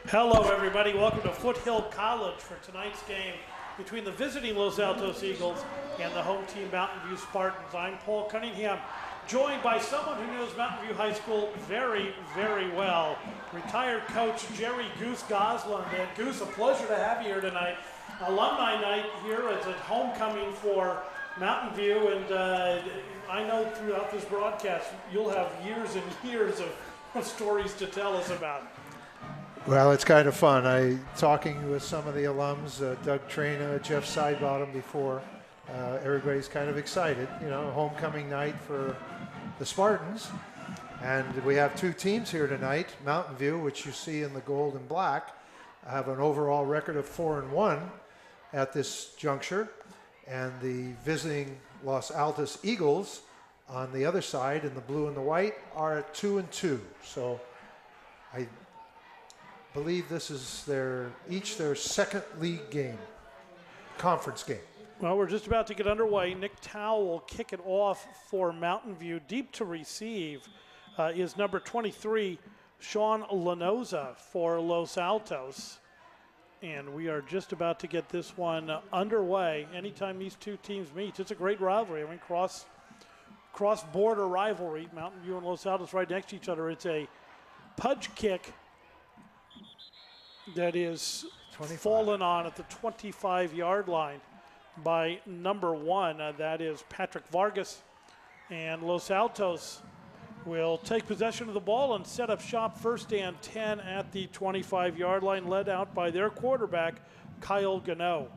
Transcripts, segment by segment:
Hello, everybody. Welcome to Foothill College for tonight's game between the visiting Los Altos Eagles and the home team Mountain View Spartans. I'm Paul Cunningham, joined by someone who knows Mountain View High School very, very well, retired coach Jerry Goose Gosland. And Goose, a pleasure to have you here tonight. Alumni night here. It's a homecoming for Mountain View, and I know throughout this broadcast you'll have years and years of stories to tell us about. Well, it's kind of fun. Talking with some of the alums, Doug Traina, Jeff Sidebottom before, everybody's kind of excited. You know, homecoming night for the Spartans. And we have two teams here tonight. Mountain View, which you see in the gold and black, have an overall record of 4-1 at this juncture. And the visiting Los Altos Eagles on the other side in the blue and the white are at 2-2. So I believe this is their second league game, conference game. Well, we're just about to get underway. Nick Towell will kick it off for Mountain View. Deep to receive is number 23, Sean Lanoza for Los Altos. And we are just about to get this one underway. Anytime these two teams meet, it's a great rivalry. I mean, cross-border rivalry. Mountain View and Los Altos right next to each other. It's a pudge kick that is 25. Fallen on at the 25-yard line by number 1. That is Patrick Vargas. And Los Altos will take possession of the ball and set up shop first and 10 at the 25-yard line, led out by their quarterback, Kyle Gano.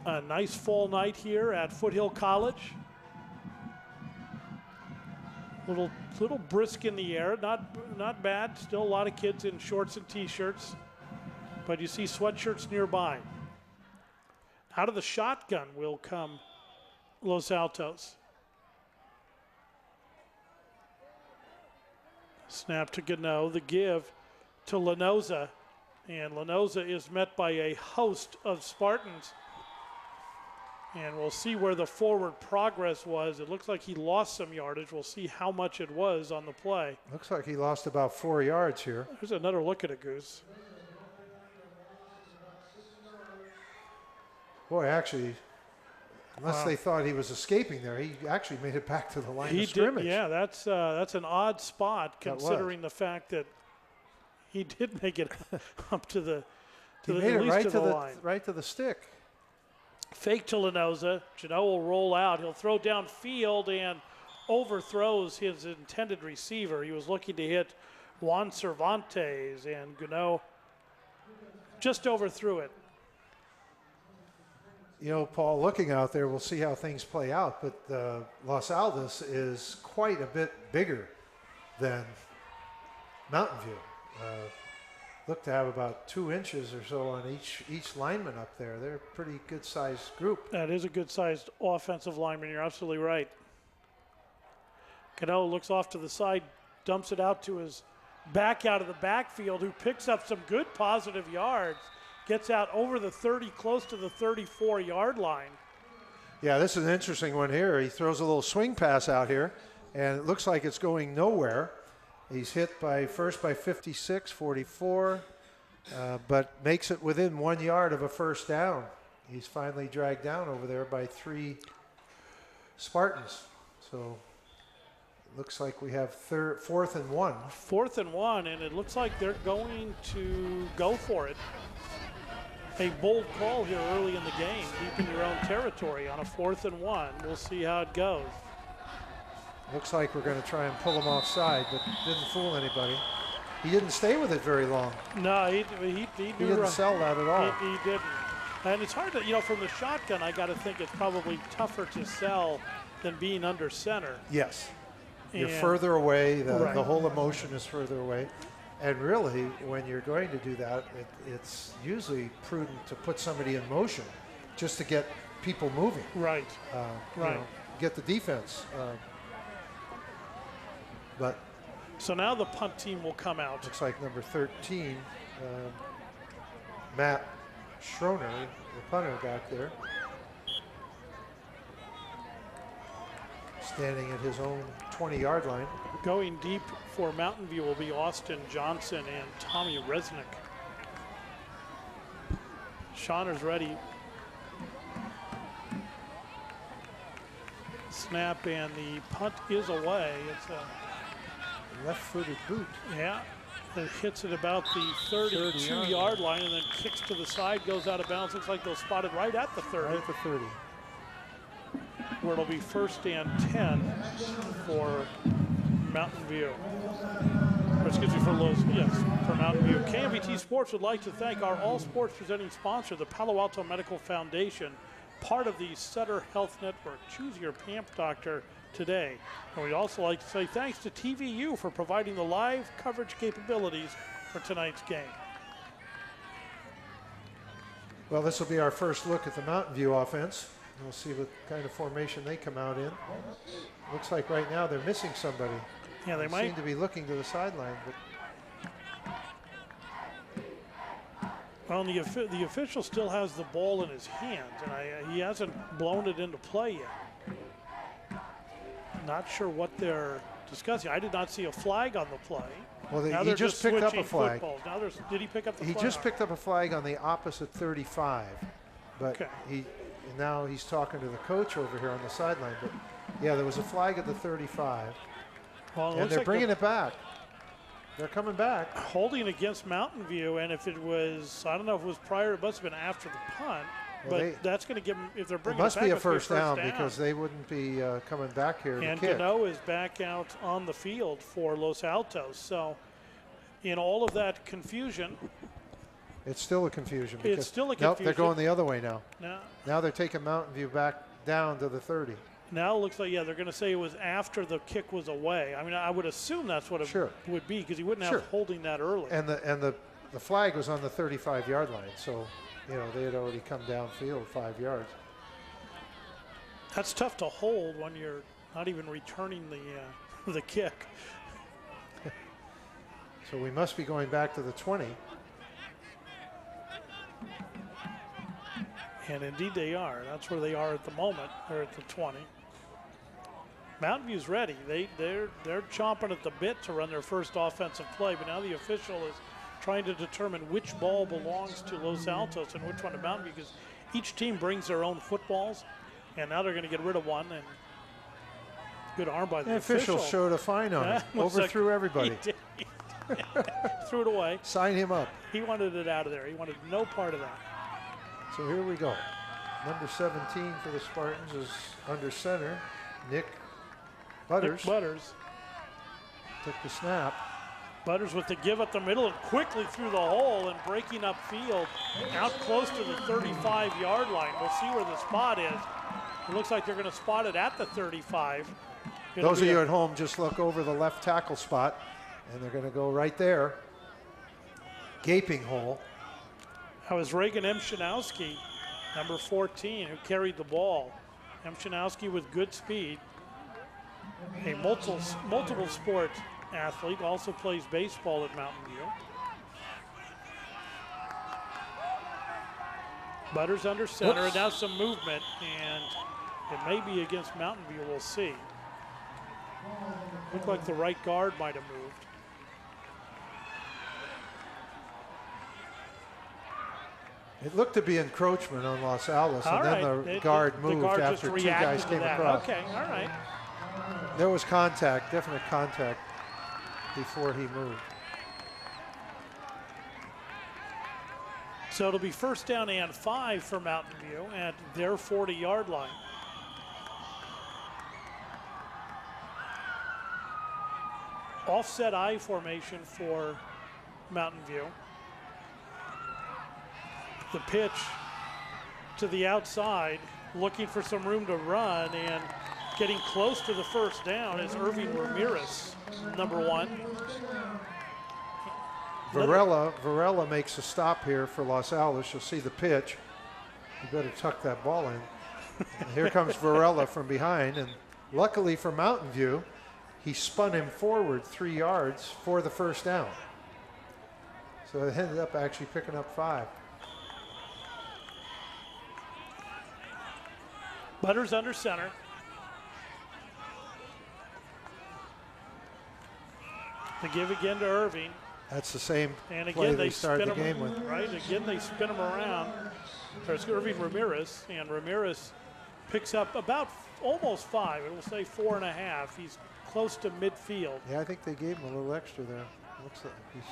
A nice fall night here at Foothill College. Little brisk in the air, not bad. Still a lot of kids in shorts and t-shirts, but you see sweatshirts nearby. Out of the shotgun will come Los Altos. Snap to Gano, the give to Lanoza, and Lanoza is met by a host of Spartans. And we'll see where the forward progress was. It looks like he lost some yardage. We'll see how much it was on the play. Looks like he lost about 4 yards here. Here's another look at it, Goose. Boy, actually, unless they thought he was escaping there, he actually made it back to the line He of scrimmage. did, yeah, that's an odd spot considering the fact that he did make it up to the he made it right to the line. right to the stick. Fake to Lanoza. Gano will roll out. He'll throw downfield and overthrows his intended receiver. He was looking to hit Juan Cervantes, and Gano just overthrew it. You know, Paul, looking out there, we'll see how things play out, but Los Altos is quite a bit bigger than Mountain View. Look to have about 2 inches or so on each lineman up there. They're a pretty good-sized group. That is a good-sized offensive lineman. You're absolutely right. Gano looks off to the side, dumps it out to his back out of the backfield, who picks up some good positive yards, gets out over the 30, close to the 34-yard line. Yeah, this is an interesting one here. He throws a little swing pass out here, and it looks like it's going nowhere. He's hit by 56, 44, but makes it within 1 yard of a first down. He's finally dragged down over there by 3 Spartans. So it looks like we have 4th and 1. 4th and 1, and it looks like they're going to go for it. A bold call here early in the game, deep in your own territory on a 4th and 1. We'll see how it goes. Looks like we're going to try and pull him offside, but didn't fool anybody. He didn't stay with it very long. No, he didn't sell that at all. He didn't. And it's hard to, you know, from the shotgun, I got to think it's probably tougher to sell than being under center. Yes. You're further away. The whole emotion is further away. And really, when you're going to do that, it's usually prudent to put somebody in motion just to get people moving. Right. Right. You know, get the defense. But so now the punt team will come out. Looks like number 13, Matt Schroner, the punter back there, standing at his own 20-yard line. Going deep for Mountain View will be Austin Johnson and Tommy Resnick. Shauner's ready. Snap and the punt is away. It's a left-footed boot. Yeah, it hits at about the 32-yard line and then kicks to the side, goes out of bounds. Looks like they'll spot it right at the 30. Right at the 30. Where it'll be 1st and 10 for Mountain View. Or excuse me, for Mountain View. KMVT Sports would like to thank our all sports presenting sponsor, the Palo Alto Medical Foundation, part of the Sutter Health Network. Choose your PAMP doctor today. And we'd also like to say thanks to TVU for providing the live coverage capabilities for tonight's game. Well, this will be our first look at the Mountain View offense. We'll see what kind of formation they come out in. Looks like right now they're missing somebody. Yeah, they might seem to be looking to the sideline. But well, the official still has the ball in his hands, and he hasn't blown it into play yet. Not sure what they're discussing. I did not see a flag on the play. Well, now he just picked up a flag. Now did he pick up the flag? He just picked up a flag on the opposite 35, but okay. Now he's talking to the coach over here on the sideline. But yeah, there was a flag at the 35, well, and they're bringing it back. They're coming back. Holding against Mountain View, and if it was, I don't know if it was prior, it must have been after the punt. Well, but that's going to give them, if they're bringing it back, must be a first down because they wouldn't be coming back here and to kick. Gano is back out on the field for Los Altos. So in all of that confusion. It's still a confusion. It's still a confusion. Nope, they're going the other way now. No. Now they're taking Mountain View back down to the 30. Now it looks like, yeah, they're going to say it was after the kick was away. I mean, I would assume that's what it would be because he wouldn't have holding that early. And the flag was on the 35-yard line, so you know they had already come downfield 5 yards. That's tough to hold when you're not even returning the kick. So we must be going back to the 20. And indeed they are. That's where they are at the moment. They're at the 20. Mountain View's ready. They're chomping at the bit to run their first offensive play, but now the official is trying to determine which ball belongs to Los Altos and which one to Mountain View, because each team brings their own footballs, and now they're going to get rid of one. And good arm by the official. Official showed a fine on it. Overthrew everybody. He threw it away. Sign him up. He wanted it out of there. He wanted no part of that. So here we go. Number 17 for the Spartans is under center. Nick Butters. Took the snap. Butters with the give up the middle and quickly through the hole and breaking up field out close to the 35-yard line. We'll see where the spot is. It looks like they're going to spot it at the 35. Those of you at home, just look over the left tackle spot, and they're going to go right there. Gaping hole. That was Reagan Emshanowski, number 14, who carried the ball. Emshanowski with good speed. A multiple sport athlete, also plays baseball at Mountain View. Butters under center, and now some movement, and it may be against Mountain View, we'll see. Looked like the right guard might have moved. It looked to be encroachment on Los Altos, and then the guard moved after two guys came across. Okay, all right. There was contact, definite contact, before he moved. So it'll be first down and 5 for Mountain View at their 40-yard line. Offset I formation for Mountain View. The pitch to the outside, looking for some room to run, and getting close to the first down is Irving Ramirez, number 1. Varela makes a stop here for Los Altos. You'll see the pitch. You better tuck that ball in. And here comes Varela from behind, and luckily for Mountain View, he spun him forward 3 yards for the first down. So it ended up actually picking up 5. Butters under center. The give again to Irving. That's the same And play again, they they started spin the him, game with. right? Again, they spin him around. There's Irving Ramirez, and Ramirez picks up about almost 5. It will say 4.5. He's close to midfield. Yeah, I think they gave him a little extra there. Looks like he's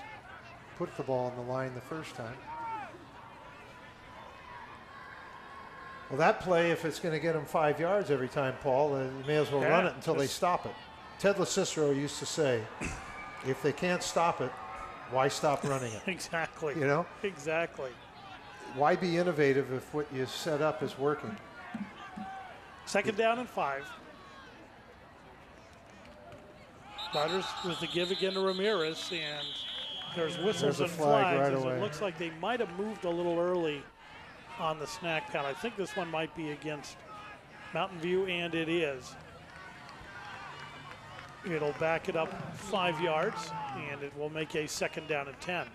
put the ball on the line the first time. Well, that play, if it's going to get him 5 yards every time, Paul, you may as well run it until they stop it. Ted LaCicero used to say, if they can't stop it, why stop running it? Exactly. You know? Exactly. Why be innovative if what you set up is working? 2nd down and 5. Butters with the give again to Ramirez, and there's whistles and flags. Right As away. it looks like they might have moved a little early on the snack count. I think this one might be against Mountain View, and it is. It'll back it up 5 yards, and it will make a 2nd down and 10.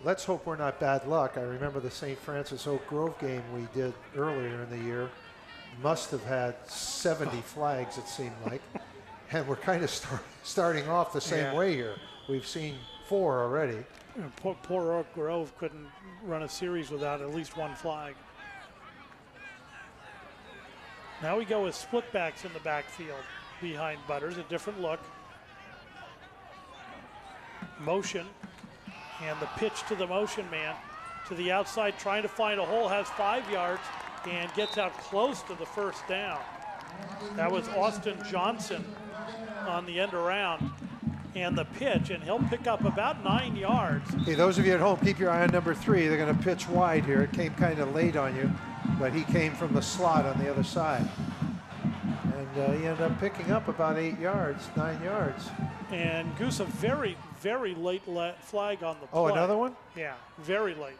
Let's hope we're not bad luck. I remember the St. Francis Oak Grove game we did earlier in the year. Must have had 70 flags, it seemed like. And we're kind of starting off the same way here. We've seen 4 already. Poor Oak Grove couldn't run a series without at least 1 flag. Now we go with split backs in the backfield behind Butters, a different look. Motion, and the pitch to the motion man to the outside, trying to find a hole, has 5 yards, and gets out close to the 1st down. That was Austin Johnson on the end around and the pitch, and he'll pick up about 9 yards. Hey, those of you at home, keep your eye on number 3. They're going to pitch wide here. It came kind of late on you, but he came from the slot on the other side. And he ended up picking up about 8 yards, 9 yards. And Goose, a very, very late flag on the play. Oh, another one? Yeah, very late.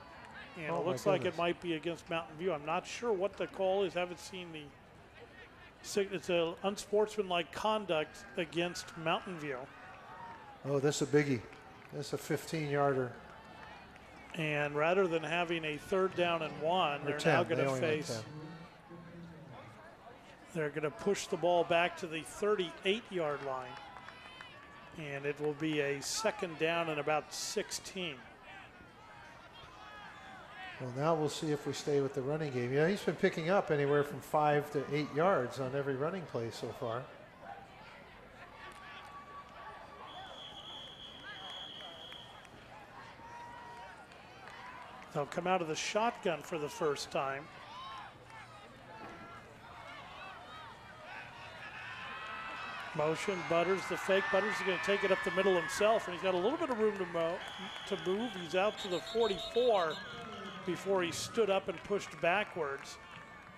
And Oh, it looks like it might be against Mountain View. I'm not sure what the call is. Haven't seen the. It's an unsportsmanlike conduct against Mountain View. Oh, this is a biggie. This is a 15-yarder. And rather than having a 3rd down and 1, they're now going to face. They're going to push the ball back to the 38-yard line. And it will be a 2nd down and about 16. Well, now we'll see if we stay with the running game. Yeah, he's been picking up anywhere from 5 to 8 yards on every running play so far. They'll come out of the shotgun for the first time. Motion, Butters, the fake. Butters is going to take it up the middle himself, and he's got a little bit of room to move. He's out to the 44 before he stood up and pushed backwards.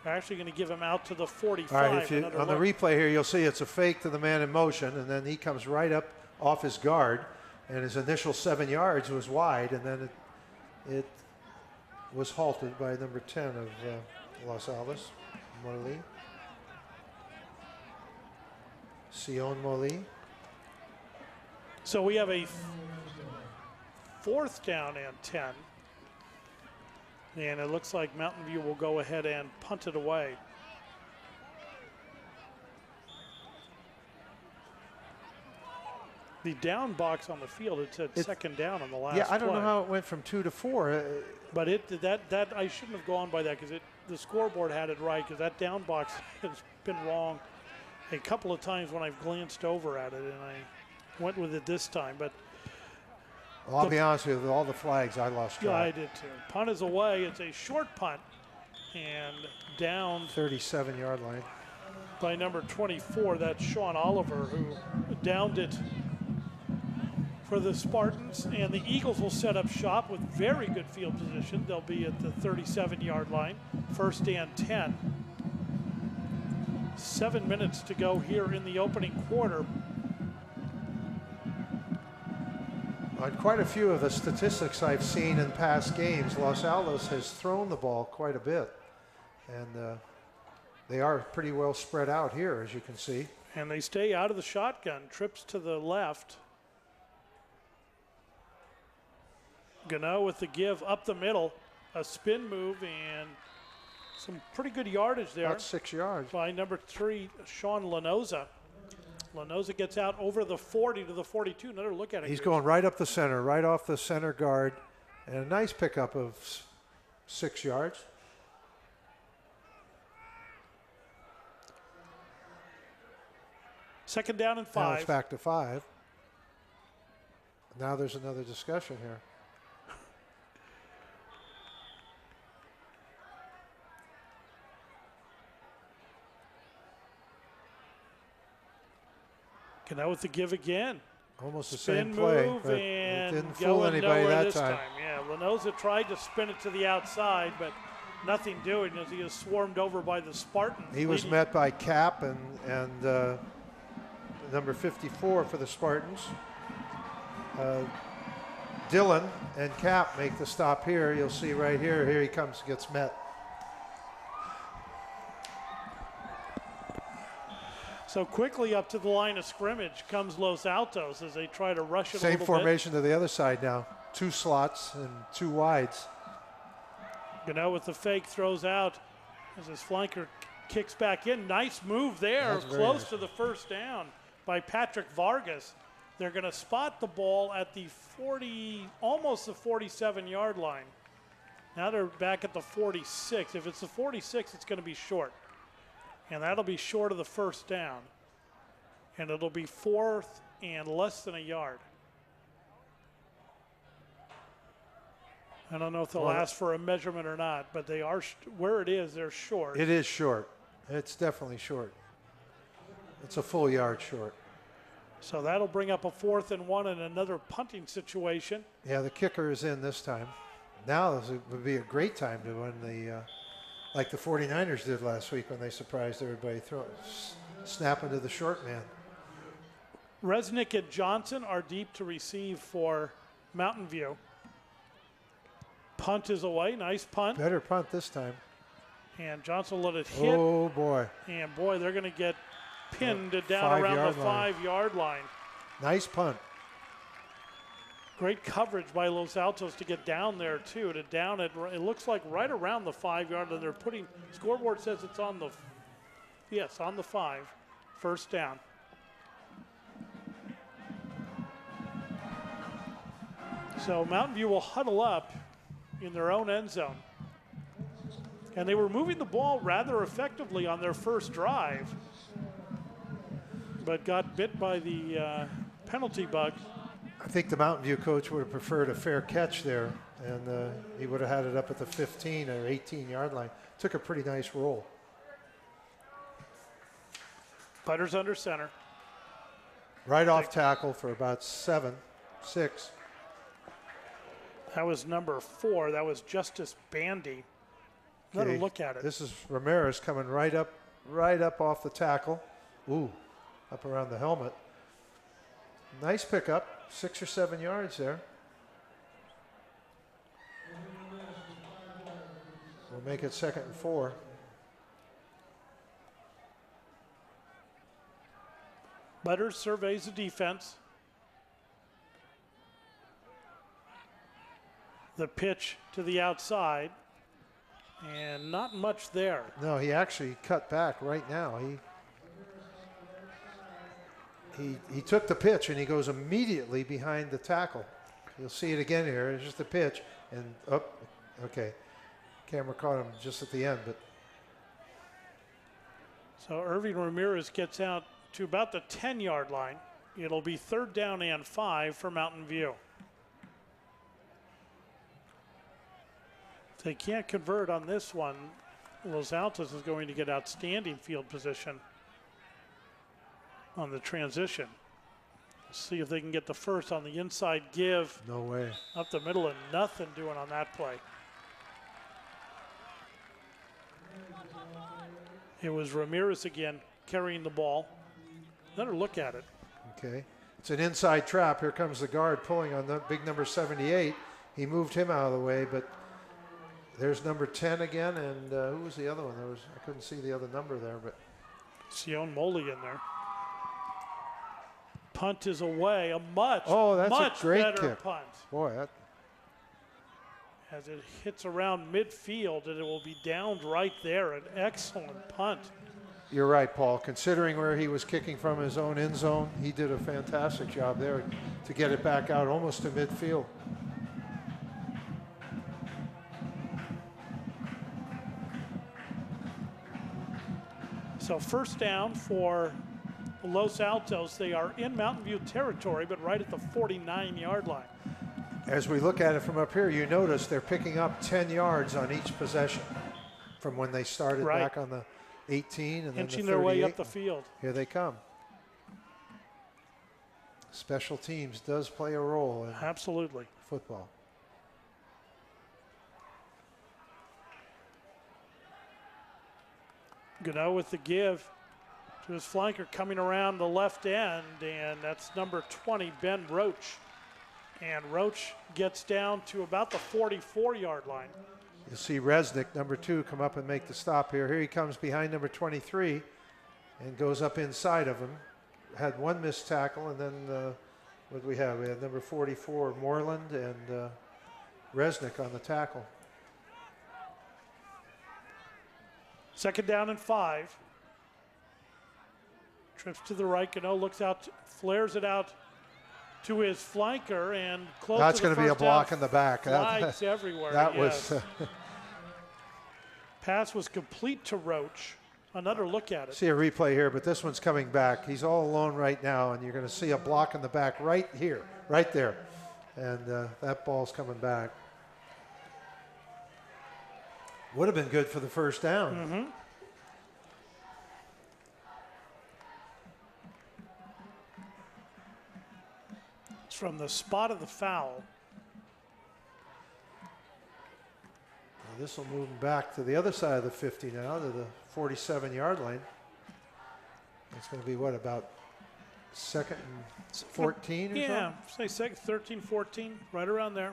They're actually going to give him out to the 45. All right, on the replay here, you'll see it's a fake to the man in motion, and then he comes right up off his guard, and his initial 7 yards was wide, and then it was halted by number 10 of Los Altos, Morley. Sion Molly. So we have a 4th down and 10. And it looks like Mountain View will go ahead and punt it away. The down box on the field, it said 2nd down on the last Yeah, I don't play. know how it went from 2 to 4. But that I shouldn't have gone by that, because the scoreboard had it right, because that down box has been wrong a couple of times when I've glanced over at it, and I went with it this time. But well, I'll be honest with you, all the flags I lost track. yeah, I did too. Punt is away. It's a short punt, and down 37-yard line by number 24. That's Sean Oliver, who downed it for the Spartans, and the Eagles will set up shop with very good field position. They'll be at the 37-yard line, 1st and 10. 7 minutes to go here in the opening quarter. On quite a few of the statistics I've seen in past games, Los Altos has thrown the ball quite a bit, and they are pretty well spread out here, as you can see. And they stay out of the shotgun. Trips to the left. Gano with the give up the middle, a spin move, and some pretty good yardage there. About 6 yards. By number 3, Sean Lanoza. Lanoza gets out over the 40 to the 42. Another look at it. He's going right up the center, right off the center guard. And a nice pickup of 6 yards. Second down and 5. Now it's back to 5. Now there's another discussion here. And that was the give again. Almost the Spin same play, move but and it didn't fool anybody that time. Yeah, Lanoza tried to spin it to the outside, but nothing doing as he is swarmed over by the Spartans. He was met by Cap and number 54 for the Spartans. Dylan and Cap make the stop here. You'll see right here. Here he comes, gets met. So quickly up to the line of scrimmage comes Los Altos as they try to rush it a little bit. Same formation to the other side now. 2 slots and 2 wides. Gano with the fake throws out as his flanker kicks back in. Nice move there, close to the first down by Patrick Vargas. They're going to spot the ball at the 40, almost the 47-yard line. Now they're back at the 46. If it's the 46, it's going to be short. And that'll be short of the first down. And it'll be 4th and less than a yard. I don't know if they'll ask for a measurement or not, but they are, where it is, they're short. It is short. It's definitely short. It's a full yard short. So that'll bring up a 4th and 1 and another punting situation. Yeah, the kicker is in this time. Now this would be a great time to win the, like the 49ers did last week when they surprised everybody, snapping to the short man. Resnick and Johnson are deep to receive for Mountain View. Punt is away. Nice punt. Better punt this time. And Johnson let it hit. Oh, boy. And, boy, they're going to get pinned down around the 5-yard line. Nice punt. Great coverage by Los Altos to get down there, too, to down it. It looks like right around the 5-yard line. They're putting, scoreboard says it's on the, yes, on the 5. First down. So Mountain View will huddle up in their own end zone. And they were moving the ball rather effectively on their first drive, but got bit by the penalty bug. I think the Mountain View coach would have preferred a fair catch there, and he would have had it up at the 15 or 18-yard line. Took a pretty nice roll. Butters under center. Right off tackle for about 7, 6. That was number 4. That was Justice Bandy. Another look at it. This is Ramirez coming right up off the tackle. Ooh, up around the helmet. Nice pickup, 6 or 7 yards there. We'll make it 2nd and 4. Butters surveys the defense. The pitch to the outside, and not much there. No, he actually cut back right now. He took the pitch and he goes immediately behind the tackle. You'll see it again here. It's just a pitch and up. Okay, camera caught him just at the end, but. So Irving Ramirez gets out to about the 10-yard line. It'll be 3rd down and 5 for Mountain View. If they can't convert on this one, Los Altos is going to get outstanding field position on the transition. See if they can get the first on the inside give. No way. Up the middle and nothing doing on that play. It was Ramirez again carrying the ball. Another look at it. Okay. It's an inside trap. Here comes the guard pulling on the big number 78. He moved him out of the way, but there's number 10 again, and who was the other one? I couldn't see the other number there, but. Sion Moley in there. Punt is away. A much great better kick. punt. Boy, that. As it hits around midfield, and it will be downed right there. An excellent punt You're right, Paul. Considering where he was kicking from his own end zone, he did a fantastic job there to get it back out almost to midfield. So first down for Los Altos. They are in Mountain View territory, but right at the 49-yard line. As we look at it from up here, you notice they're picking up 10 yards on each possession from when they started back on the 18 and then the 38. Their way up the field. Here they come. Special teams does play a role in absolutely football. Gano with the give to his flanker coming around the left end, and that's number 20, Ben Roach. And Roach gets down to about the 44-yard line. You'll see Resnick, number 2, come up and make the stop here. Here he comes behind number 23 and goes up inside of him. Had one missed tackle, and then what do we have? We had number 44, Moreland, and Resnick on the tackle. Second down and 5. Trips to the right. Gano looks out, flares it out to his flanker, and close. That's going to be a block in the back. Flags everywhere. That yes. was. Pass was complete to Roach. Another look at it. See a replay here, but this one's coming back. He's all alone right now, and you're going to see a block in the back right here, right there. And that ball's coming back. Would have been good for the first down. Mm-hmm. It's from the spot of the foul. This will move him back to the other side of the 50 now, to the 47-yard line. It's going to be, what, about second and 14 or something? Yeah, say second, 13, 14, right around there.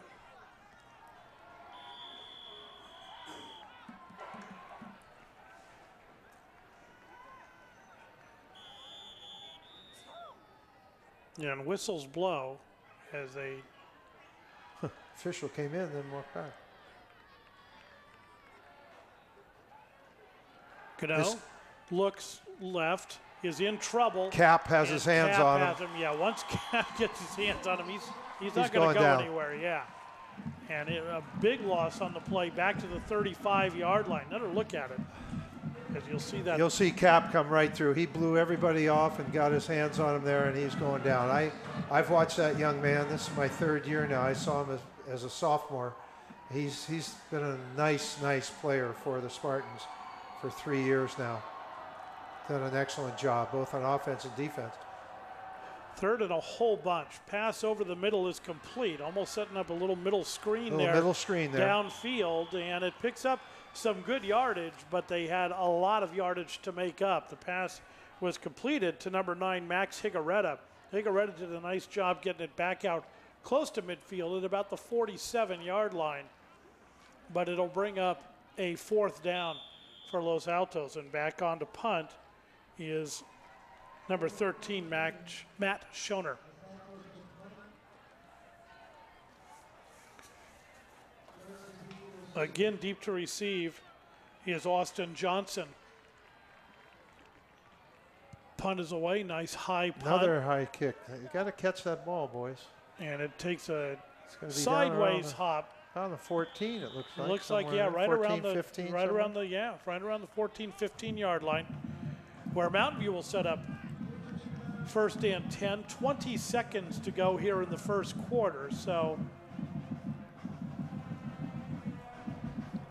Yeah, and whistles blow as they... Official came in, then walked back. Gano looks left, is in trouble. Cap has his hands on him. Yeah, once Cap gets his hands on him, he's not going to go anywhere. Yeah, and a big loss on the play back to the 35-yard line. Another look at it, because you'll see that. You'll see Cap come right through. He blew everybody off and got his hands on him there, and he's going down. I've watched that young man. This is my 3rd year now. I saw him as a sophomore. He's been a nice player for the Spartans for 3 years now. Done an excellent job, both on offense and defense. 3rd and a whole bunch. Pass over the middle is complete, almost setting up a little middle screen there. Downfield, and it picks up some good yardage, but they had a lot of yardage to make up. The pass was completed to number 9, Max Higaretta. Higaretta did a nice job getting it back out close to midfield at about the 47-yard line, but it'll bring up a 4th down for Los Altos, and back on to punt is number 13, Matt Schoner. Again, deep to receive is Austin Johnson. Punt is away, nice high punt. Another high kick. You got to catch that ball, boys. And it takes a sideways hop. On the 14, it looks like. It looks like, yeah, right around the 14, 15-yard line, where Mountain View will set up 1st and 10. 20 seconds to go here in the first quarter, so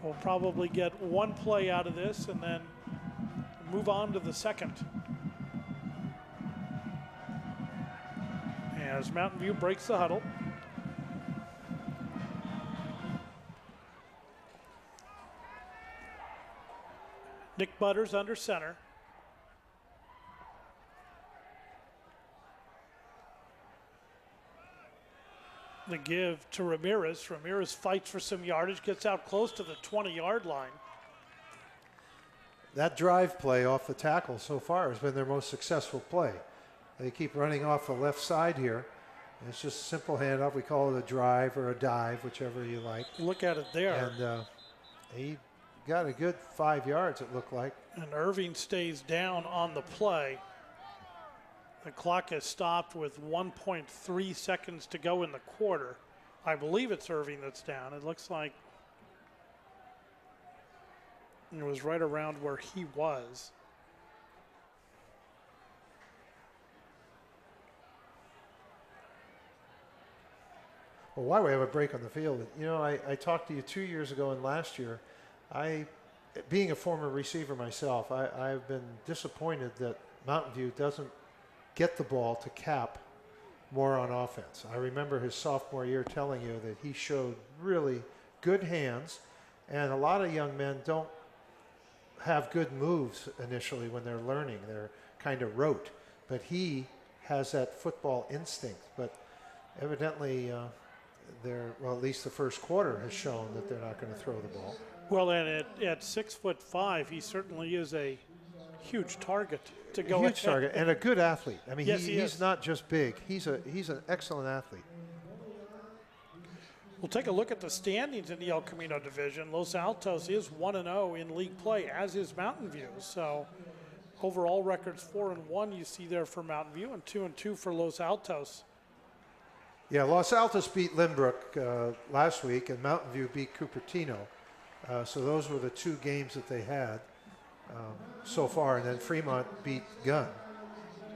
we'll probably get one play out of this and then move on to the second. As Mountain View breaks the huddle. Nick Butters under center. The give to Ramirez. Ramirez fights for some yardage, gets out close to the 20-yard line. That drive play off the tackle so far has been their most successful play. They keep running off the left side here. It's just a simple handoff. We call it a drive or a dive, whichever you like. Look at it there. And he got a good 5 yards, it looked like. And Irving stays down on the play. The clock has stopped with 1.3 seconds to go in the quarter. I believe it's Irving that's down. It looks like it was right around where he was. Well, while we have a break on the field, you know, I talked to you 2 years ago and last year. Being a former receiver myself, I've been disappointed that Mountain View doesn't get the ball to Cap more on offense. I remember his sophomore year telling you that he showed really good hands, and a lot of young men don't have good moves initially when they're learning. They're kind of rote, but he has that football instinct. But evidently, well, at least the first quarter has shown that they're not going to throw the ball. Well, and at 6'5", he certainly is a huge target to go. Huge target and a good athlete. I mean, yes, he's not just big. He's an excellent athlete. We'll take a look at the standings in the El Camino division. Los Altos is 1-0 in league play, as is Mountain View. So overall records 4-1 you see there for Mountain View, and 2-2 for Los Altos. Yeah, Los Altos beat Lynbrook last week, and Mountain View beat Cupertino. So those were the two games that they had so far, and then Fremont beat Gunn.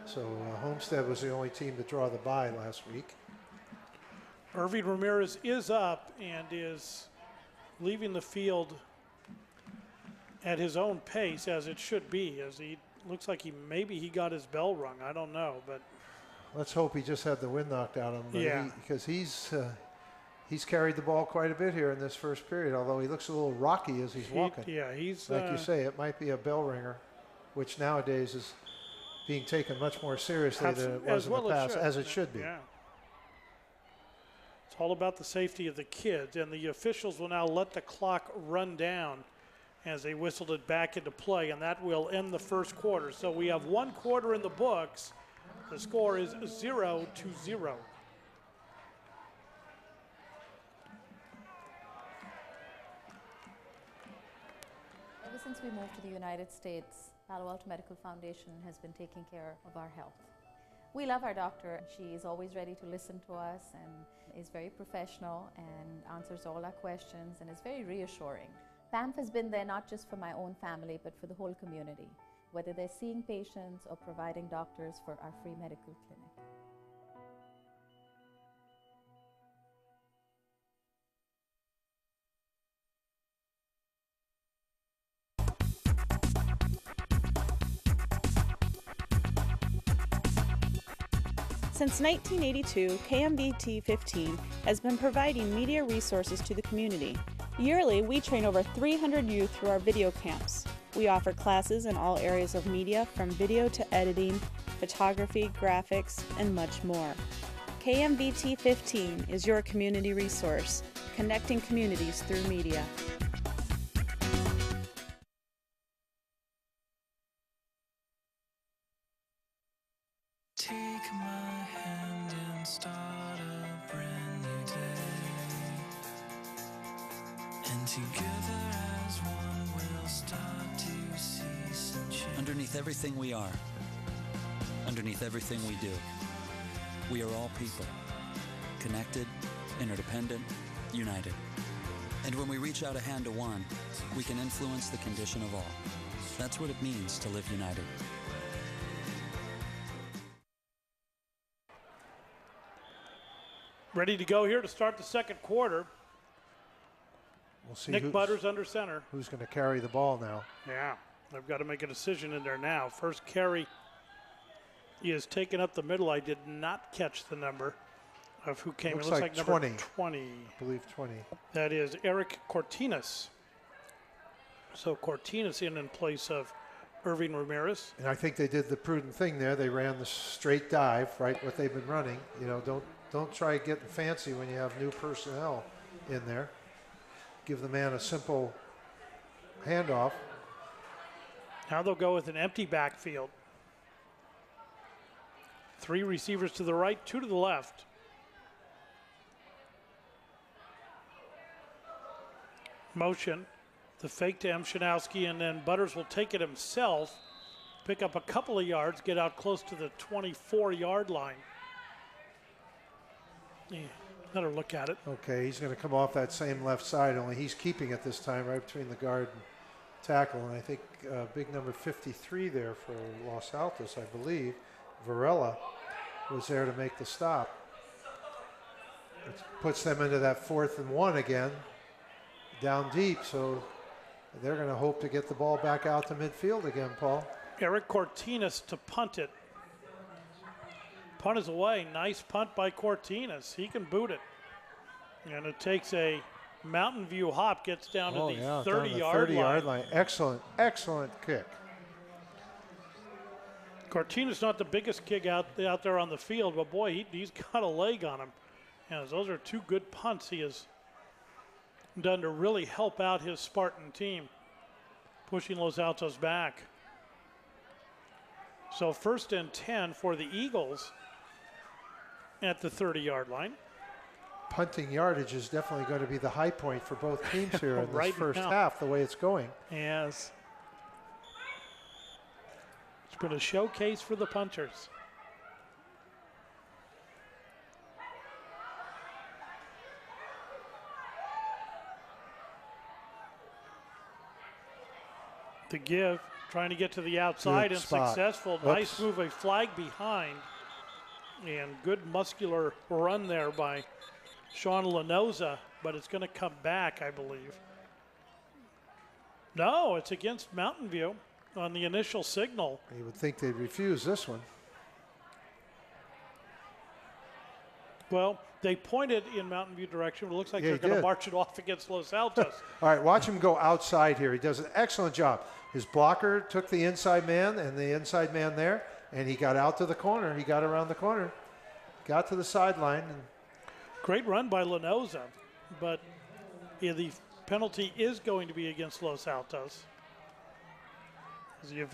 So Homestead was the only team to draw the bye last week. Irving Ramirez is up and is leaving the field at his own pace, as it should be, as he looks like maybe he got his bell rung. I don't know, but let's hope he just had the wind knocked out of him. Yeah. Because he's carried the ball quite a bit here in this first period, although he looks a little rocky as he's walking. Yeah, he's like you say, it might be a bell ringer, which nowadays is being taken much more seriously than it was in the past, as it should be. Yeah. It's all about the safety of the kids, and the officials will now let the clock run down as they whistled it back into play, and that will end the first quarter. So we have one quarter in the books. The score is 0-0. Ever since we moved to the United States, Palo Alto Medical Foundation has been taking care of our health. We love our doctor. She is always ready to listen to us and is very professional and answers all our questions and is very reassuring. PAMF has been there not just for my own family, but for the whole community, whether they're seeing patients or providing doctors for our free medical clinic. Since 1982, KMVT15 has been providing media resources to the community. Yearly, we train over 300 youth through our video camps. We offer classes in all areas of media, from video to editing, photography, graphics, and much more. KMVT15 is your community resource, connecting communities through media. Take my hand and start a brand new day. And together as one we'll start to see some change. Underneath everything we are, underneath everything we do, we are all people, connected, interdependent, united. And when we reach out a hand to one, we can influence the condition of all. That's what it means to live united. Ready to go here to start the second quarter. We'll see Nick Butters under center. Who's going to carry the ball now? Yeah, they've got to make a decision in there now. First carry is taken up the middle. I did not catch the number of who came. Looks it looks like number 20. 20. I believe 20. That is Eric Cortinas. So Cortinas in place of Irving Ramirez. And I think they did the prudent thing there. They ran the straight dive, right, what they've been running. You know, don't try getting fancy when you have new personnel in there. Give the man a simple handoff. Now they'll go with an empty backfield. 3 receivers to the right, 2 to the left. Motion. The fake to Mshanowski, and then Butters will take it himself, pick up a couple of yards, get out close to the 24-yard line. Yeah, another look at it. Okay, he's going to come off that same left side, only he's keeping it this time right between the guard and tackle. And I think big number 53 there for Los Altos, I believe, Varela, was there to make the stop. It puts them into that 4th and 1 again, down deep. So they're going to hope to get the ball back out to midfield again, Paul. Eric Cortinas to punt it. Punt is away. Nice punt by Cortinas. He can boot it. And it takes a Mountain View hop, gets down to the 30-yard line. Excellent, excellent kick. Cortinas not the biggest kick out there on the field, but boy, he's got a leg on him. And those are two good punts he has done to really help out his Spartan team, pushing Los Altos back. So 1st and 10 for the Eagles at the 30-yard line. Punting yardage is definitely going to be the high point for both teams here in Right this first now. half, the way it's going. Yes. It's been a showcase for the punters. To give, trying to get to the outside Good and spot. successful. Oops. Nice move, a flag behind. And good muscular run there by Sean Lanoza, but it's going to come back, I believe. No, it's against Mountain View on the initial signal. You would think they'd refuse this one. Well, they pointed in Mountain View direction, but it looks like Yeah, they're he going to did. march it off against Los Altos. All right, watch him go outside here. He does an excellent job. His blocker took the inside man and the inside man there, and he got out to the corner. He got around the corner, got to the sideline. And Great run by Lanoza, but yeah, the penalty is going to be against Los Altos. The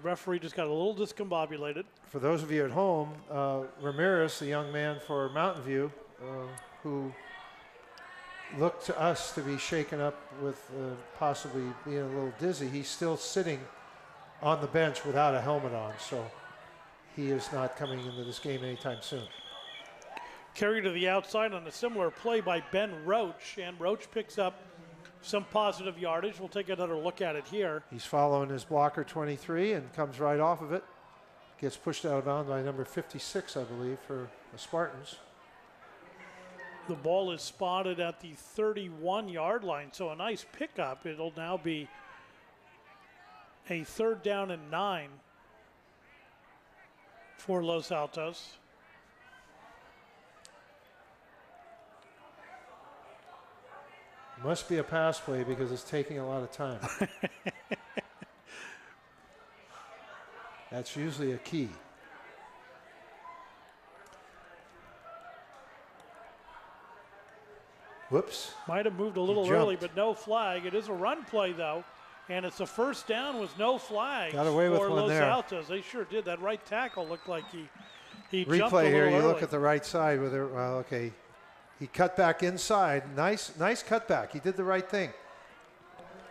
referee just got a little discombobulated. for those of you at home, Ramirez, the young man for Mountain View, who looked to us to be shaken up with possibly being a little dizzy, he's still sitting on the bench without a helmet on, so he is not coming into this game anytime soon. Carry to the outside on a similar play by Ben Roach, and Roach picks up some positive yardage. We'll take another look at it here. He's following his blocker 23 and comes right off of it. Gets pushed out of bounds by number 56, I believe, for the Spartans. The ball is spotted at the 31-yard line, so a nice pickup. It'll now be a 3rd down and 9 for Los Altos. Must be a pass play because it's taking a lot of time. That's usually a key. Whoops. Might have moved a little jumped. early, but no flag. It is a run play, though, and it's a 1st down with no flags Got away with for one Los there. Altos. They sure did. That right tackle looked like he jumped a Replay little here, you early. look at the right side with it. Well, okay. He cut back inside. Nice cutback. He did the right thing.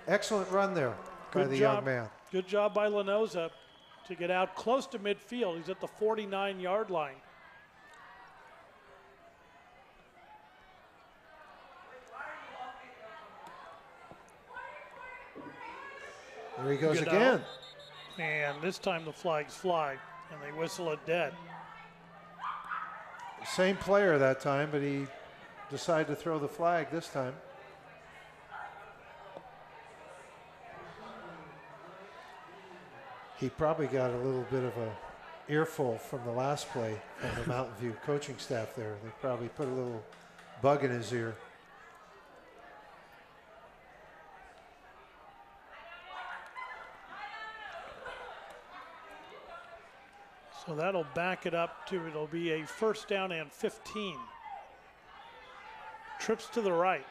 Excellent run there by Good the job. young man. Good job by Lanoza to get out close to midfield. He's at the 49-yard line. There he goes Good again. out. And this time the flags fly, and they whistle it dead. Same player that time, but he decided to throw the flag this time. He probably got a little bit of a earful from the last play from the Mountain View coaching staff there. They probably put a little bug in his ear. So that'll back it up to, it'll be a 1st down and 15. Trips to the right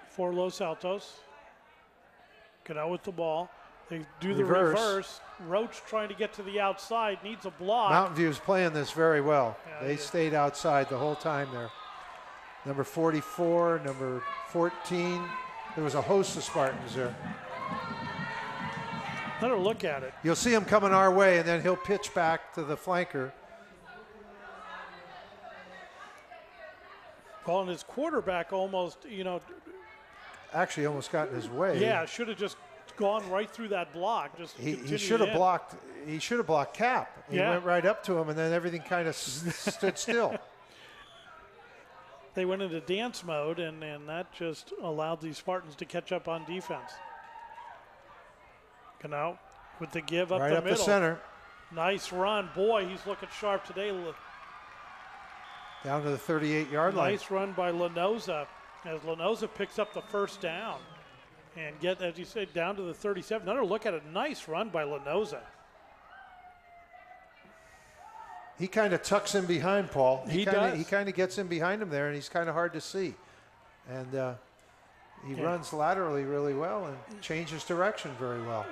for Los Altos. Get out with the ball. They do the reverse. Roach trying to get to the outside, needs a block. Mountain View's playing this very well. Yeah, They they- stayed outside the whole time there. number 44, number 14. There was a host of Spartans there. Let her look at it. You'll see him coming our way, and then he'll pitch back to the flanker. Well, and his quarterback almost, Actually almost got in his way. yeah, should have just gone right through that block. Just He should have blocked. He should have blocked Cap. He went right up to him, and then everything kind of stood still. They went into dance mode, and that just allowed the Spartans to catch up on defense. Cano with the give up right the up middle. the center. Nice run. Boy, he's looking sharp today. Down to the 38-yard line. Nice run by Lenoza as Lenoza picks up the first down and get, as you said, down to the 37. Another look at a nice run by Lenoza. He kind of tucks in behind Paul. He does. He kind of gets in behind him there, and he's kind of hard to see. And he runs laterally really well and changes direction very well.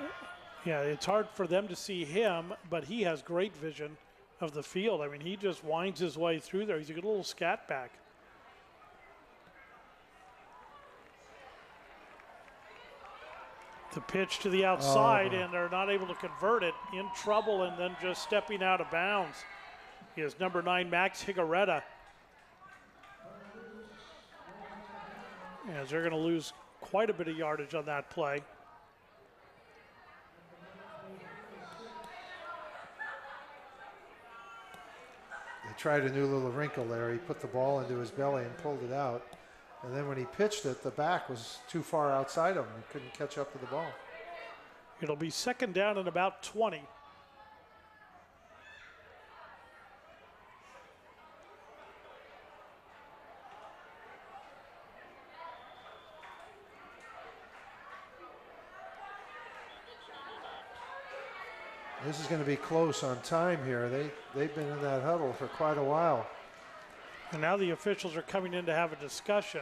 Yeah, it's hard for them to see him, but he has great vision of the field. I mean, he just winds his way through there. He's a good little scat back. The pitch to the outside, and they're not able to convert it. In trouble, and then just stepping out of bounds is number 9, Max Higaretta. As they're going to lose quite a bit of yardage on that play. They tried a new little wrinkle there. He put the ball into his belly and pulled it out. And then when he pitched it, the back was too far outside of him. He couldn't catch up to the ball. It'll be second down and about 20. This is going to be close on time here. They've been in that huddle for quite a while. And now the officials are coming in to have a discussion.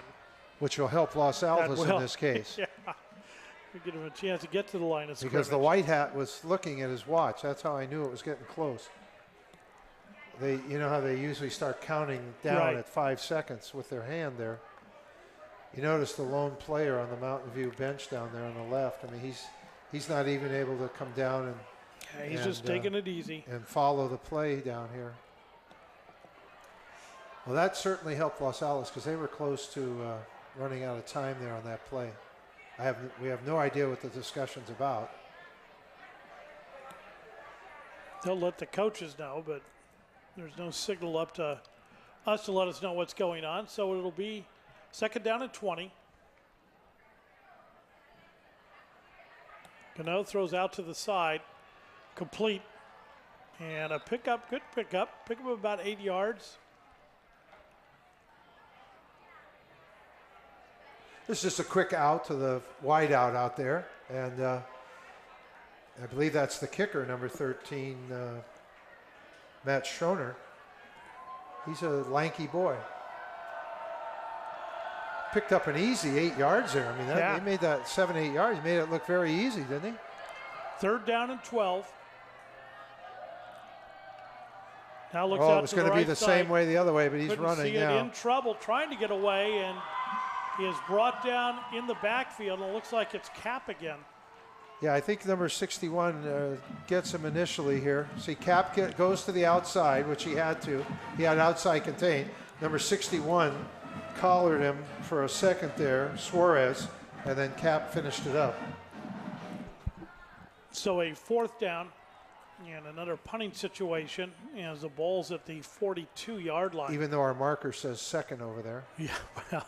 Which will help Los Altos in this case. Yeah. We give him a chance to get to the line of scrimmage. Because the white hat was looking at his watch. That's how I knew it was getting close. You know how they usually start counting down at 5 seconds with their hand there. You notice the lone player on the Mountain View bench down there on the left. I mean, he's not even able to come down and he's just taking it easy and follow the play down here. Well, that certainly helped Los Altos because they were close to running out of time there on that play. We have no idea what the discussion's about. They'll let the coaches know, but there's no signal up to us to let us know what's going on. So it'll be second down and 20. Cano throws out to the side, complete, and a pickup, good pickup. Pick up about 8 yards. This is just a quick out to the wide out there. And I believe that's the kicker, number 13, Matt Schoner. He's a lanky boy. Picked up an easy 8 yards there. I mean, he made that 7, 8 yards. He made it look very easy, didn't he? Third down and 12. Now looks it out was to going the to be right the side. same way the other way, but he's Couldn't running see now. it, in trouble, trying to get away, and he is brought down in the backfield, and it looks like it's Cap again. Yeah, I think number 61 gets him initially here. See, Cap goes to the outside, which he had to. He had outside contained. Number 61 collared him for a second there, Suarez, and then Cap finished it up. So a fourth down and another punting situation as the ball's at the 42-yard line. Even though our marker says second over there. Yeah, well.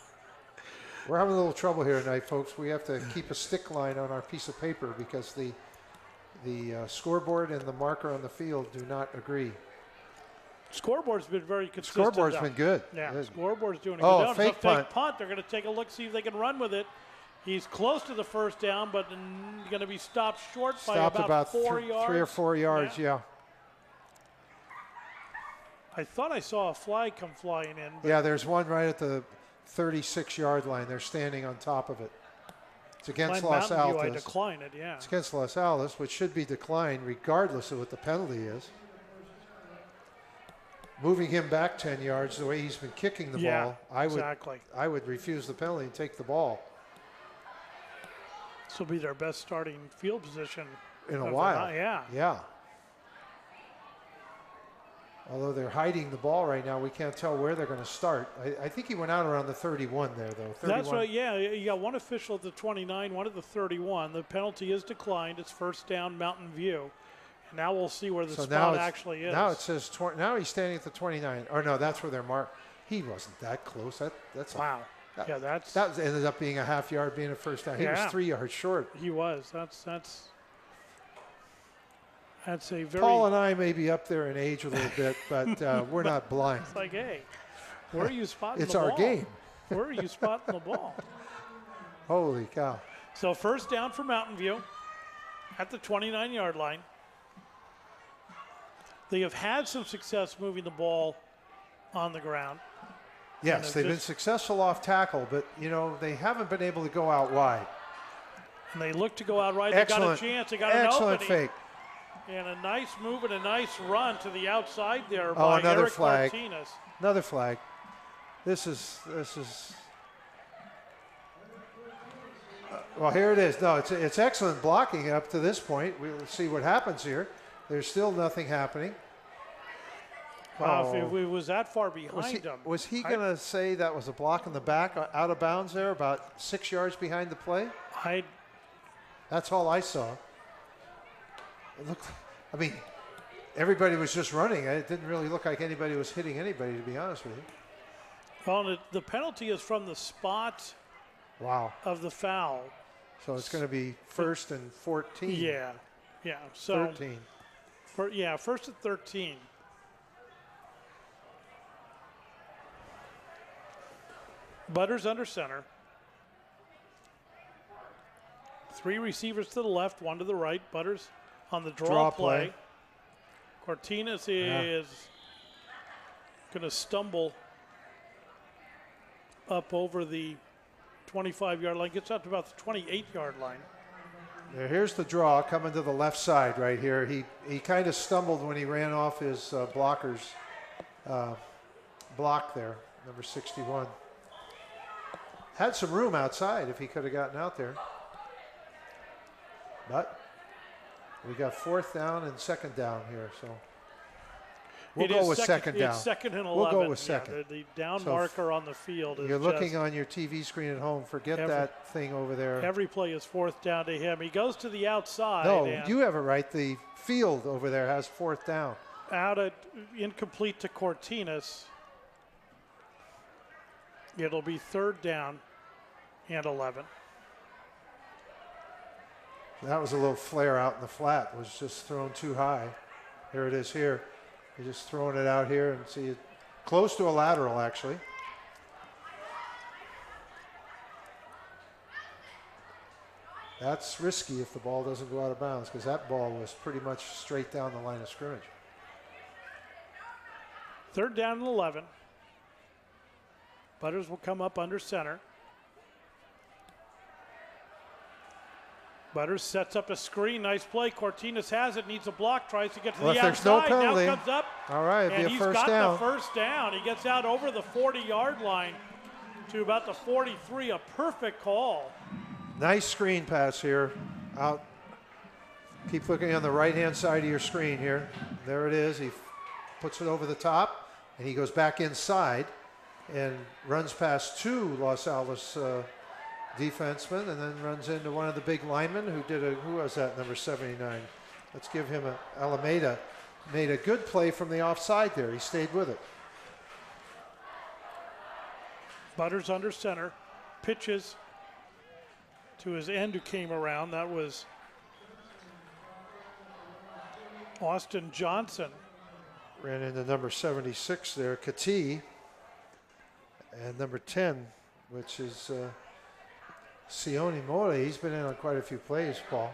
We're having a little trouble here tonight, folks. We have to keep a stick line on our piece of paper because the scoreboard and the marker on the field do not agree. Scoreboard's been very consistent. Scoreboard's been good. Yeah, Good. scoreboard's doing a Oh, good job. fake It's a punt. fake punt. They're going to take a look, see if they can run with it. He's close to the first down, but going to be stopped short by about 4 yards. 3 or 4 yards, yeah. I thought I saw a flag come flying in. Yeah, there's one right at the 36-yard line. They're standing on top of it. It's against Los Mountain View, I Altos. decline it, yeah. It's against Los Altos, which should be declined regardless of what the penalty is. moving him back 10 yards the way he's been kicking the ball, exactly. I would refuse the penalty and take the ball. This will be their best starting field position In a of the while. night. Yeah. Yeah. Although they're hiding the ball right now, we can't tell where they're going to start. I think he went out around the 31 there, though. 31. That's right. Yeah, you got one official at the 29, one at the 31. The penalty is declined. It's first down, Mountain View. And now we'll see where the spot actually is. Now it says now he's standing at the 29. Or no, that's where they're marked. He wasn't that close. That's wow. That ended up being a half yard, being a first down. He was 3 yards short. He was. That's a very. Paul and I may be up there in age a little bit, but we're not blind. It's like, hey, where are you spotting it's the ball? our game. Where are you spotting the ball? Holy cow. So first down for Mountain View at the 29-yard line. They have had some success moving the ball on the ground. Yes, they've been successful off tackle, but, they haven't been able to go out wide. And they look to go out right. Excellent. They got a chance. They got an opening. Excellent fake. And a nice move and a nice run to the outside there by another Eric flag. Martinez. Another flag. This is well, here it is. No, it's excellent blocking up to this point. We'll see what happens here. There's still nothing happening. Wow, if it was that far behind him. Was he going to say that was a block in the back, out of bounds there, about 6 yards behind the play? That's all I saw. It looked, everybody was just running. It didn't really look like anybody was hitting anybody, to be honest with you. Well, the penalty is from the spot of the foul. So it's going to be 1st and 14. Yeah. So 13. First and 13. Butters under center. 3 receivers to the left, 1 to the right. Butters on the draw play. Cortinas is going to stumble up over the 25-yard line. Gets up to about the 28-yard line. Here's the draw coming to the left side right here. He kind of stumbled when he ran off his blocker's block there, number 61. Had some room outside if he could have gotten out there. But we got 4th down and 2nd down here, so we'll go with second down. It's 2nd and 11. We'll go with second. Yeah, the down marker on the field is you're looking on your TV screen at home. Forget that thing over there. Every play is 4th down to him. He goes to the outside. No, you have it right. The field over there has 4th down. Incomplete to Cortinas. It'll be 3rd down and 11. That was a little flare out in the flat. It was just thrown too high. Here it is here. You're just throwing it out here and see it close to a lateral, actually. That's risky if the ball doesn't go out of bounds, because that ball was pretty much straight down the line of scrimmage. 3rd down and 11. Butters will come up under center. Butters sets up a screen. Nice play. Cortinas has it. Needs a block. Tries to get to the outside. There's no penalty. Now comes up. All right, it'll be a first down. He's got the first down. He gets out over the 40-yard line to about the 43. A perfect call. Nice screen pass here. Out. Keep looking on the right-hand side of your screen here. There it is. He puts it over the top, and he goes back inside and runs past 2 Los Altos defenseman, and then runs into one of the big linemen who was that, number 79? Let's give him Alameda. Made a good play from the offside there. He stayed with it. Butters under center. Pitches to his end who came around. That was Austin Johnson. Ran into number 76 there, Kati, and number 10, which is Sione Mole. He's been in on quite a few plays, Paul.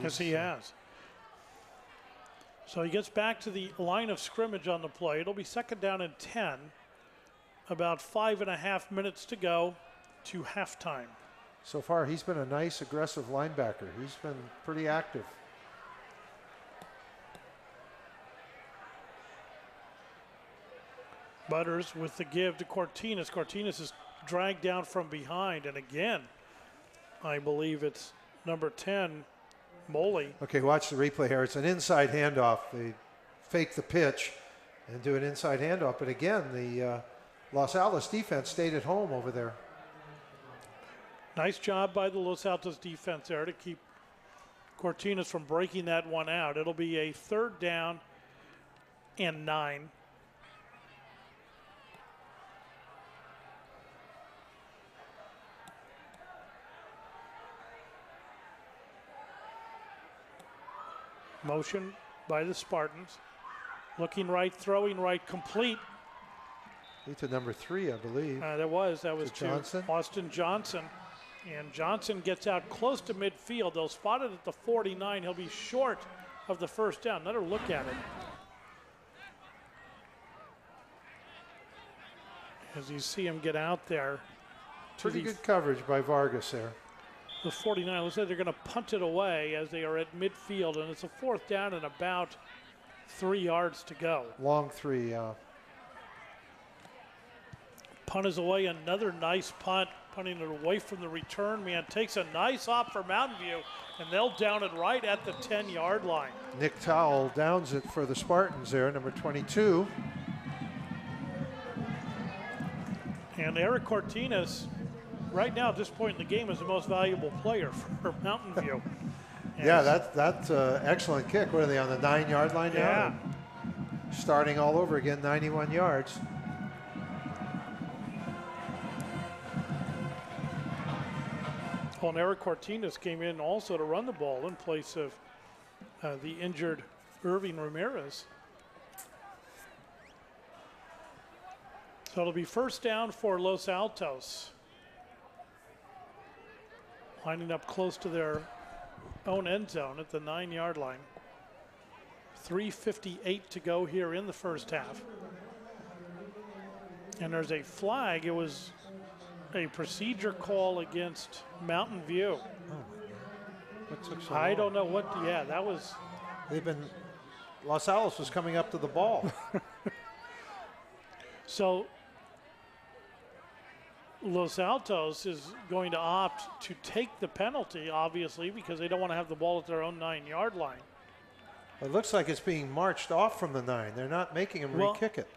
Yes, he has. So he gets back to the line of scrimmage on the play. It'll be 2nd down and 10. About 5.5 minutes to go to halftime. So far, he's been a nice, aggressive linebacker. He's been pretty active. Butters with the give to Cortinas. Cortinas is dragged down from behind, and again, I believe it's number 10, Moley. Okay, watch the replay here. It's an inside handoff. They fake the pitch and do an inside handoff. But again, the Los Altos defense stayed at home over there. Nice job by the Los Altos defense there to keep Cortinas from breaking that one out. It'll be a 3rd down and 9. Motion by the Spartans. Looking right, throwing right, complete. To number 3, I believe. That was to Johnson. Austin Johnson. And Johnson gets out close to midfield. They'll spot it at the 49. He'll be short of the 1st down. Let her look at it. As you see him get out there. Pretty good coverage by Vargas there. The 49. Looks like they're going to punt it away as they are at midfield. And it's a 4th down and about 3 yards to go. Long 3. Punt is away. Another nice punt. Punting it away from the return man. Takes a nice op for Mountain View, and they'll down it right at the 10-yard line. Nick Towell downs it for the Spartans there, number 22. And Eric Cortinas, right now at this point in the game, is the most valuable player for Mountain View. Yeah, that's an excellent kick. What are they, on the 9-yard line now? Yeah. Starting all over again, 91 yards. Well, and Eric Cortinas came in also to run the ball in place of the injured Irving Ramirez. So it'll be 1st down for Los Altos. Lining up close to their own end zone at the 9-yard line. 3:58 to go here in the 1st half. And there's a flag. It was a procedure call against Mountain View. What took so I long? don't know what, yeah, that was. Los Altos was coming up to the ball. So Los Altos is going to opt to take the penalty, obviously, because they don't want to have the ball at their own 9-yard line. It looks like it's being marched off from the 9. They're not making him re-kick it.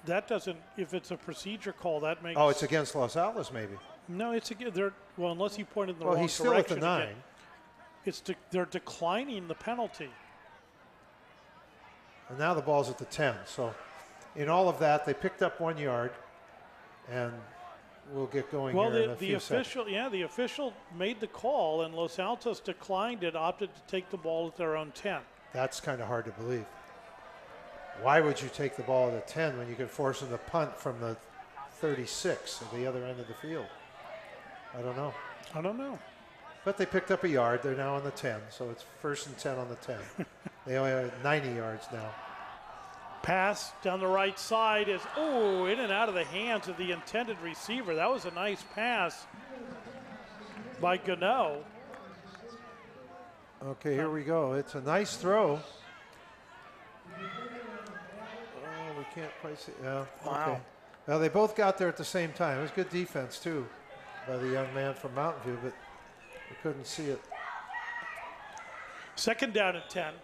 That doesn't, if it's a procedure call, that makes. Oh, it's against Los Altos, maybe. No, it's again. Well, unless he pointed in the Well, wrong he's still at the direction 9. again. They're declining the penalty. And now the ball's at the 10. So in all of that, they picked up 1 yard, and we'll get going here in a few seconds. The official made the call, and Los Altos declined it, opted to take the ball at their own 10. That's kind of hard to believe. Why would you take the ball at the 10 when you could force them to punt from the 36 at the other end of the field? I don't know. But they picked up a yard. They're now on the 10, so it's 1st and 10 on the 10. They only have 90 yards now. Pass down the right side is, in and out of the hands of the intended receiver. That was a nice pass by Gano. Okay, here we go. It's a nice throw. We can't quite see. Yeah, wow. Okay. Well, they both got there at the same time. It was good defense, too, by the young man from Mountain View, but we couldn't see it. 2nd down and 10.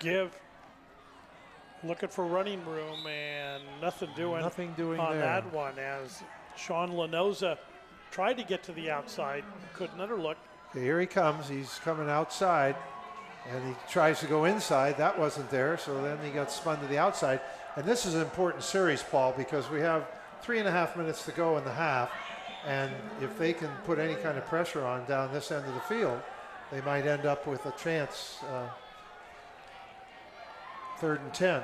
Give. Looking for running room, and nothing doing on there. that one as Sean Lanoza tried to get to the outside, couldn't. Let her look. Okay, here he comes. He's coming outside, and he tries to go inside. That wasn't there, so then he got spun to the outside. And this is an important series, Paul, because we have 3.5 minutes to go in the half, and if they can put any kind of pressure on down this end of the field, they might end up with a chance. 3rd and 10.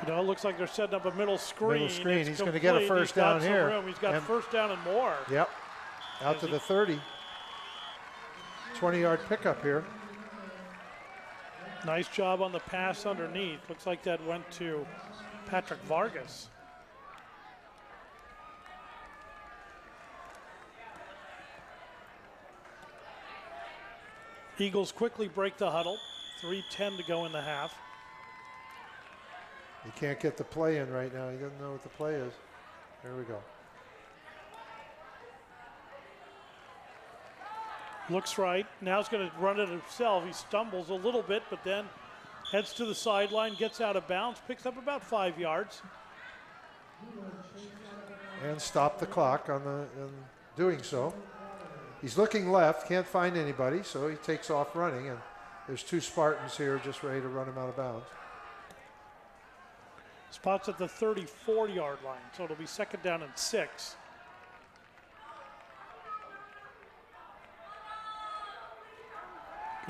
You know, it looks like they're setting up a middle screen. He's going to get a He's 1st down some here. room. He's got 1st down and more. Yep. Out to the 30. 20-yard pickup here. Nice job on the pass underneath. Looks like that went to Patrick Vargas. Eagles quickly break the huddle. 3:10 to go in the half. He can't get the play in right now. He doesn't know what the play is. There we go. Looks right. Now he's going to run it himself. He stumbles a little bit, but then heads to the sideline, gets out of bounds, picks up about 5 yards. And stop the clock on in doing so. He's looking left, can't find anybody, so he takes off running, and there's 2 Spartans here just ready to run him out of bounds. Spots at the 34-yard line, so it'll be 2nd down and 6.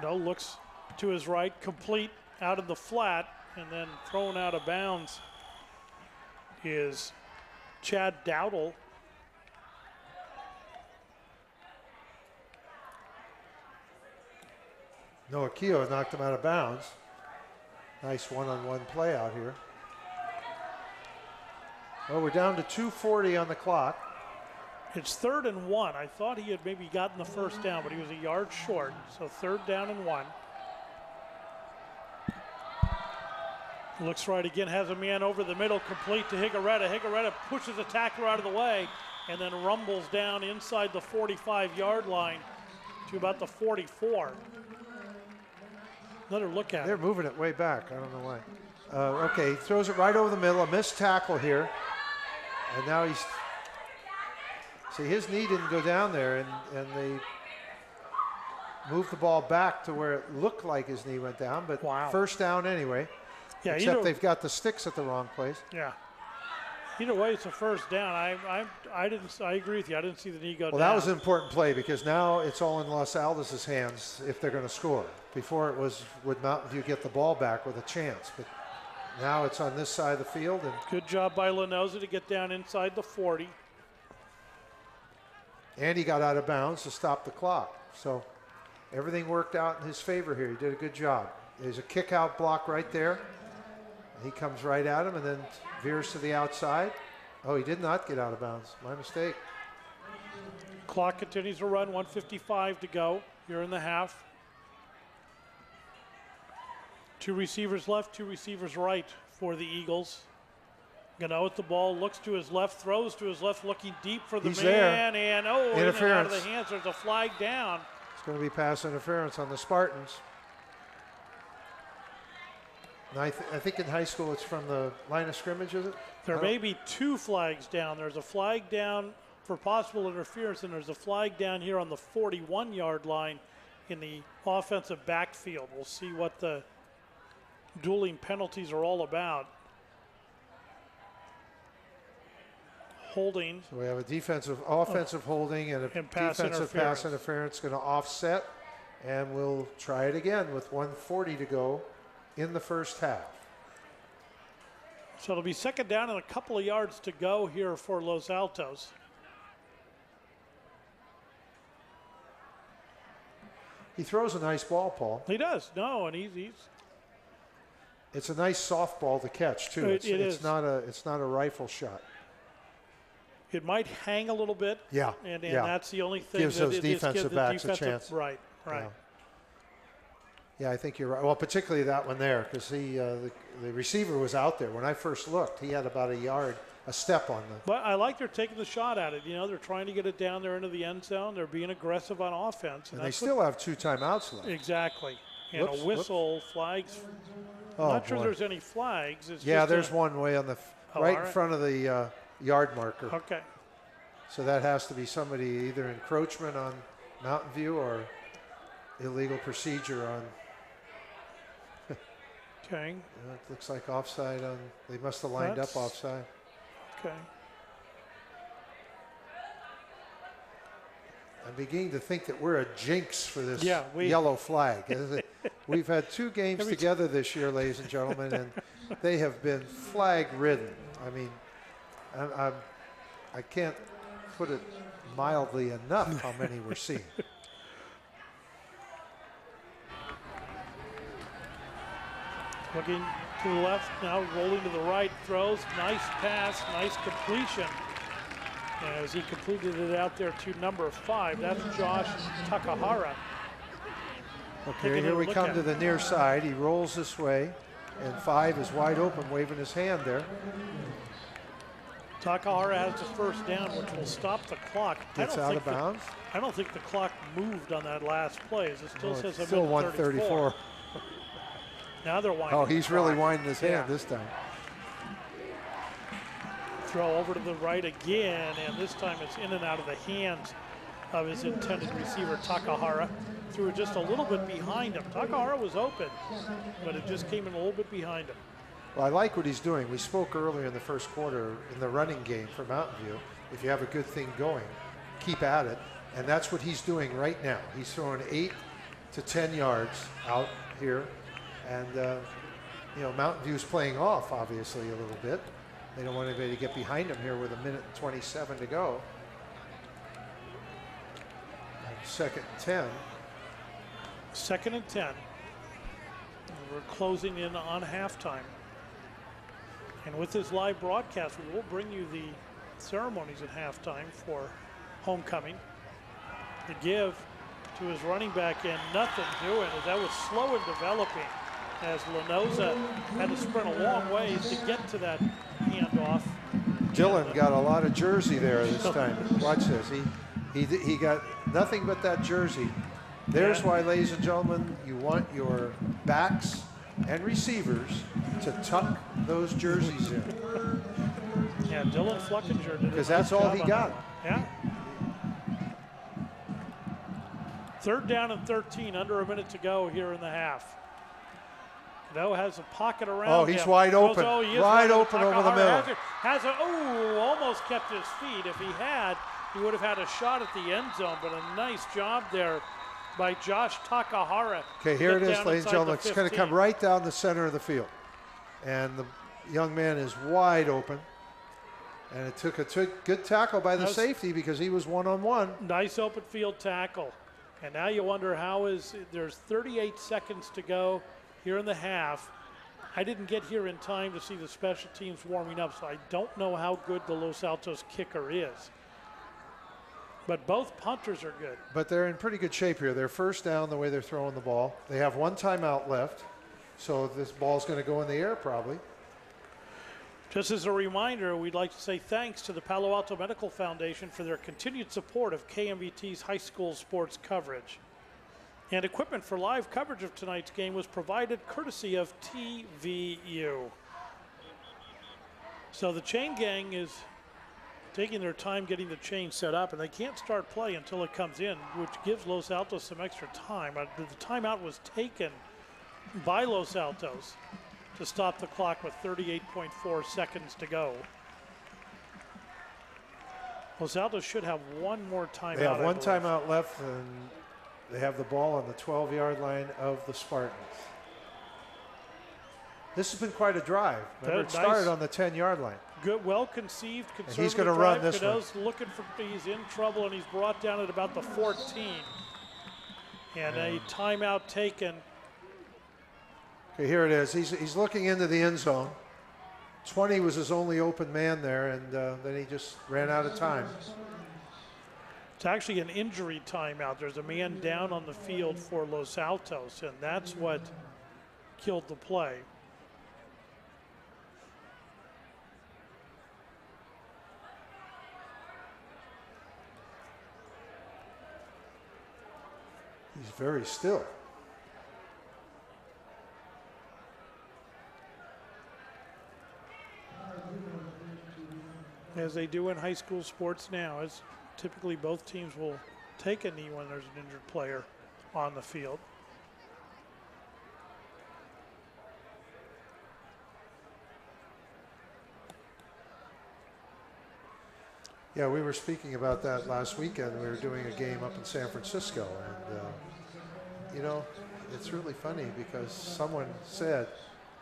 Looks to his right, complete out of the flat, and then thrown out of bounds is Chad Dowdle. Noah Keogh knocked him out of bounds. Nice one-on-one play out here. Well, we're down to 2:40 on the clock. It's 3rd and 1. I thought he had maybe gotten the first down, but he was a yard short. So 3rd down and 1. Looks right again, has a man over the middle, complete to Higuereta. Higuereta pushes a tackler out of the way and then rumbles down inside the 45-yard line to about the 44. Another look at it. They're moving it way back. I don't know why. Okay, he throws it right over the middle. A missed tackle here. And now he's... See, his knee didn't go down there, and they moved the ball back to where it looked like his knee went down, but wow. First down anyway. Yeah, except they've got the sticks at the wrong place. Yeah. Either way, it's a first down. I agree with you. I didn't see the knee go down. Well, that was an important play because now it's all in Los Altos' hands if they're going to score. Before it was, would Mountain View get the ball back with a chance, but now it's on this side of the field. And good job by Lenoza to get down inside the 40. And he got out of bounds to stop the clock. So everything worked out in his favor here. He did a good job. There's a kick out block right there. He comes right at him and then veers to the outside. Oh, he did not get out of bounds. My mistake. Clock continues to run, 1:55 to go here in the half. 2 receivers left, 2 receivers right for the Eagles. Gano with the ball, looks to his left, throws to his left, looking deep for the He's man, there. and Interference. in and out of the hands. There's a flag down. It's going to be pass interference on the Spartans. And I think in high school it's from the line of scrimmage, is it? There may be 2 flags down. There's a flag down for possible interference, and there's a flag down here on the 41-yard line in the offensive backfield. We'll see what the dueling penalties are all about. Holding. So we have a offensive holding and a defensive pass interference going to offset, and we'll try it again with 1:40 to go in the first half. So it'll be 2nd down and a couple of yards to go here for Los Altos. He throws a nice ball, Paul. He does. No, and he's it's a nice softball to catch too. It's not a rifle shot. It might hang a little bit. Yeah. And that's the only thing gives that those defensive backs a chance. Right. Yeah, I think you're right. Well, particularly that one there, because the receiver was out there. When I first looked, he had about a step on them. But I like they're taking the shot at it. They're trying to get it down there into the end zone. They're being aggressive on offense. And they still have 2 timeouts left. Exactly. And a whistle, flags. I'm not sure there's any flags. It's there's one way on the right in front of the yard marker. Okay. So that has to be somebody either encroachment on Mountain View or illegal procedure on. Okay. It looks like offside on. They must have lined up offside. Okay. I'm beginning to think that we're a jinx for this yellow flag. We've had 2 games together this year, ladies and gentlemen, and they have been flag-ridden. I mean, I can't put it mildly enough how many we're seeing. Looking to the left, now rolling to the right, throws, nice pass, nice completion. As he completed it out there to number 5, that's Josh Takahara. Okay, here we come to the near side. He rolls this way, and 5 is wide open, waving his hand there. Takahara has the first down, which will stop the clock. Gets out of bounds. I don't think the clock moved on that last play. As it still says still 1:34. Now they're winding. Oh, he's really winding his hand this time. Throw over to the right again, and this time it's in and out of the hands of his intended receiver, Takahara. Threw it just a little bit behind him. Takahara was open, but it just came in a little bit behind him. Well, I like what he's doing. We spoke earlier in the first quarter in the running game for Mountain View. If you have a good thing going, keep at it. And that's what he's doing right now. He's throwing 8 to 10 yards out here. And, you know, Mountain View's playing off, obviously, a little bit. They don't want anybody to get behind them here with 1:27 to go. And 2nd and 10. 2nd and 10. And we're closing in on halftime. And with this live broadcast, we will bring you the ceremonies at halftime for homecoming. The give to his running back and nothing doing as that was slow in developing as Lenoza had to sprint a long ways to get to that handoff. Dylan got a lot of jersey there this time. Watch this. He got nothing but that jersey. There's why, ladies and gentlemen, you want your backs and receivers to tuck those jerseys in. Yeah, Dylan Fluckinger did it. Because that's all he got. Yeah. 3rd down and 13, under a minute to go here in the half. Cadeau has a pocket around him. Oh, he's wide open. Wide open over the middle. Almost kept his feet. If he had, he would have had a shot at the end zone, but a nice job there by Josh Takahara. Okay, here it is, ladies and gentlemen. It's going to come right down the center of the field. And the young man is wide open. And it took a good tackle by the safety because he was one-on-one. Nice open field tackle. And now you wonder there's 38 seconds to go here in the half. I didn't get here in time to see the special teams warming up, so I don't know how good the Los Altos kicker is. But both punters are good. But they're in pretty good shape here. They're first down the way they're throwing the ball. They have 1 timeout left, so this ball's going to go in the air probably. Just as a reminder, we'd like to say thanks to the Palo Alto Medical Foundation for their continued support of KMVT's high school sports coverage. And equipment for live coverage of tonight's game was provided courtesy of TVU. So the chain gang is taking their time getting the chain set up, and they can't start play until it comes in, which gives Los Altos some extra time. The timeout was taken by Los Altos to stop the clock with 38.4 seconds to go. Los Altos should have one more timeout. They have one timeout left, and they have the ball on the 12-yard line of the Spartans. This has been quite a drive. Remember, it started on the 10-yard line. Good, well-conceived, conservative and he's going to run this one. He's in trouble, and he's brought down at about the 14. And a timeout taken. Okay, here it is. He's looking into the end zone. 20 was his only open man there, and then he just ran out of time. It's actually an injury timeout. There's a man down on the field for Los Altos, and that's what killed the play. He's very still. As they do in high school sports now, as typically both teams will take a knee when there's an injured player on the field. Yeah, we were speaking about that last weekend. We were doing a game up in San Francisco, and you know, it's really funny because someone said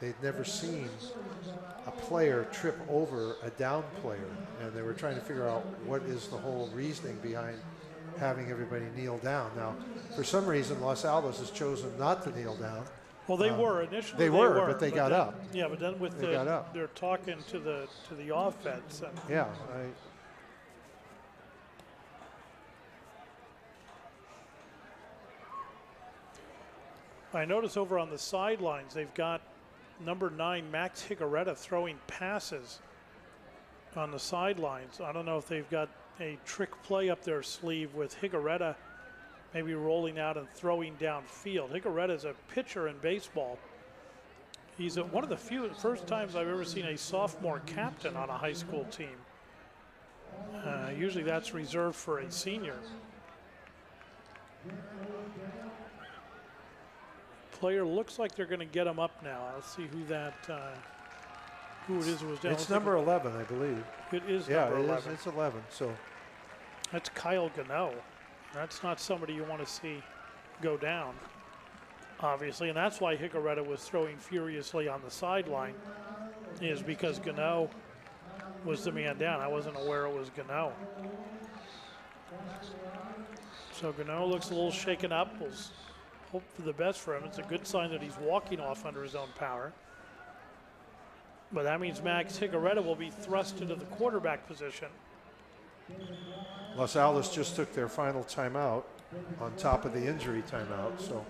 they'd never seen a player trip over a down player, and they were trying to figure out what is the whole reasoning behind having everybody kneel down. Now, for some reason, Los Altos has chosen not to kneel down. Well, they were initially. They were, but they got up. Yeah, but then with they're talking to the offense. And yeah, I notice over on the sidelines, they've got number 9, Max Higaretta, throwing passes on the sidelines. I don't know if they've got a trick play up their sleeve with Higaretta maybe rolling out and throwing downfield. Higaretta is a pitcher in baseball. He's one of the first times I've ever seen a sophomore captain on a high school team. Usually that's reserved for a senior. Player looks like they're going to get him up now. Let's see who it is who was down. It's number 11, I believe. It is yeah, number 11. It's 11. So that's Kyle Gano. That's not somebody you want to see go down, obviously, and that's why Higaretta was throwing furiously on the sideline, is because Gano was the man down. I wasn't aware it was Gano. So Gano looks a little shaken up. We'll hope for the best for him. It's a good sign that he's walking off under his own power. But that means Max Higaretta will be thrust into the quarterback position. Los Altos just took their final timeout on top of the injury timeout. So,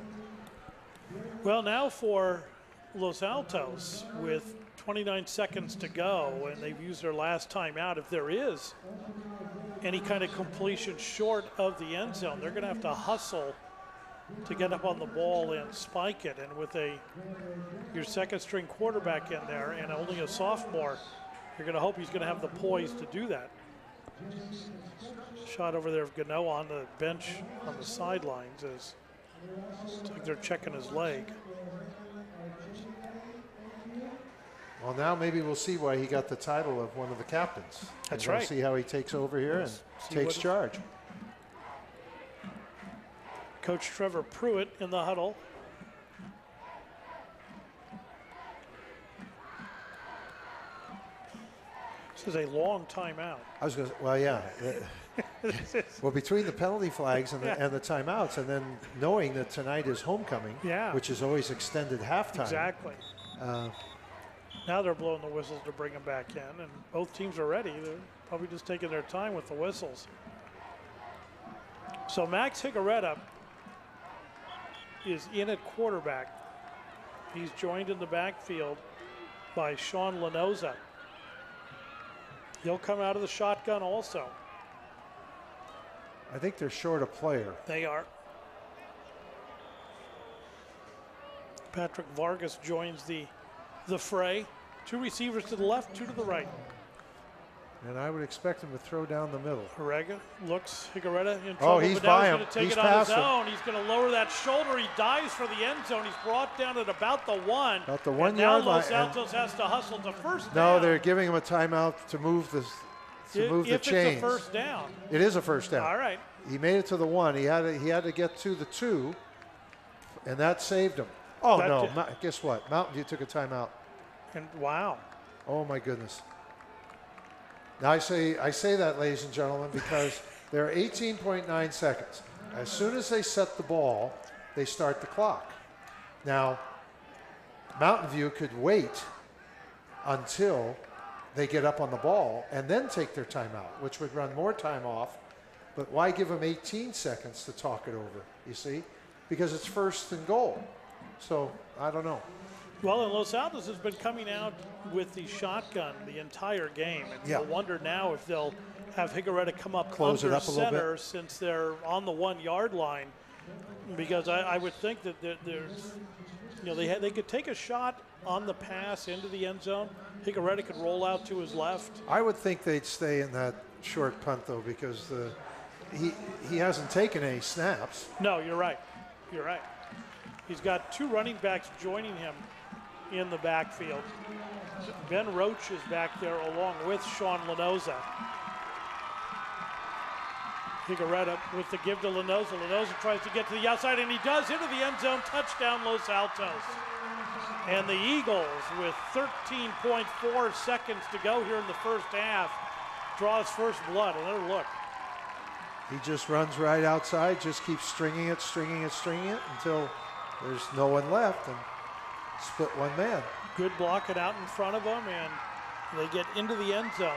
well, now for Los Altos with 29 seconds to go, and they've used their last timeout. If there is any kind of completion short of the end zone, they're going to have to hustle to get up on the ball and spike it. And with your second string quarterback in there and only a sophomore, you're going to hope he's going to have the poise to do that. Shot over there of Gano on the bench on the sidelines as it's like they're checking his leg. Well, now maybe we'll see why he got the title of one of the captains. That's We're right. gonna see how he takes over here and takes charge. Coach Trevor Pruitt in the huddle. This is a long timeout. I was going to, well, yeah. Well, between the penalty flags and the timeouts, and then knowing that tonight is homecoming, which is always extended halftime. Exactly. Now they're blowing the whistles to bring them back in, and both teams are ready. They're probably just taking their time with the whistles. So Max Higaretta is in at quarterback. He's joined in the backfield by Sean Lenoza. He'll come out of the shotgun also. I think they're short a player. They are. Patrick Vargas joins the fray. 2 receivers to the left, 2 to the right. And I would expect him to throw down the middle. Harega looks Higaretta in trouble. Oh, he's by him. He's going to take it on his own. He's going to lower that shoulder. He dives for the end zone. He's brought down at about the 1. About the 1 and yard now line. Los Altos has to hustle to first down. No, they're giving him a timeout to move the chains. If it's a first down. It is a first down. All right. He made it to the 1. He had to get to the 2, and that saved him. Oh, no. Guess what? Mountain View took a timeout. And wow. Oh, my goodness. Now, I say that, ladies and gentlemen, because there are 18.9 seconds. As soon as they set the ball, they start the clock. Now, Mountain View could wait until they get up on the ball and then take their timeout, which would run more time off. But why give them 18 seconds to talk it over, you see? Because it's first and goal. So, I don't know. Well, and Los Altos has been coming out with the shotgun the entire game. And you'll wonder now if they'll have Higaretta come up Close under it up a little center bit. since they're on the 1 yard line. Because I would think that there's, they could take a shot on the pass into the end zone. Higaretta could roll out to his left. I would think they'd stay in that short punt, though, because he hasn't taken any snaps. No, you're right. You're right. He's got 2 running backs joining him in the backfield. Ben Roach is back there along with Sean Lenoza. Higaretta with the give to Lenoza. Lenoza tries to get to the outside, and he does, into the end zone. Touchdown, Los Altos. And the Eagles, with 13.4 seconds to go here in the first half, draws first blood. Another look. He just runs right outside, just keeps stringing it until there's no one left and split one man. Good blocking out in front of them, and they get into the end zone.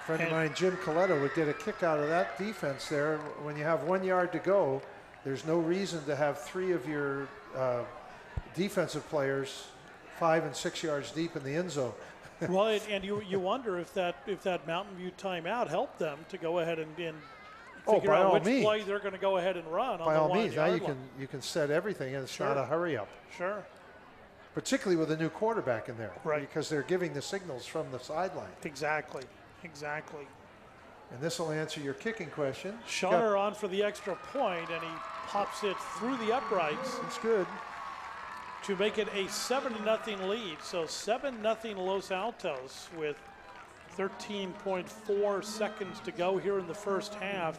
friend of mine, Jim Coletta, would get a kick out of that defense there. When you have 1 yard to go, there's no reason to have 3 of your defensive players 5 and 6 yards deep in the end zone. Well, and you wonder if that Mountain View timeout helped them to go ahead and figure by out all which means. play they're going to go ahead and run on By the all 1 means, now yard you can set everything, and it's Sure. not a hurry up. Sure. Particularly with a new quarterback in there, Right. Because they're giving the signals from the sideline. Exactly. And this will answer your kicking question. Schoner on for the extra point, and he pops it through the uprights That's good. to make it a 7-0 lead. So 7-0 Los Altos with 13.4 seconds to go here in the first half.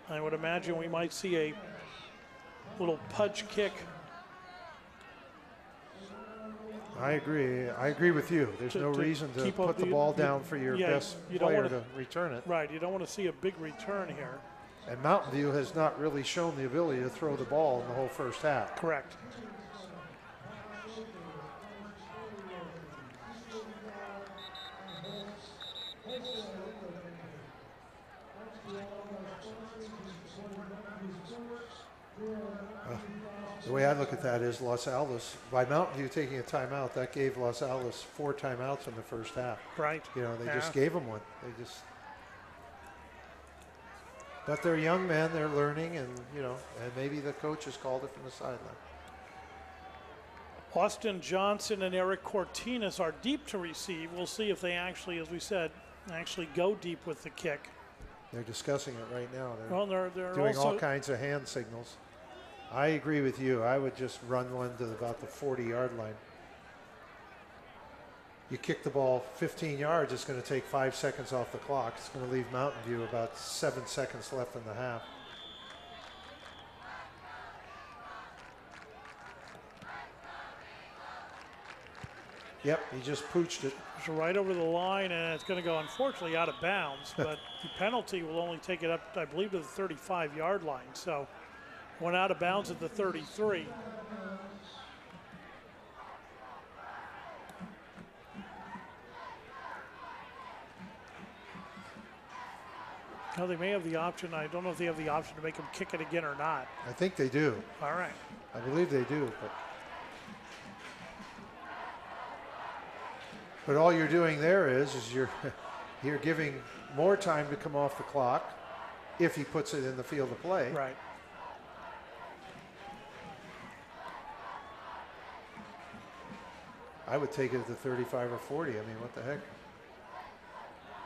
I would imagine we might see a little pudge kick. I agree. I agree with you. There's no to reason to keep up put the ball down for your best you don't player wanna- to return it. Right, you don't want to see a big return here. And Mountain View has not really shown the ability to throw the ball in the whole first half. Correct. The way I look at that is Los Altos, by Mountain View taking a timeout, that gave Los Altos 4 timeouts in the first half. Right. You know, they Yeah. just gave them one. But they're young men, they're learning, and, and maybe the coaches called it from the sideline. Austin Johnson and Eric Cortinas are deep to receive. We'll see if they actually, as we said, actually go deep with the kick. They're discussing it right now. Well, they're Doing also all kinds of hand signals. I agree with you. I would just run one to about the 40-yard line. You kick the ball 15 yards, it's going to take 5 seconds off the clock. It's going to leave Mountain View about 7 seconds left in the half. Yep, he just pooched it. It's right over the line, and it's going to go, unfortunately, out of bounds. But the penalty will only take it up, I believe, to the 35-yard line. So went out of bounds at the 33. Now they may have the option. I don't know if they have the option to make him kick it again or not. I think they do. All right. I believe they do. But all you're doing there is you're giving more time to come off the clock if he puts it in the field of play. Right. I would take it at the 35 or 40. I mean, what the heck?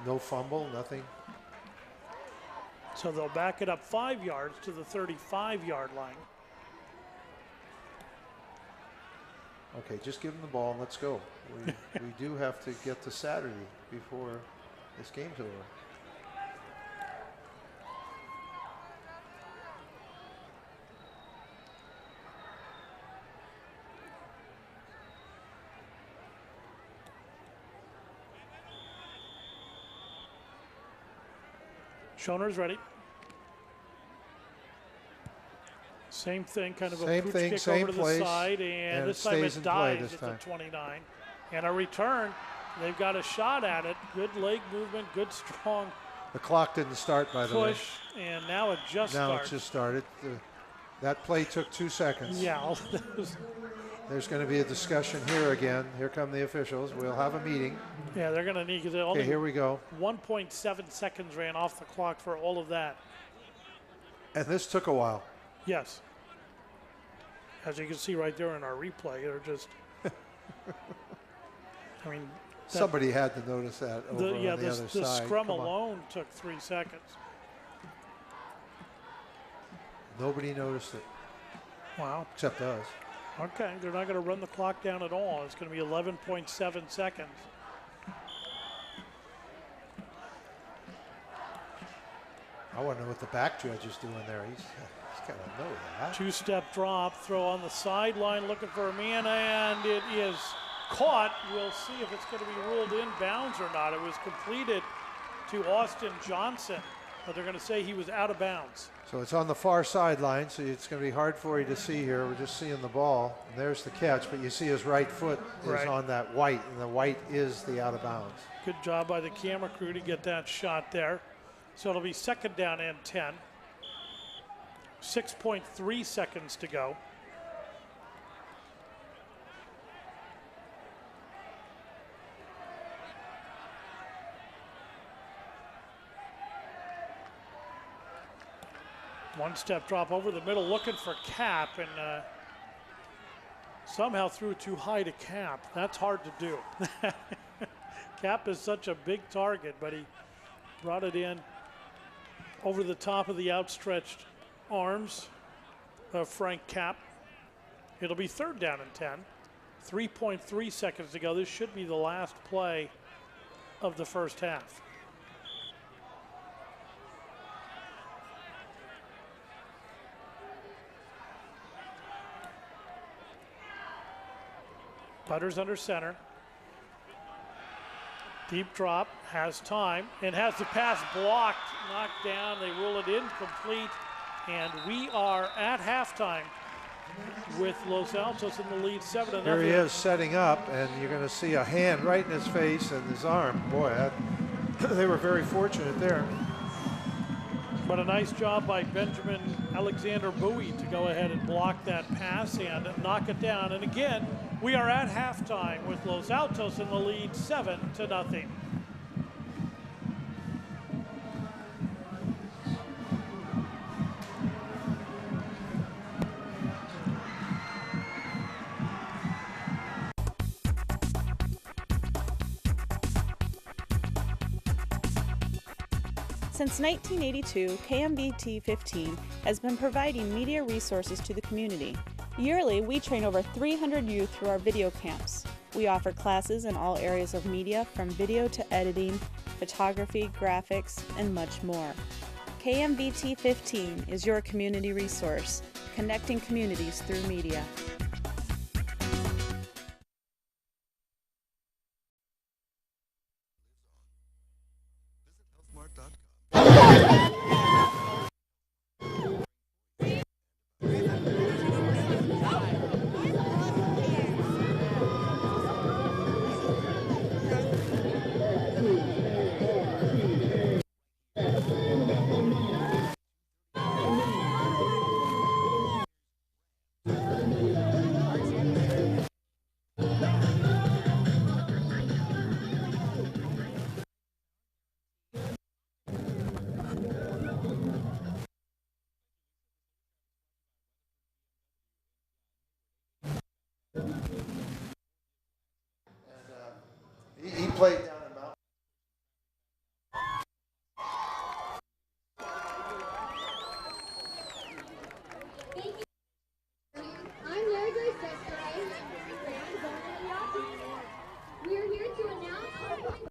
No fumble, nothing. So they'll back it up 5 yards to the 35-yard line. Okay, just give him the ball and let's go. We do have to get to Saturday before this game's over. Schoner's ready. Same thing, kind of Same a pooch thing, kick same over to place, the side, and and this it time stays it in play dives this at time. the 29. And a return. They've got a shot at it. Good leg movement, good strong The clock didn't start, by the way. push, and now it just Now starts. it's just started. That play took 2 seconds. Yeah, all those- There's going to be a discussion here again. Here come the officials. We'll have a meeting. yeah, they're going to need, because Okay, only here we go. 1.7 seconds ran off the clock for all of that. And this took a while. Yes. As you can see right there in our replay, they're just, I mean, Somebody had to notice that over on the other the side. scrum Come on. alone took 3 seconds. Nobody noticed it, Wow. except us. Okay, they're not going to run the clock down at all. It's going to be 11.7 seconds. I want to know what the back judge is doing there. He's got to know that. 2-step drop, throw on the sideline, looking for a man, and it is caught. We'll see if it's going to be ruled in bounds or not. It was completed to Austin Johnson. but they're going to say he was out of bounds. So it's on the far sideline, so it's going to be hard for you to see here. We're just seeing the ball, and there's the catch, but you see his right foot is on that white, and the white is the out of bounds. Good job by the camera crew to get that shot there. So it'll be 2nd down and 10. 6.3 seconds to go. One-step drop over the middle, looking for Cap, and somehow threw it too high to Cap. That's hard to do. Cap is such a big target, but he brought it in over the top of the outstretched arms of Frank Cap. It'll be 3rd down and 10. 3.3 seconds to go. This should be the last play of the first half. Butters under center. Deep drop, has time, and has the pass blocked, knocked down. They rule it incomplete, and we are at halftime with Los Altos in the lead 7-0. Here he is setting up, and you're going to see a hand right in his face and his arm. Boy, they were very fortunate there. But a nice job by Benjamin Alexander Bowie to go ahead and block that pass and knock it down. And again, we are at halftime with Los Altos in the lead 7-0. Since 1982, KMVT15 has been providing media resources to the community. Yearly, we train over 300 youth through our video camps. We offer classes in all areas of media, from video to editing, photography, graphics, and much more. KMVT15 is your community resource, connecting communities through media. He played down in Mount. I'm Larry Grace Desiree. We are here to announce homecoming.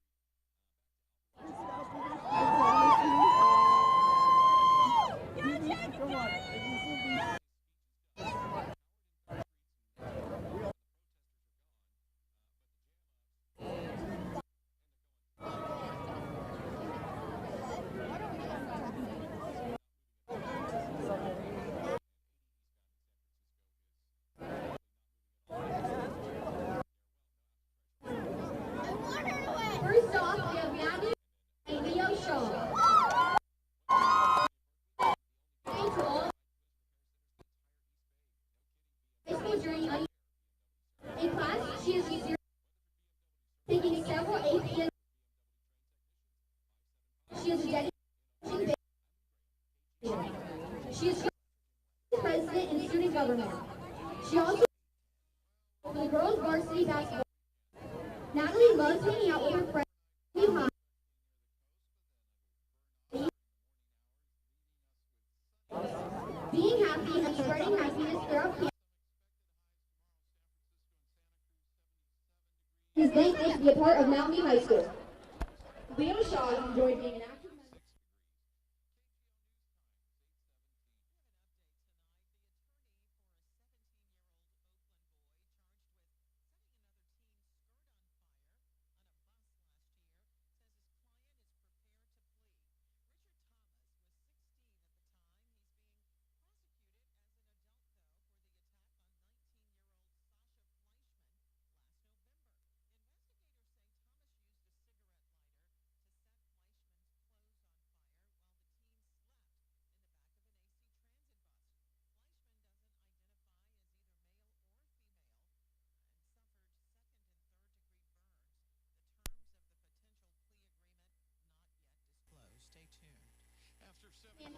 First off, we have Gabby and Leo Shaw. High school journey. In class, she is taking several APs. She is a dedicated. She is president and student government. She also for the girls varsity basketball. Natalie loves hanging out with her friends. Being happy and spreading happiness throughout campus. He is thankful to be a part of Mountain View High School. Leo Shaw has enjoyed being an active member.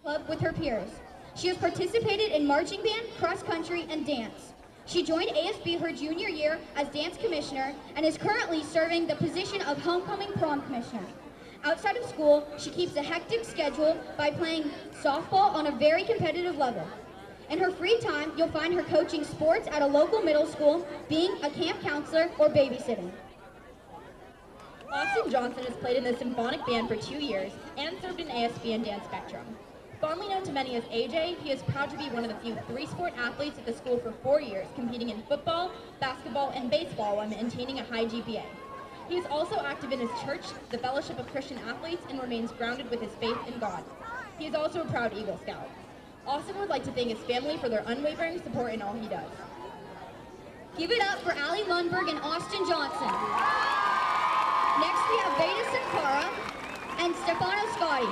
Club with her peers. She has participated in marching band, cross country, and dance. She joined ASB her junior year as dance commissioner and is currently serving the position of homecoming prom commissioner. Outside of school, she keeps a hectic schedule by playing softball on a very competitive level. In her free time, you'll find her coaching sports at a local middle school, being a camp counselor, or babysitting. Austin Johnson has played in the symphonic band for 2 years and served in ASB and dance spectrum. Fondly known to many as AJ, he is proud to be one of the few three-sport athletes at the school for 4 years, competing in football, basketball, and baseball while maintaining a high GPA. He is also active in his church, the Fellowship of Christian Athletes, and remains grounded with his faith in God. He is also a proud Eagle Scout. Austin would like to thank his family for their unwavering support in all he does. Give it up for Allie Lundberg and Austin Johnson. Next we have Veda Sankara and Stefano Scotti.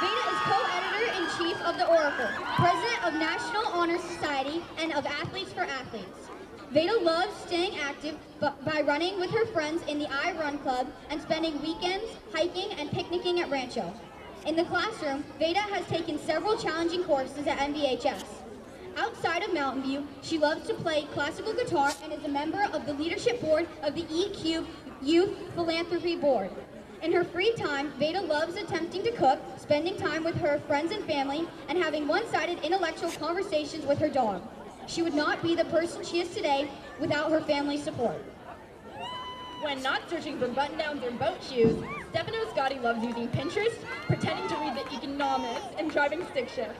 Veda is co-editor-in-chief of The Oracle, president of National Honor Society, and of Athletes for Athletes. Veda loves staying active by running with her friends in the I Run Club and spending weekends hiking and picnicking at Rancho. In the classroom, Veda has taken several challenging courses at MVHS. Outside of Mountain View, she loves to play classical guitar and is a member of the leadership board of the EQ Youth Philanthropy Board. In her free time, Veda loves attempting to cook, spending time with her friends and family, and having one-sided intellectual conversations with her dog. She would not be the person she is today without her family's support. When not searching for button-downs or boat shoes, Stefano Scotti loves using Pinterest, pretending to read the Economist, and driving stick shift.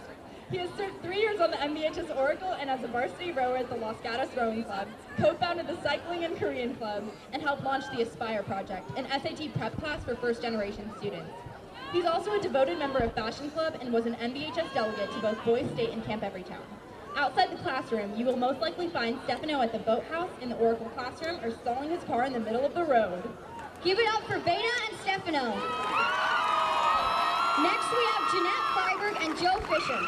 He has served 3 years on the MVHS Oracle and as a varsity rower at the Los Altos Rowing Club, co-founded the Cycling and Korean Club, and helped launch the Aspire Project, an SAT prep class for first-generation students. He's also a devoted member of Fashion Club and was an MVHS delegate to both Boys State and Camp Everytown. Outside the classroom, you will most likely find Stefano at the boathouse, in the Oracle classroom, or stalling his car in the middle of the road. Give it up for Veda and Stefano. Next we have Jeanette Freiberg and Joe Fisher.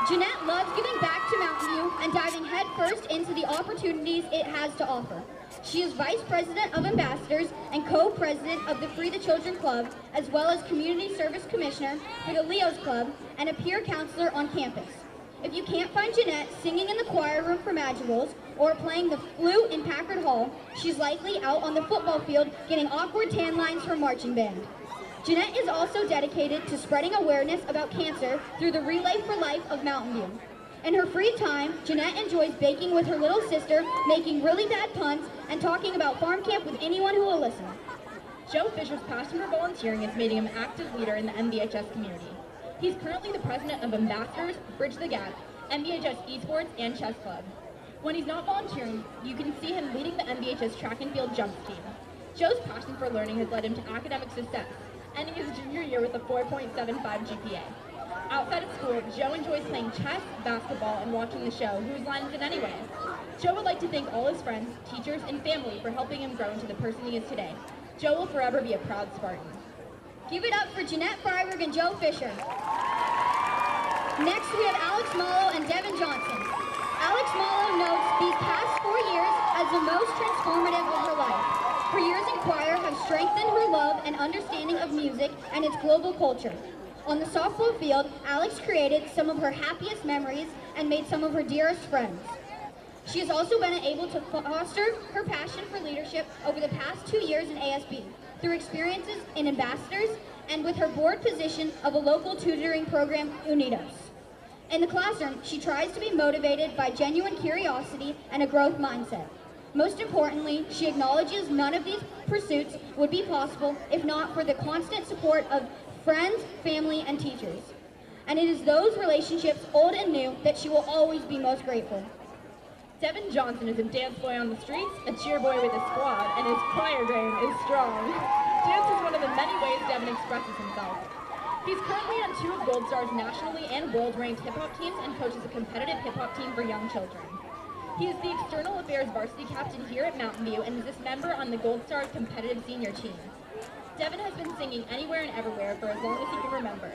Jeanette loves giving back to Mountain View and diving headfirst into the opportunities it has to offer. She is Vice President of Ambassadors and co-president of the Free the Children Club, as well as Community Service Commissioner for the Leo's Club and a peer counselor on campus. If you can't find Jeanette singing in the choir room for Madrigals or playing the flute in Packard Hall, she's likely out on the football field getting awkward tan lines from marching band. Jeanette is also dedicated to spreading awareness about cancer through the Relay for Life of Mountain View. In her free time, Jeanette enjoys baking with her little sister, making really bad puns, and talking about farm camp with anyone who will listen. Joe Fisher's passion for volunteering has made him an active leader in the MVHS community. He's currently the president of Ambassadors, Bridge the Gap, MVHS Esports, and Chess Club. When he's not volunteering, you can see him leading the MVHS track and field jumps team. Joe's passion for learning has led him to academic success, ending his junior year with a 4.75 GPA. Outside of school, Joe enjoys playing chess, basketball, and watching the show Whose Line Is It Anyway? Joe would like to thank all his friends, teachers, and family for helping him grow into the person he is today. Joe will forever be a proud Spartan. Give it up for Jeanette Freiberg and Joe Fisher. Next we have Alex Malo and Devin Johnson. Alex Malo notes these past 4 years as the most transformative of her life. Her years in choir have strengthened her love and understanding of music and its global culture. On the softball field, Alex created some of her happiest memories and made some of her dearest friends. She has also been able to foster her passion for leadership over the past 2 years in ASB, through experiences in Ambassadors and with her board position of a local tutoring program, Unidos. In the classroom, she tries to be motivated by genuine curiosity and a growth mindset. Most importantly, she acknowledges none of these pursuits would be possible if not for the constant support of friends, family, and teachers. And it is those relationships, old and new, that she will always be most grateful. Devin Johnson is a dance boy on the streets, a cheer boy with a squad, and his choir game is strong. Dance is one of the many ways Devin expresses himself. He's currently on 2 of Gold Star's nationally and world-ranked hip-hop teams and coaches a competitive hip-hop team for young children. He is the External Affairs varsity captain here at Mountain View and is this member on the Gold Star's competitive senior team. Devin has been singing anywhere and everywhere for as long as he can remember.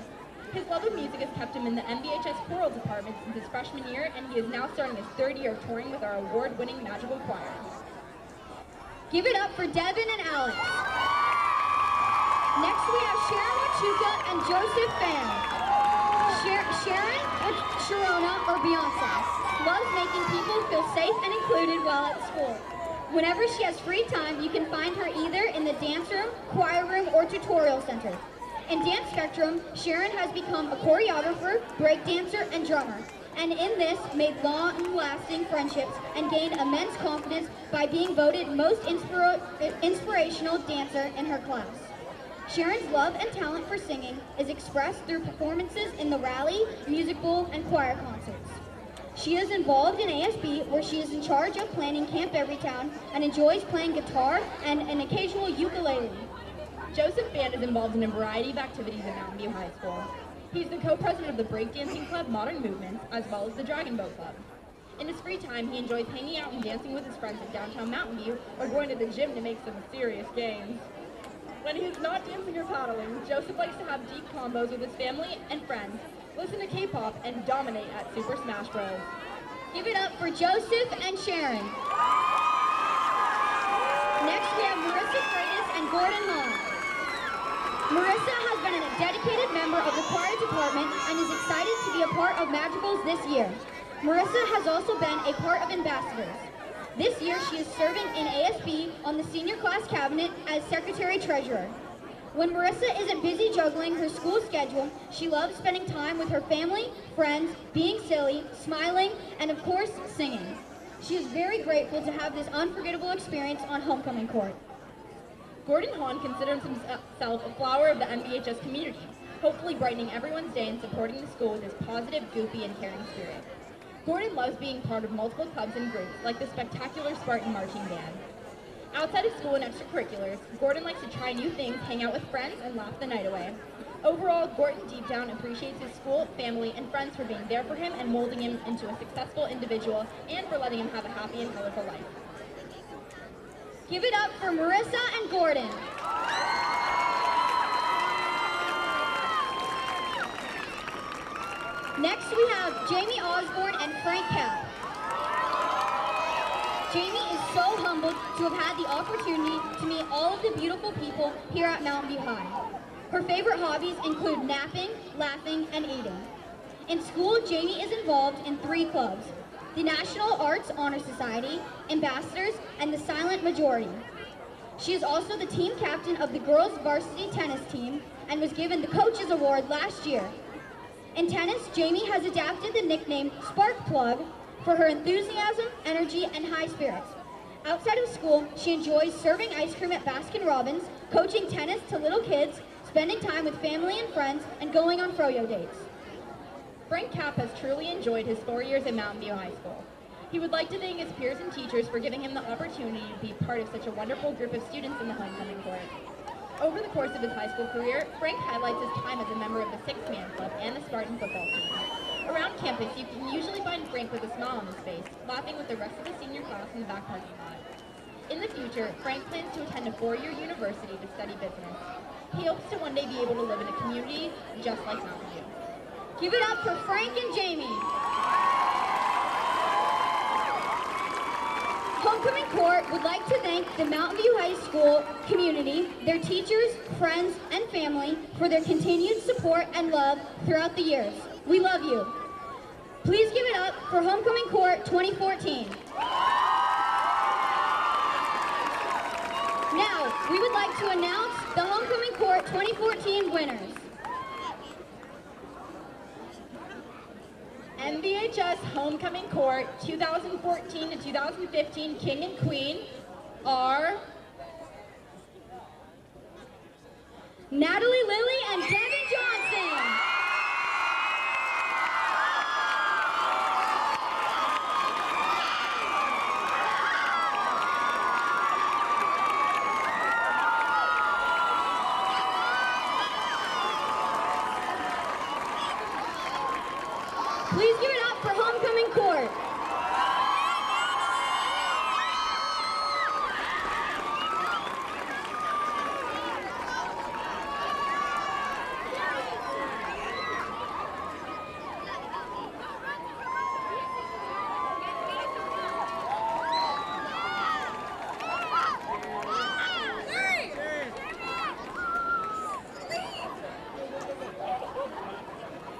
His love of music has kept him in the MVHS choral department since his freshman year, and he is now starting his 3rd year of touring with our award-winning Magical Choir. Give it up for Devin and Alex. Next we have Sharon Machuca and Joseph Fan. Sharon, or Sharona, or Beyonce, loves making people feel safe and included while at school. Whenever she has free time, you can find her either in the dance room, choir room, or tutorial center. In Dance Spectrum, Sharon has become a choreographer, breakdancer, and drummer, and in this made long-lasting friendships and gained immense confidence by being voted most inspirational dancer in her class. Sharon's love and talent for singing is expressed through performances in the rally, music bowl, and choir concerts. She is involved in ASB, where she is in charge of planning Camp Everytown and enjoys playing guitar and an occasional ukulele. Joseph Band is involved in a variety of activities at Mountain View High School. He's the co-president of the breakdancing club Modern Movements, as well as the Dragon Boat Club. In his free time, he enjoys hanging out and dancing with his friends at downtown Mountain View or going to the gym to make some serious gains. When he is not dancing or paddling, Joseph likes to have deep combos with his family and friends, listen to K-pop, and dominate at Super Smash Bros. Give it up for Joseph and Sharon. Next, we have Marissa Freitas and Gordon Hahn. Marissa has been a dedicated member of the choir department and is excited to be a part of Madrigals this year. Marissa has also been a part of Ambassadors. This year, she is serving in ASB on the senior class cabinet as secretary-treasurer. When Marissa isn't busy juggling her school schedule, she loves spending time with her family, friends, being silly, smiling, and of course, singing. She is very grateful to have this unforgettable experience on homecoming court. Gordon Hahn considers himself a flower of the MVHS community, hopefully brightening everyone's day and supporting the school with his positive, goofy, and caring spirit. Gordon loves being part of multiple clubs and groups, like the spectacular Spartan Marching Band. Outside of school and extracurriculars, Gordon likes to try new things, hang out with friends, and laugh the night away. Overall, Gordon deep down appreciates his school, family, and friends for being there for him and molding him into a successful individual and for letting him have a happy and colorful life. Give it up for Marissa and Gordon. Next, we have Jamie Osborne and Frank Kapp. Jamie is so humbled to have had the opportunity to meet all of the beautiful people here at Mountain View High. Her favorite hobbies include napping, laughing, and eating. In school, Jamie is involved in 3 clubs: the National Arts Honor Society, Ambassadors, and the Silent Majority. She is also the team captain of the girls' varsity tennis team and was given the Coaches Award last year. In tennis, Jamie has adapted the nickname Spark Plug for her enthusiasm, energy, and high spirits. Outside of school, she enjoys serving ice cream at Baskin-Robbins, coaching tennis to little kids, spending time with family and friends, and going on froyo dates. Frank Kapp has truly enjoyed his 4 years at Mountain View High School. He would like to thank his peers and teachers for giving him the opportunity to be part of such a wonderful group of students in the homecoming court. Over the course of his high school career, Frank highlights his time as a member of the Six-Man Club and the Spartan football team. Around campus, you can usually find Frank with a smile on his face, laughing with the rest of the senior class in the back parking lot. In the future, Frank plans to attend a 4-year university to study business. He hopes to one day be able to live in a community just like Mountain View. Give it up for Frank and Jamie. Homecoming Court would like to thank the Mountain View High School community, their teachers, friends, and family for their continued support and love throughout the years. We love you. Please give it up for Homecoming Court 2014. Now, we would like to announce the Homecoming Court 2014 winners. MVHS Homecoming Court 2014 to 2015 King and Queen are Natalie Lilly and Devin Johnson. Please give it up for Homecoming Court.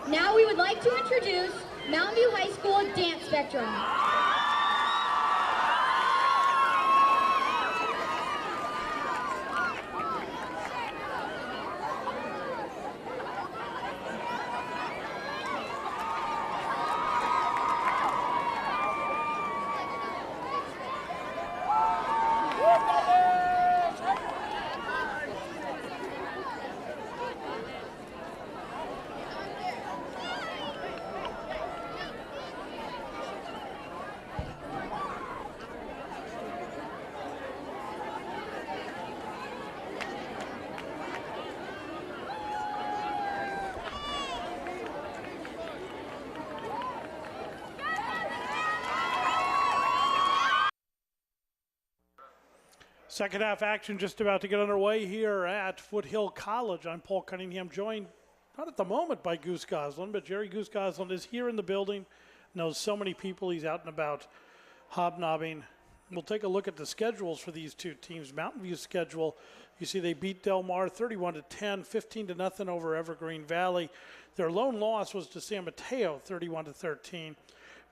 Now we would like to introduce Mountain View High School Dance Spectrum. Second half action just about to get underway here at Foothill College. I'm Paul Cunningham, joined not at the moment by Goose Goslin, but Jerry Goose Goslin is here in the building, knows so many people. He's out and about hobnobbing. We'll take a look at the schedules for these two teams. Mountain View's schedule, you see they beat Del Mar 31-10, 15-0 over Evergreen Valley. Their lone loss was to San Mateo 31-13.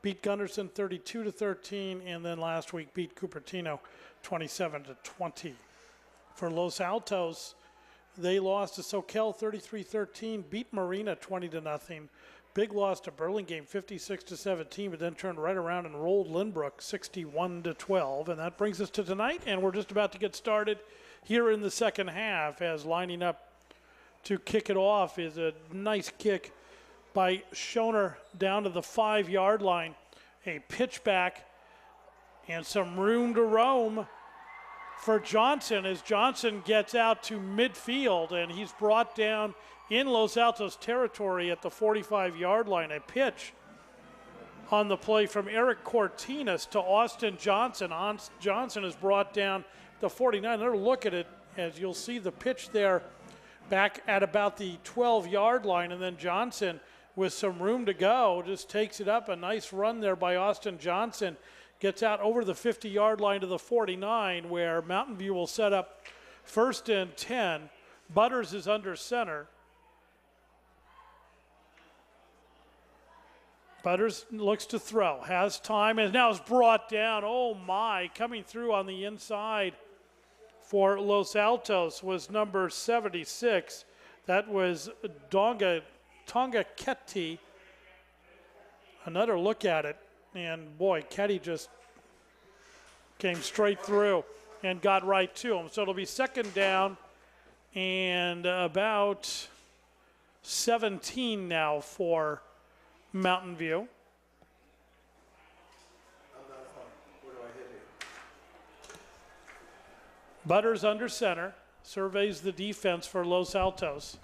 Beat Gunderson 32-13, and then last week beat Cupertino 27-20. For Los Altos, they lost to Soquel 33-13, beat Marina 20-0. Big loss to Burlingame 56-17, but then turned right around and rolled Lynbrook 61-12. And that brings us to tonight, and we're just about to get started here in the second half, as lining up to kick it off is a nice kick by Schoner down to the 5-yard line. A pitch back and some room to roam for Johnson as Johnson gets out to midfield, and he's brought down in Los Altos territory at the 45-yard line. A pitch on the play from Eric Cortinas to Austin Johnson. Johnson is brought down the 49. Another look at it as you'll see the pitch there back at about the 12-yard line, and then Johnson with some room to go just takes it up. A nice run there by Austin Johnson. Gets out over the 50-yard line to the 49, where Mountain View will set up 1st and 10. Butters is under center. Butters looks to throw, has time, and now is brought down. Oh my, coming through on the inside for Los Altos was number 76. That was Tonga Ketty. Another look at it. And boy, Ketty just came straight through and got right to him. So it'll be second down and about 17 now for Mountain View. Butters under center, surveys the defense for Los Altos.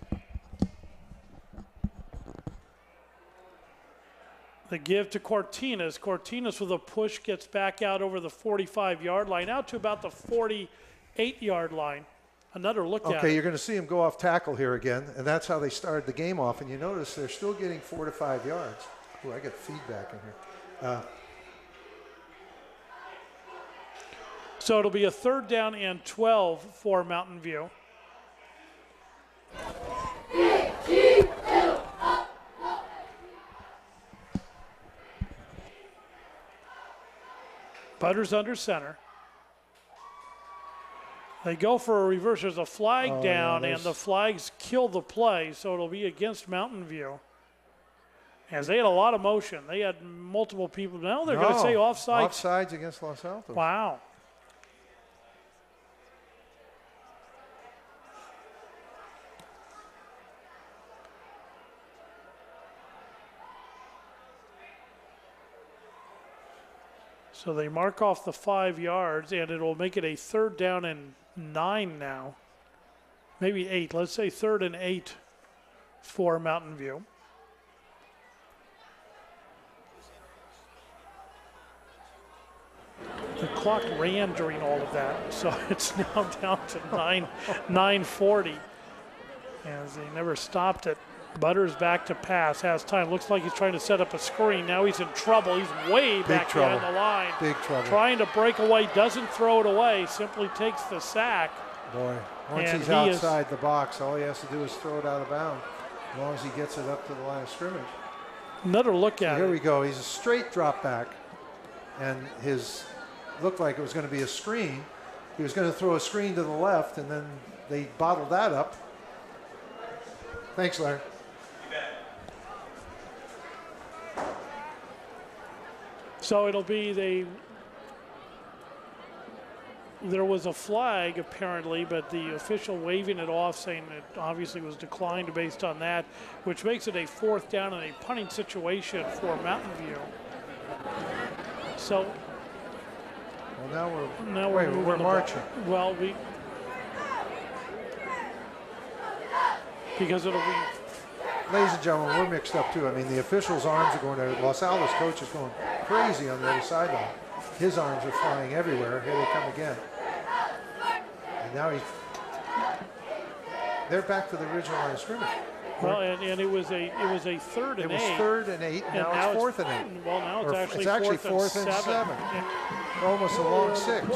The give to Cortinas. Cortinas with a push gets back out over the 45-yard line, out to about the 48-yard line. Another look at it. Okay, you're going to see him go off tackle here again, and that's how they started the game off. And you notice they're still getting 4 to 5 yards. Ooh, I got feedback in here. So it'll be a 3rd down and 12 for Mountain View. Butters under center. They go for a reverse. There's a flag down, and the flags kill the play, so it'll be against Mountain View. As they had a lot of motion. They had multiple people. Now they're going to say offsides. Offsides against Los Altos. Wow. So they mark off the 5 yards, and it'll make it a 3rd down and 9 now. Maybe 8. Let's say 3rd and 8 for Mountain View. The clock ran during all of that, so it's now down to 9:40. As they never stopped it. Butters back to pass, has time. Looks like he's trying to set up a screen. Now he's in trouble. He's way back behind the line. Big trouble. Trying to break away, doesn't throw it away, simply takes the sack. Boy, once he's outside the box, all he has to do is throw it out of bounds. as long as he gets it up to the line of scrimmage. Another look So at here it. we go. He's a straight drop back, and his looked like it was going to be a screen. He was going to throw a screen to the left, and then they bottled that up. Thanks, Larry. So it'll be there was a flag apparently, but the official waving it off, saying it obviously was declined based on that, which makes it a 4th down and a punting situation for Mountain View. So Well, now we're moving the ball. marching. Well, because it'll be. Ladies and gentlemen, we're mixed up too. I mean, the officials' arms are going to, Los Altos coach is going crazy on the other sideline. His arms are flying everywhere. Here they come again. And now they're back to the original line of scrimmage. Well, and it was a 3rd and 8. It was 3rd and 8, and now it's 4th and 8. Well, now it's Or actually, fourth and 7. Yeah. Almost a long 6.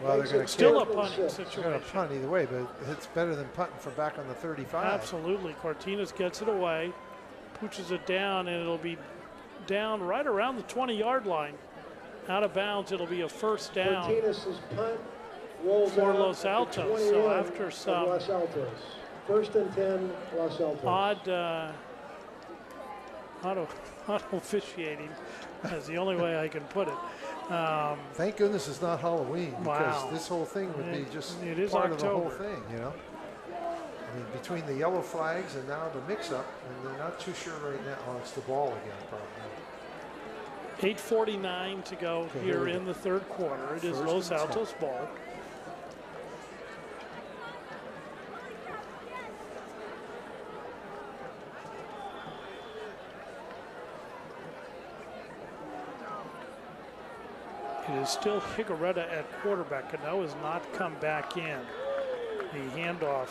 Well, they're going to Still a kick. punting They're going situation. to punt either way, but it's better than punting from back on the 35. Absolutely. Cortinas gets it away, pooches it down, and it'll be down right around the 20-yard line. Out of bounds, it'll be a 1st down Martinez's punt rolls for out Los at the Altos. 21 So after of some Los Altos. 1st and 10, Los Altos. odd officiating is the only way I can put it. Thank goodness it's not Halloween, because Wow. this whole thing would be just It is part of the whole October. thing, you know? I mean, between the yellow flags and now the mix-up, and they're not too sure right now. Oh, it's the ball again, probably. 8:49 to go Okay, here we in go. the 3rd quarter. It is 1st Los and 10. Altos ball. It is still Higuereta at quarterback. Cano has not come back in. The handoff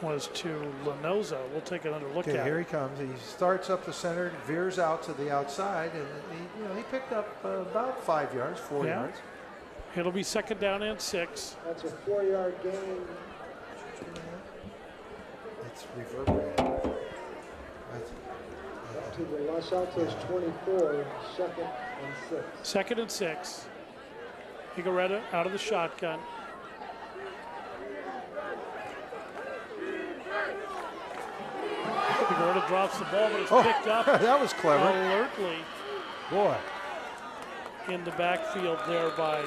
was to Lanoza. We'll take another look Okay, at here it. he comes. He starts up the center, veers out to the outside, and he picked up about 5 yards, 4 Yeah. yards. It'll be 2nd down and 6. That's a 4-yard gain. It's reverberating. To the Los Altos 24, 2nd and 6. 2nd and 6. Higuereta out of the shotgun. Higuereta drops the ball, but it's picked up That was clever. alertly Boy. in the backfield there by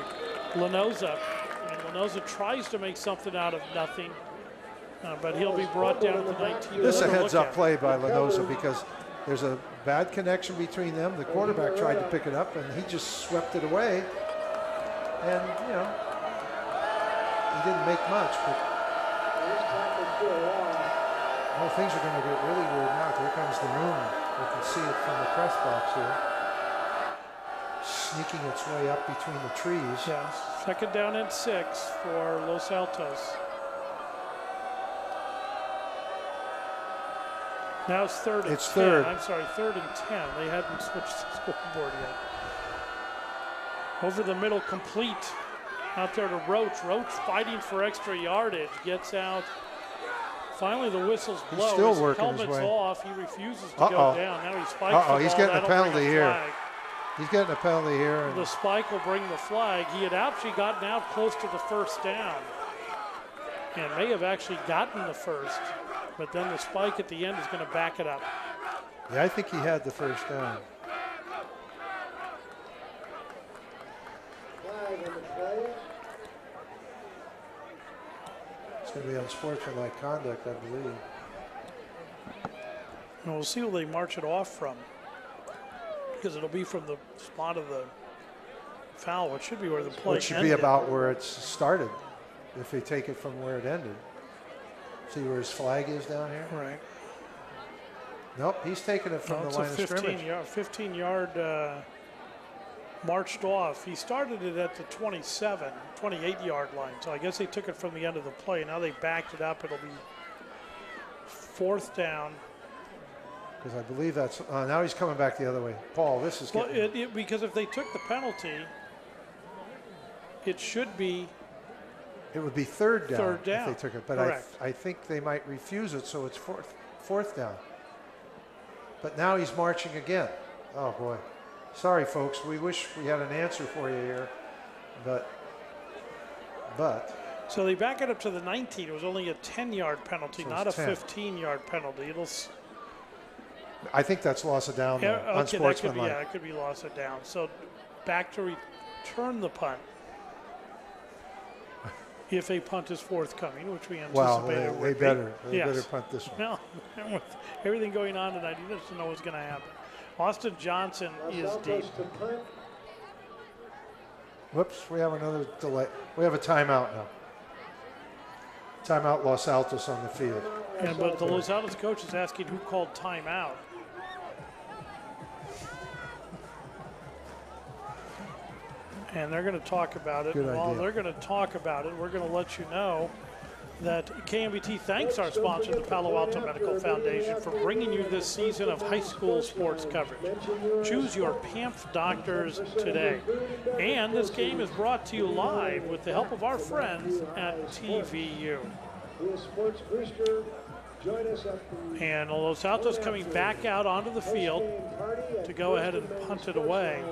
Lanoza. And Lanoza tries to make something out of nothing, but he'll be brought down at the 19. This is a Another heads look up at it. play by Lanoza, because there's a bad connection between them. The quarterback tried to pick it up, and he just swept it away. And, you know, he didn't make much, but well, things are going to get really weird now. Here comes the moon. You can see it from the press box here, sneaking its way up between the trees. Yes, 2nd down and 6 for Los Altos. Now it's 3rd and It's 10. third. I'm sorry, 3rd and 10. They hadn't switched the scoreboard yet. Over the middle, complete. Out there to Roach. Roach fighting for extra yardage. Gets out. Finally, the whistles blow. He's still his working his helmet's way. off. He refuses to Uh-oh. go down. Now he spikes the ball. He's getting a That'll bring penalty here. flag. He's getting a penalty here. And The spike will bring the flag. He had actually gotten out close to the 1st down and may have actually gotten the 1st, but then the spike at the end is going to back it up. yeah, I think he had the 1st down. Flag on the play. It's going to be unsportsmanlike conduct, I believe. And we'll see where they march it off from, because it'll be from the spot of the foul, which should be where the play It should ended. be about where it's started, if they take it from where it ended. See where his flag is down here? Right. Nope, he's taking it from No, the it's line a of scrimmage. 15-yard marched off. He started it at the 28-yard line, so I guess they took it from the end of the play. Now they backed it up. It'll be 4th down. Because I believe that's, now he's coming back the other way. Paul, this is Well, getting, because if they took the penalty, it should be It would be third down, Third down. if they took it, but Correct. I think they might refuse it, so it's fourth down. But now he's marching again. Oh boy. Sorry, folks. We wish we had an answer for you here, but. So they back it up to the 19. It was only a 10-yard penalty, So not a it's 10. 15-yard penalty. I think that's loss of down, though, Okay, unsportsmanlike. it could be loss of down. So back to return the punt. If a punt is forthcoming, which we anticipate Well, it they would be. better. They Yes. better punt this one. Well, with everything going on tonight, you just don't know what's going to happen. Austin Johnson is deep. Whoops, we have another delay. We have a timeout now. Timeout Los Altos on the field. But the Los Altos coach is asking who called timeout. And they're going to talk about it. Good While idea. they're going to talk about it, we're going to let you know that KMVT thanks our sponsor, the Palo Alto Medical Foundation, for bringing you this season of high school sports coverage. Choose your PAMF doctors today. And this game is brought to you live with the help of our friends at TVU. Sports Booster. Join us at the And Los Altos coming back out onto the field to go ahead and punt it away.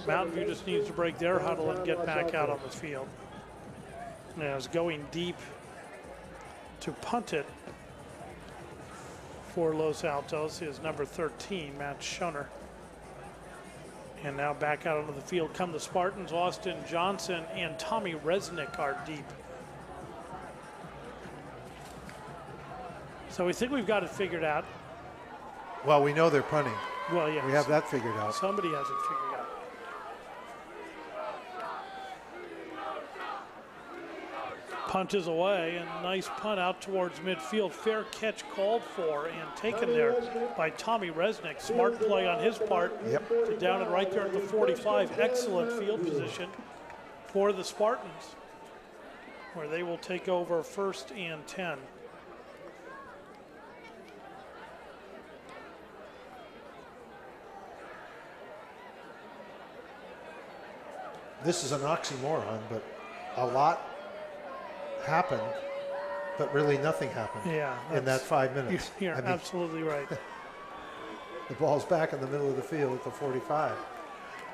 Mountain View just needs to break their huddle and get back out on the field. As going deep to punt it for Los Altos is number 13, Matt Schoner. And now back out onto the field come the Spartans. Austin Johnson and Tommy Resnick are deep. So we think we've got it figured out. Well, we know they're punting. Well, yes. We have that figured out. Somebody has it figured out. Punt is away, and nice punt out towards midfield. Fair catch called for and taken there by Tommy Resnick. Smart play on his part to down it right there at the 45. Excellent field position for the Spartans, where they will take over 1st and 10. This is an oxymoron, but a lot happened, but really nothing happened in that 5 minutes. You're absolutely right. The ball's back in the middle of the field at the 45.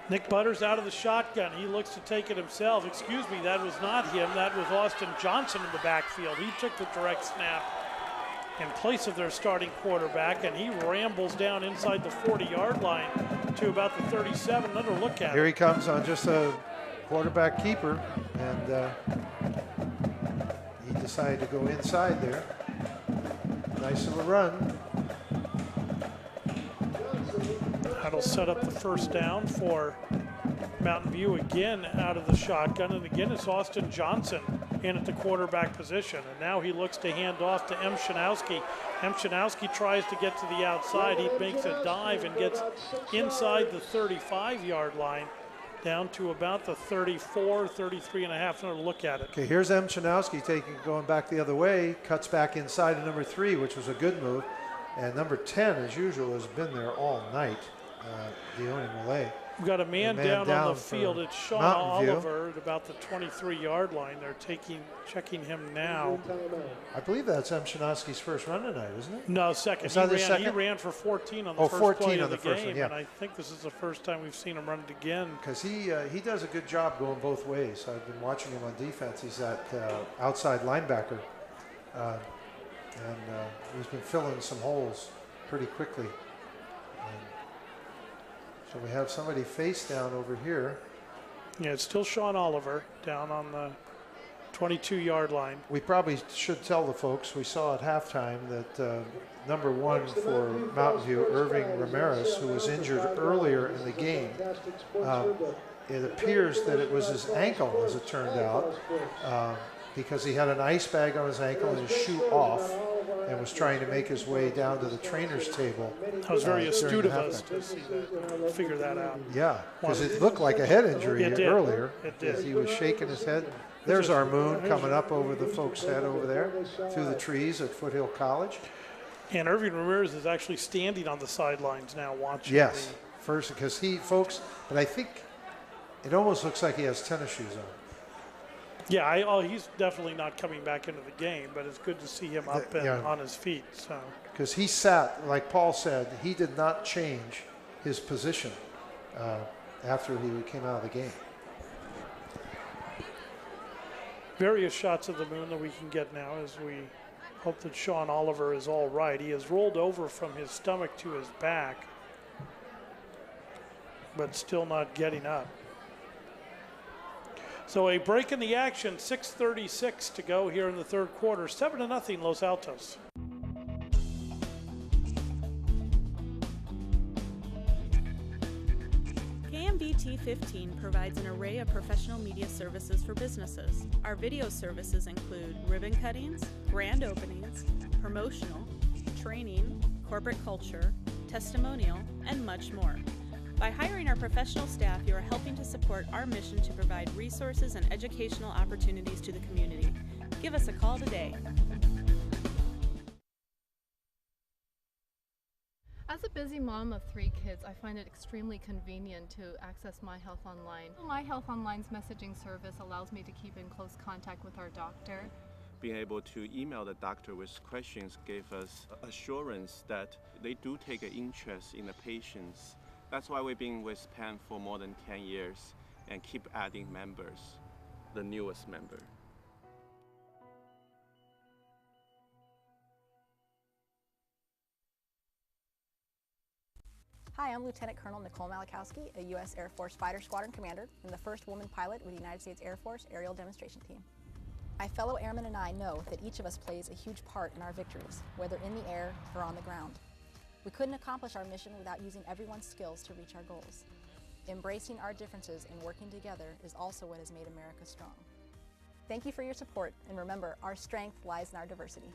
Nick Butters out of the shotgun. He looks to take it himself. Excuse me, that was not him. That was Austin Johnson in the backfield. He took the direct snap in place of their starting quarterback, and he rambles down inside the 40-yard line to about the 37. Another look at Here it. he comes on just a quarterback keeper, and he decided to go inside there. Nice little run. That'll set up the first down for Mountain View again out of the shotgun. And again, it's Austin Johnson in at the quarterback position. And now he looks to hand off to M. Shanowski. M. Shanowski tries to get to the outside. He makes a dive and gets inside the 35-yard line down to about the 34, 33 and a half. Another look at it. Okay, here's M. Chanowski going back the other way, cuts back inside to number 3, which was a good move. And number 10, as usual, has been there all night, Dione Malay. We've got a man down on the field. It's Sean Mountain View. Oliver at about the 23-yard line. They're checking him now. I believe that's M. Chanowski's first run tonight, isn't it? No, second. Is that his second? He ran for 14 on the first 14 play on of the the first game, one, yeah. and I think this is the first time we've seen him run it again. Because he does a good job going both ways. I've been watching him on defense. He's that outside linebacker, and he's been filling some holes pretty quickly. So we have somebody face down over here. Yeah, it's still Sean Oliver down on the 22-yard line. We probably should tell the folks, we saw at halftime that number 1 for Mountain View, Irving Ramirez, who was injured earlier in the game, it appears that it was his ankle, as it turned out, because he had an ice bag on his ankle and his shoe off, and was trying to make his way down to the trainer's table. That was very astute of us halftime. to see that, figure that out. Yeah, because it looked like a head injury It did. earlier. It did. As he was shaking his head. There's our moon coming up over the folks' head over there through the trees at Foothill College. And Irving Ramirez is actually standing on the sidelines now watching. Yes, first, because but I think it almost looks like he has tennis shoes on. Yeah, he's definitely not coming back into the game, but it's good to see him up and on his feet. So, because he sat, like Paul said, he did not change his position after he came out of the game. various shots of the moon that we can get now as we hope that Sean Oliver is all right. He has rolled over from his stomach to his back, but still not getting up. So a break in the action, 6:36 to go here in the third quarter. 7-0 Los Altos. KMVT15 provides an array of professional media services for businesses. Our video services include ribbon cuttings, grand openings, promotional, training, corporate culture, testimonial, and much more. By hiring our professional staff, you are helping to support our mission to provide resources and educational opportunities to the community. Give us a call today. As a busy mom of 3 kids, I find it extremely convenient to access My Health Online. My Health Online's messaging service allows me to keep in close contact with our doctor. Being able to email the doctor with questions gave us assurance that they do take an interest in the patients. That's why we've been with PAN for more than 10 years and keep adding members, the newest member. Hi, I'm Lieutenant Colonel Nicole Malachowski, a U.S. Air Force Fighter Squadron Commander and the first woman pilot with the United States Air Force Aerial Demonstration Team. My fellow airmen and I know that each of us plays a huge part in our victories, whether in the air or on the ground. We couldn't accomplish our mission without using everyone's skills to reach our goals. Embracing our differences and working together is also what has made America strong. Thank you for your support, and remember, our strength lies in our diversity.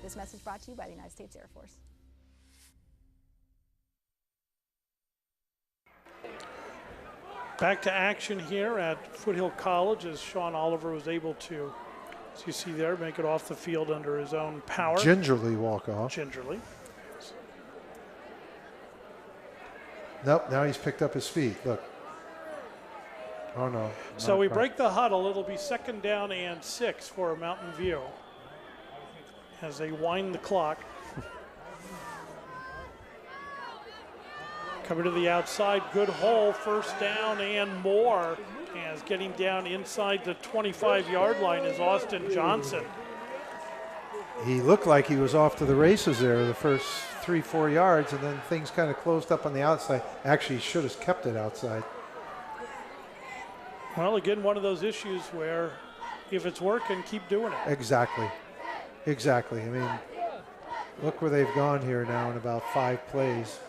This message brought to you by the United States Air Force. Back to action here at Foothill College as Sean Oliver was able to, as you see there, make it off the field under his own power. Gingerly walk off. Gingerly. Nope, now he's picked up his speed. Look. Oh, no. So we break the huddle. It'll be 2nd down and 6 for Mountain View as they wind the clock. Coming to the outside, good hole, 1st down and more. As getting down inside the 25-yard line is Austin Johnson. He looked like he was off to the races there the first 3-4 yards, and then things kind of closed up on the outside. Actually, he should have kept it outside. Well, again, one of those issues where if it's working, keep doing it. Exactly. Exactly. I mean, look where they've gone here now in about 5 plays.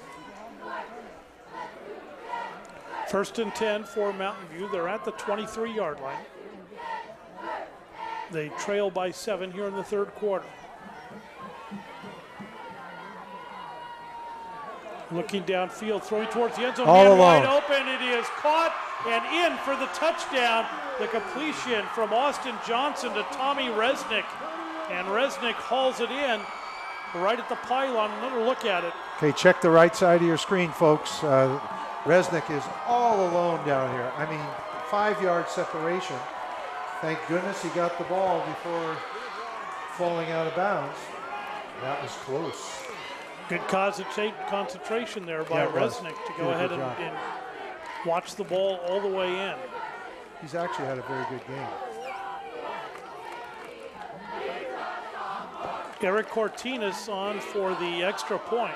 1st and 10 for Mountain View. They're at the 23-yard line. They trail by 7 here in the third quarter. Looking downfield, throwing towards the end zone. All alone. Wide open. It is caught and in for the touchdown. The completion from Austin Johnson to Tommy Resnick. And Resnick hauls it in right at the pylon. Another look at it. Okay, check the right side of your screen, folks. Resnick is all alone down here. I mean, 5-yard separation. Thank goodness he got the ball before falling out of bounds. That was close. Good concentration there by Resnick to go ahead and watch the ball all the way in. He's actually had a very good game. Eric Cortinas on for the extra point.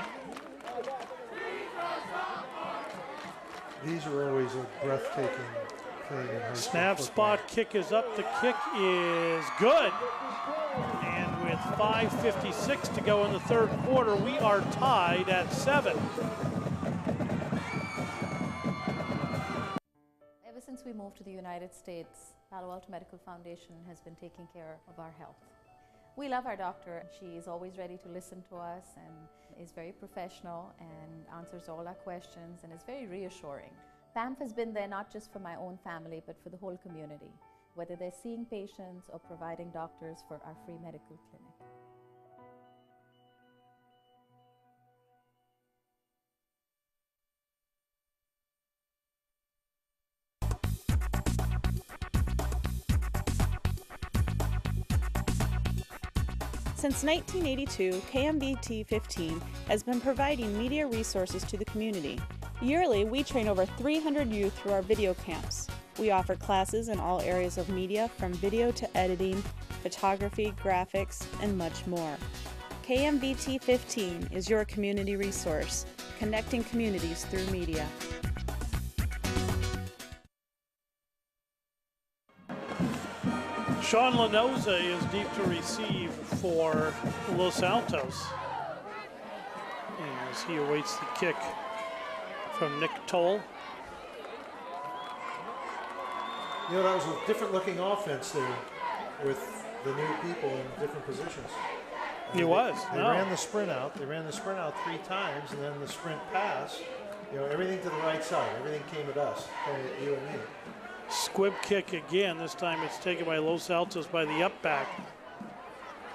These are always a breathtaking thing in high school Snap football. spot, kick is up. The kick is good. And with 5:56 to go in the third quarter, we are tied at 7. Ever since we moved to the United States, Palo Alto Medical Foundation has been taking care of our health. We love our doctor. She is always ready to listen to us and is very professional and answers all our questions and is very reassuring. PAMF has been there not just for my own family but for the whole community, whether they're seeing patients or providing doctors for our free medical clinic. Since 1982, KMVT15 has been providing media resources to the community. Yearly, we train over 300 youth through our video camps. We offer classes in all areas of media, from video to editing, photography, graphics, and much more. KMVT15 is your community resource, connecting communities through media. Sean Lanoza is deep to receive for Los Altos as he awaits the kick from Nick Toll. You know, that was a different looking offense there with the new people in different positions. It was. They ran the sprint out. They ran the sprint out 3 times, and then the sprint pass. You know, everything to the right side. Everything came at us, came at you and me. Squib kick again. This time it's taken by Los Altos by the up back.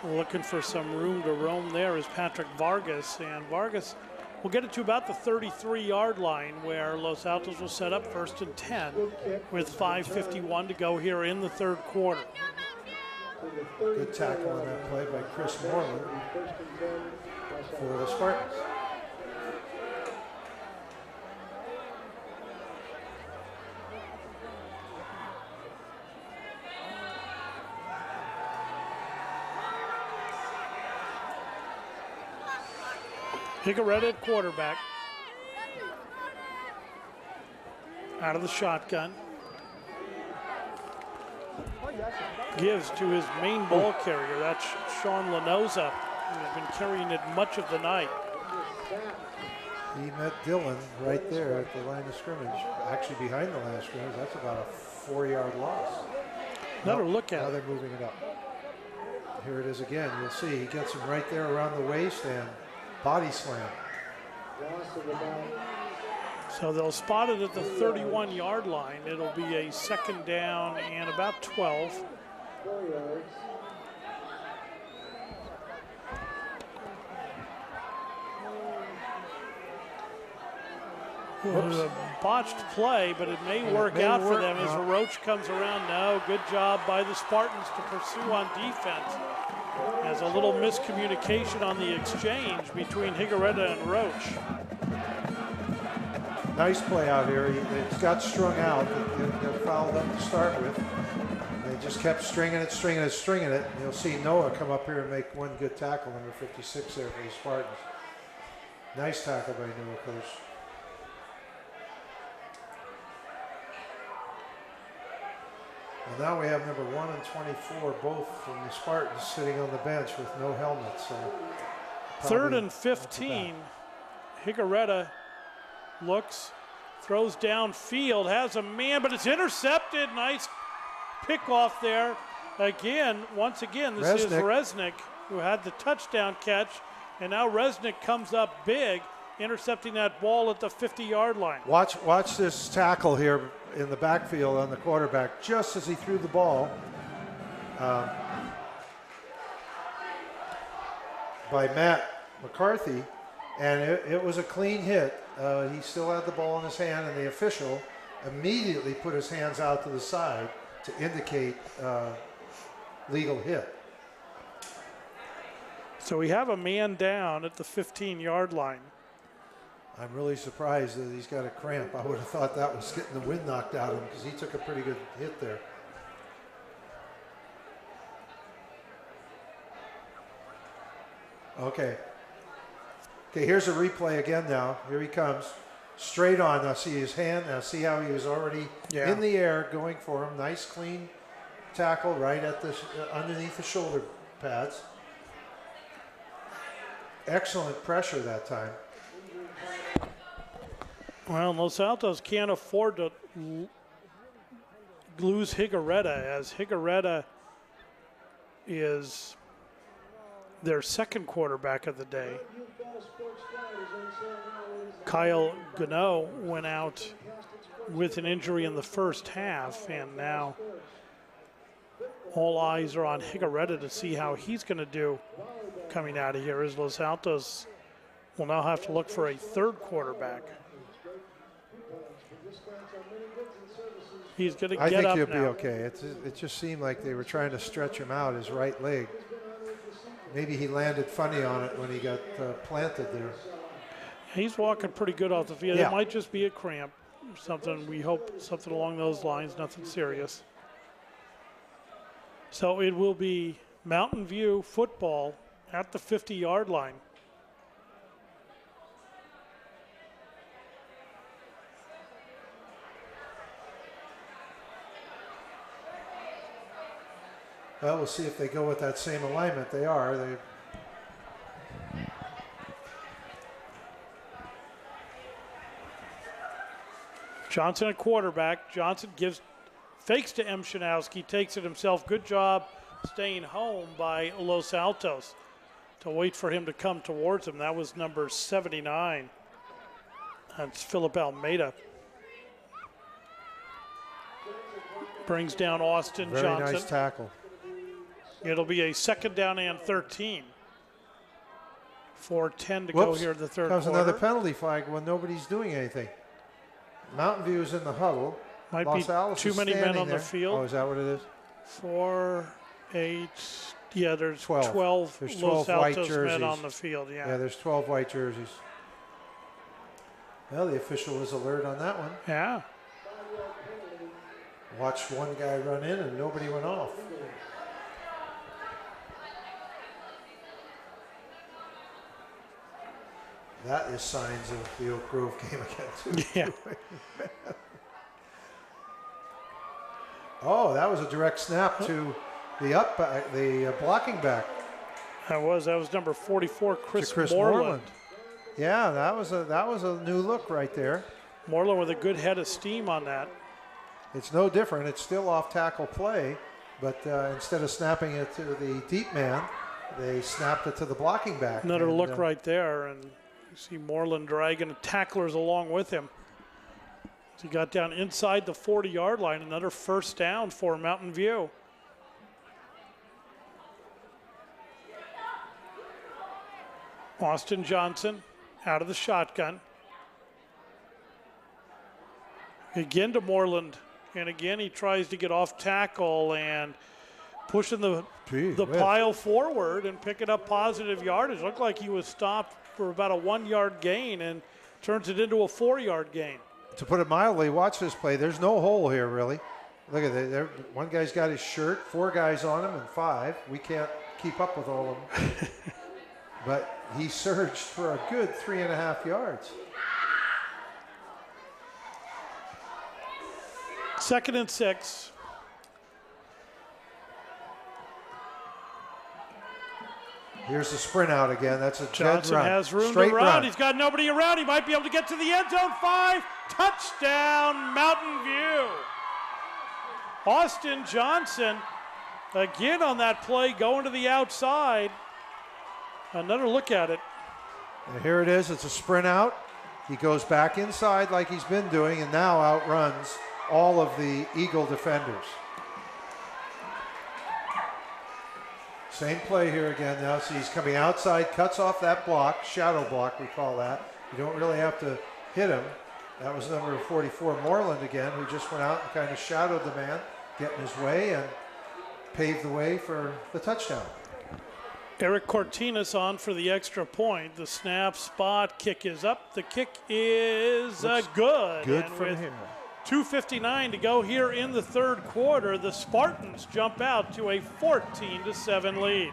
Looking for some room to roam there is Patrick Vargas, and Vargas will get it to about the 33-yard line where Los Altos will set up 1st and 10 with 5:51 to go here in the 3rd quarter. Good tackle on that play by Chris Moreland for the Spartans. Higuereta at quarterback. Out of the shotgun. Gives to his main ball carrier. That's Sean Lanoza, who has been carrying it much of the night. He met Dylan right there at the line of scrimmage, actually behind the line of scrimmage. That's about a 4-yard loss. Another look at it. Now they're moving it up. Here it is again. You'll see he gets him right there around the waist and body slam. So they'll spot it at the 31-yard line. It'll be a 2nd down and about 12. 4 yards. It was a botched play, but it may work out for them as Roach comes around. No, good job by the Spartans to pursue on defense. There's a little miscommunication on the exchange between Higuereta and Roach. Nice play out here. It got strung out. It got fouled up to start with. They just kept stringing it. And you'll see Noah come up here and make one good tackle, number 56 there for the Spartans. Nice tackle by Noah, Coach. Well, now we have number 1 and 24, both from the Spartans, sitting on the bench with no helmets. So 3rd and 15. Higuereta looks, throws downfield, has a man, but it's intercepted. Nice pickoff there. Once again, this is Resnick, who had the touchdown catch, and now Resnick comes up big, intercepting that ball at the 50-yard line. Watch this tackle here in the backfield on the quarterback, just as he threw the ball by Matt McCarthy, and it was a clean hit. He still had the ball in his hand, and the official immediately put his hands out to the side to indicate legal hit. So we have a man down at the 15-yard line. I'm really surprised that he's got a cramp. I would have thought that was getting the wind knocked out of him, because he took a pretty good hit there. Okay, here's a replay again now. Here he comes. Straight on. Now see his hand. Now see how he was already in the air going for him. Nice clean tackle right at the underneath the shoulder pads. Excellent pressure that time. Well, Los Altos can't afford to lose Higuereta, as Higuereta is their 2nd quarterback of the day. Kyle Gano went out with an injury in the first half, and now all eyes are on Higuereta to see how he's going to do coming out of here, as Los Altos will now have to look for a 3rd quarterback. He's going to get up now. I think he'll be okay. It just seemed like they were trying to stretch him out, his right leg. maybe he landed funny on it when he got planted there. He's walking pretty good off the field. Yeah. It might just be a cramp or something. We hope something along those lines, nothing serious. So it will be Mountain View football at the 50-yard line. Well, we'll see if they go with that same alignment. They are. Johnson at quarterback. Johnson fakes to M. Shanowski, takes it himself. Good job staying home by Los Altos to wait for him to come towards him. That was number 79. That's Philip Almeida. Brings down Austin Johnson. Very nice tackle. It'll be a 2nd down and 13. 4:10 to go here in the third Comes quarter. another penalty flag when nobody's doing anything. Mountain View is in the huddle. Might Los be Altos too many men standing on there. the field. Oh, is that what it is? 4, 8, yeah, there's 12. 12 There's Los 12 white Altos jerseys men on the field, yeah. Yeah, there's 12 white jerseys. Well, the official was alert on that one. Yeah. Watched one guy run in and nobody went off. That is signs of the Oak Grove game again, too. Yeah. Oh, that was a direct snap to the blocking back. That was number 44, Chris Moreland. Moreland. Yeah, that was a new look right there. Moreland with a good head of steam on that. It's no different. It's still off tackle play, but instead of snapping it to the deep man, they snapped it to the blocking back. Another look right there, and you see Moreland dragging tacklers along with him. He got down inside the 40-yard line. Another 1st down for Mountain View. Austin Johnson out of the shotgun. Again to Moreland. And again, he tries to get off tackle and pushing the pile forward and picking up positive yardage. Looked like he was stopped for about a 1-yard gain and turns it into a 4-yard gain. To put it mildly, watch this play. There's no hole here, really. Look at that. One guy's got his shirt, 4 guys on him, and 5. We can't keep up with all of them. But he surged for a good 3.5 yards. 2nd and 6. Here's the sprint out again. That's a Johnson run. has room Straight to run. run. He's got nobody around. He might be able to get to the end zone. 5. Touchdown, Mountain View. Austin Johnson again on that play going to the outside. Another look at it. And here it is. It's a sprint out. He goes back inside like he's been doing and now outruns all of the Eagle defenders. Same play here again now. So he's coming outside, cuts off that block, shadow block we call that. You don't really have to hit him. That was number 44, Moreland again, who just went out and kind of shadowed the man, getting his way and paved the way for the touchdown. Eric Cortinas on for the extra point. The snap, spot, kick is up. The kick is good. Good and from with him. 2:59 to go here in the third quarter. The Spartans jump out to a 14-7 lead.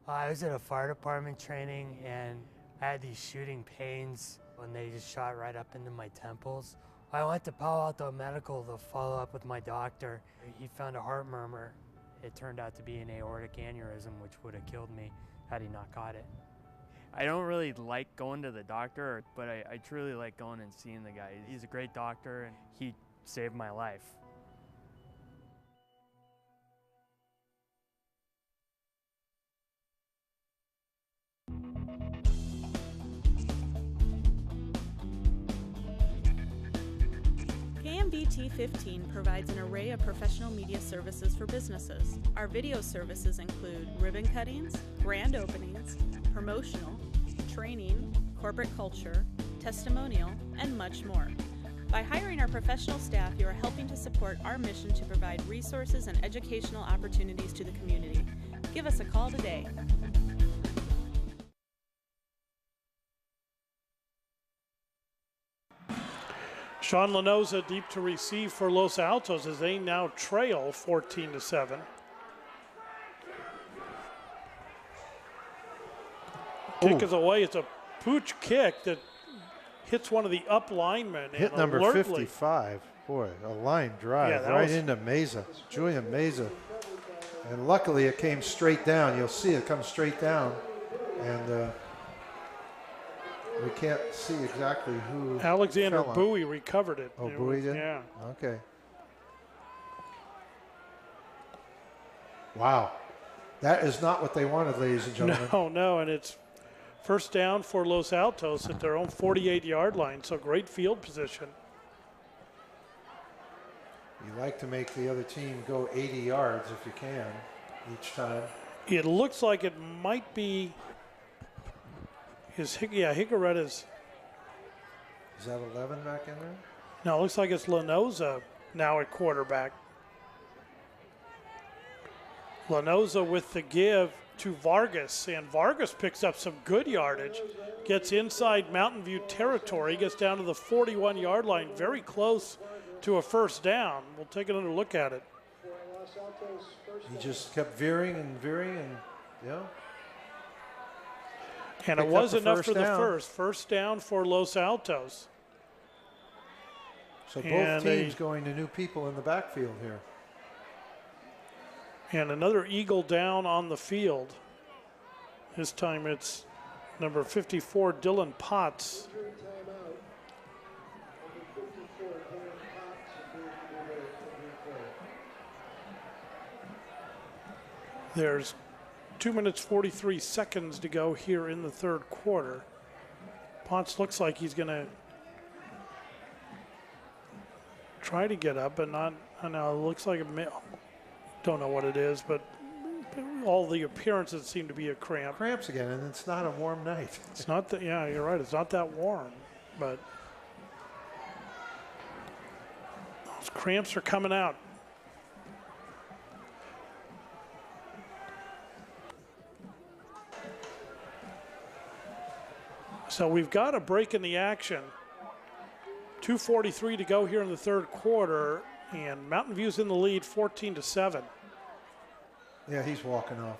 I was at a fire department training and I had these shooting pains when they just shot right up into my temples. I went to Palo Alto Medical to follow up with my doctor. He found a heart murmur. It turned out to be an aortic aneurysm, which would have killed me had he not caught it. I don't really like going to the doctor, but I truly like going and seeing the guy. He's a great doctor and he saved my life. KMVT15 provides an array of professional media services for businesses. Our video services include ribbon cuttings, grand openings, promotional, training, corporate culture, testimonial, and much more. By hiring our professional staff, you are helping to support our mission to provide resources and educational opportunities to the community. Give us a call today. Sean Lanoza deep to receive for Los Altos as they now trail 14-7. Kick is away. It's a pooch kick that hits one of the up linemen. Hit number 55. Boy, a line drive right into Meza, Julian Meza. And luckily it came straight down. You'll see it come straight down. And we can't see exactly who. Alexander Bowie recovered it. Oh, Bowie did? Yeah. Okay. Wow. That is not what they wanted, ladies and gentlemen. No, and it's first down for Los Altos at their own 48-yard line, so great field position. You like to make the other team go 80 yards if you can each time. It looks like it might be Higueretta's. Is that 11 back in there? No, it looks like it's Lanoza now at quarterback. Lanoza with the give to Vargas, and Vargas picks up some good yardage, gets inside Mountain View territory, gets down to the 41-yard line, very close to a first down. We'll take another look at it. He just kept veering and yeah. And it was enough for the first down for Los Altos. So both teams going to new people in the backfield here. And another Eagle down on the field. This time it's number 54, Dylan Potts. There's 2 minutes 43 seconds to go here in the third quarter. Potts looks like he's going to try to get up, but not. I know it looks like don't know what it is, but all the appearances seem to be a cramp. Cramps again, and it's not a warm night. It's not that. Yeah, you're right. It's not that warm, but those cramps are coming out. So we've got a break in the action. 2:43 to go here in the third quarter, and Mountain View's in the lead, 14-7. Yeah, he's walking off.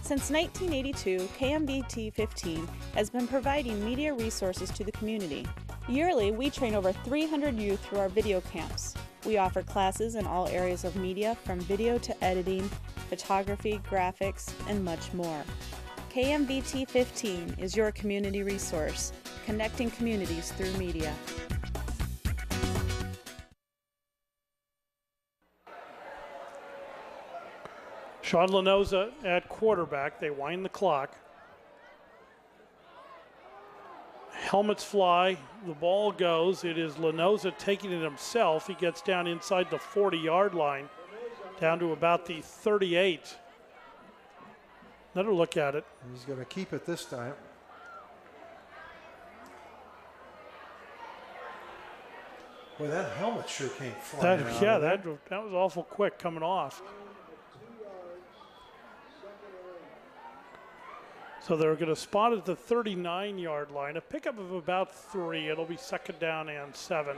Since 1982, KMVT15 has been providing media resources to the community. Yearly, we train over 300 youth through our video camps. We offer classes in all areas of media, from video to editing, photography, graphics, and much more. KMVT15 is your community resource, connecting communities through media. Sean Lanoza at quarterback. They wind the clock. Helmets fly. The ball goes. It is Lanoza taking it himself. He gets down inside the 40-yard line, down to about the 38. Another look at it. He's going to keep it this time. Boy, that helmet sure came flying out. Yeah, that was awful quick coming off. So they're going to spot at the 39-yard line. A pickup of about 3. It'll be second down and 7.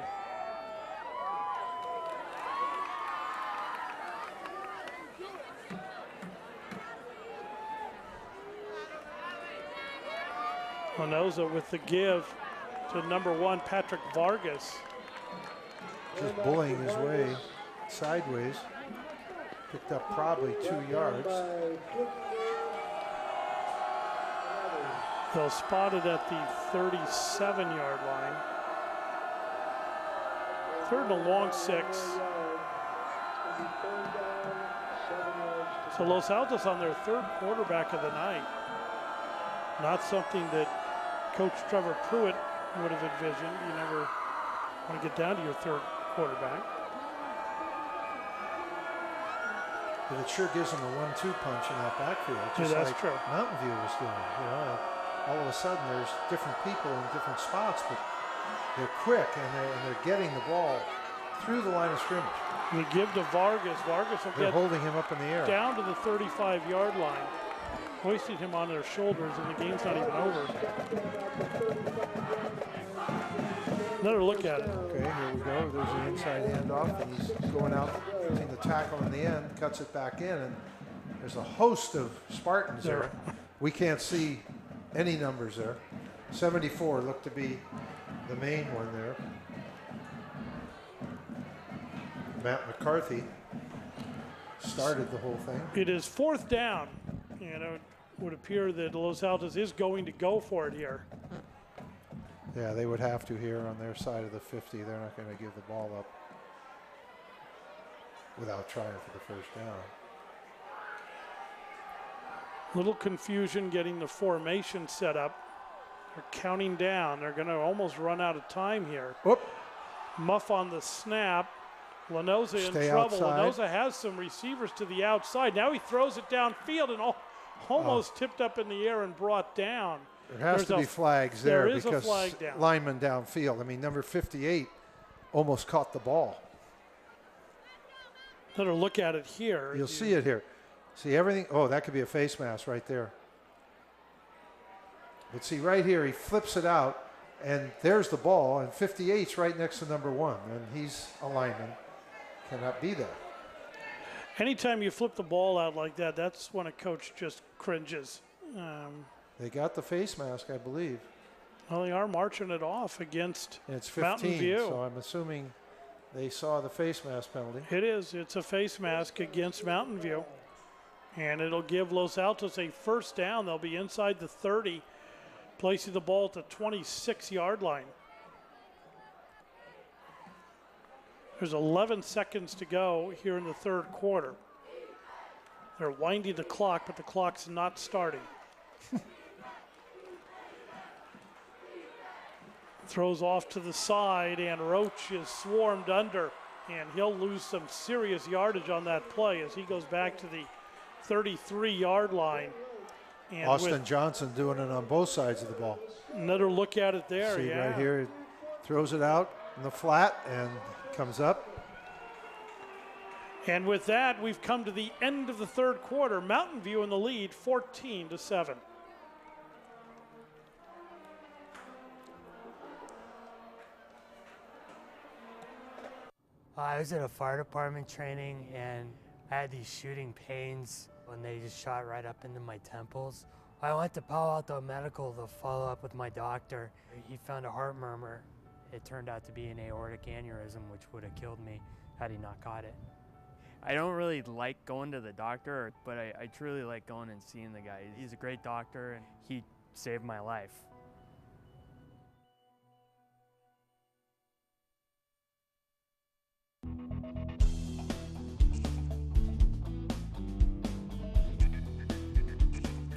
Lanoza with the give to number 1, Patrick Vargas. Just bullying his way sideways. Picked up probably 2 yards. They'll spot it at the 37-yard line. Third and a long 6. So Los Altos on their third quarterback of the night. Not something that Coach Trevor Pruitt would have envisioned. You never want to get down to your third quarterback. But it sure gives them a 1-2 punch in that backfield, just that's like true. Mountain View was doing. You know, all of a sudden there's different people in different spots, but they're quick, and they're getting the ball through the line of scrimmage. We give to Vargas. Vargas will They're get holding him up in the air. down to the 35-yard line, hoisting him on their shoulders, and the game's not even over. Another look at it. Okay, here we go. There's the inside handoff, and he's going out between the tackle and the end, cuts it back in, and there's a host of Spartans there. We can't see any numbers there. 74 looked to be the main one there. Matt McCarthy started the whole thing. It is 4th down. You know, it would appear that Los Altos is going to go for it here. Yeah, they would have to here on their side of the 50. They're not going to give the ball up without trying for the first down. Little confusion getting the formation set up. They're counting down. They're going to almost run out of time here. Whoop. Muff on the snap. Lanoza in Stay trouble. outside. Lanoza has some receivers to the outside. Now he throws it downfield and almost tipped up in the air and brought down. There has to be flags there is because a flag down. Lineman downfield. I mean, number 58 almost caught the ball. Another look at it here. You'll see it here. See everything. Oh, that could be a face mask right there. But see right here, he flips it out, and there's the ball, and 58's right next to number 1, and he's a lineman. Cannot be there. Anytime you flip the ball out like that, that's when a coach just cringes. They got the face mask, I believe. Well, they are marching it off against And it's Mountain 15, View. so I'm assuming they saw the face mask penalty. It is. It's a face mask against Mountain View. And it'll give Los Altos a first down. They'll be inside the 30, placing the ball at the 26-yard line. There's 11 seconds to go here in the 3rd quarter. They're winding the clock, but the clock's not starting. Throws off to the side, and Roach is swarmed under, and he'll lose some serious yardage on that play as he goes back to the 33-yard line. And Austin Johnson doing it on both sides of the ball. Another look at it there. See yeah. right here, he throws it out in the flat and comes up. And with that, we've come to the end of the 3rd quarter. Mountain View in the lead, 14-7. I was at a fire department training, and I had these shooting pains when they just shot right up into my temples. I went to Palo Alto Medical to follow up with my doctor. He found a heart murmur. It turned out to be an aortic aneurysm, which would have killed me had he not caught it. I don't really like going to the doctor, but I truly like going and seeing the guy. He's a great doctor, and he saved my life.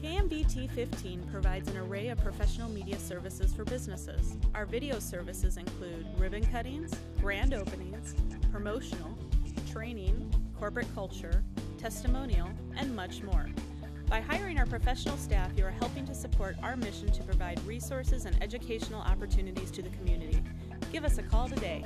KMVT15 provides an array of professional media services for businesses. Our video services include ribbon cuttings, grand openings, promotional, training, corporate culture, testimonial, and much more. By hiring our professional staff, you are helping to support our mission to provide resources and educational opportunities to the community. Give us a call today.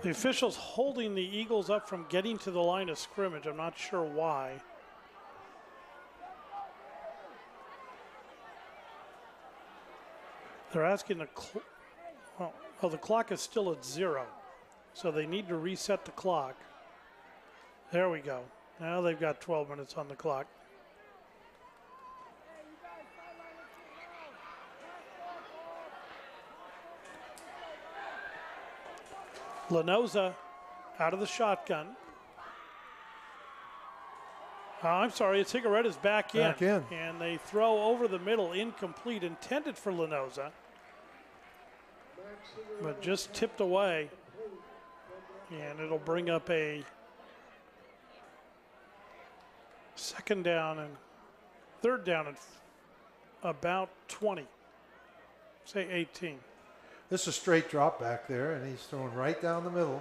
The officials holding the Eagles up from getting to the line of scrimmage. I'm not sure why. They're asking the the clock is still at 0, so they need to reset the clock. There we go. Now they've got 12 minutes on the clock. Lanoza out of the shotgun. I'm sorry, Cigarette is back in. And they throw over the middle, incomplete, intended for Lanoza, but just tipped away. And it'll bring up a 2nd down and 3rd down and about 20, say 18. This is a straight drop back there, and he's throwing right down the middle.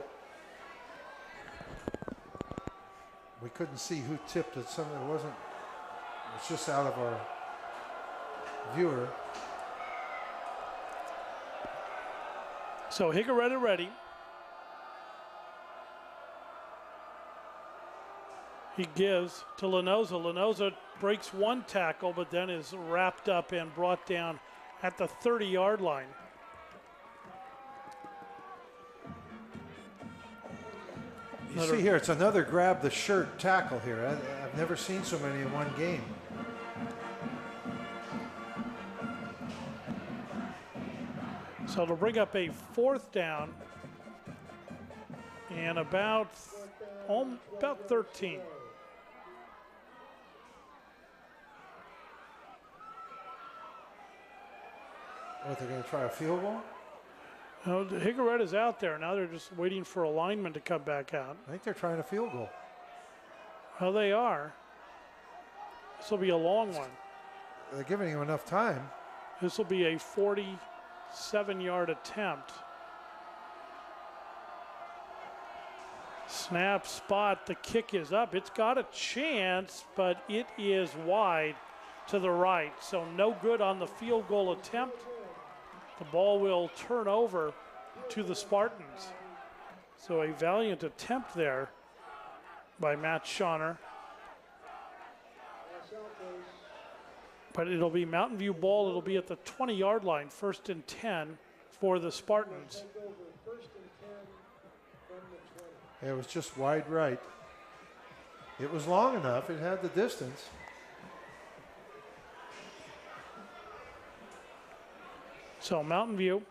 We couldn't see who tipped it. It wasn't It's just out of our viewer. So Higuereta ready. He gives to Lenoza. Lenoza breaks one tackle, but then is wrapped up and brought down at the 30-yard line. You see here, it's another grab the shirt tackle here. I've never seen so many in one game. So it'll bring up a 4th down and about 13. What, they're going to try a field goal? No, Higuereta's out there. Now they're just waiting for a lineman to come back out. I think they're trying a field goal. Well, they are. This will be a long one. They're giving him enough time. This will be a 47-yard attempt. Snap, spot, the kick is up. It's got a chance, but it is wide to the right. So no good on the field goal attempt. The ball will turn over to the Spartans. So a valiant attempt there by Matt Schauner. But it'll be Mountain View ball. It'll be at the 20-yard line, 1st and 10 for the Spartans. It was just wide right. It was long enough. It had the distance. So Mountain View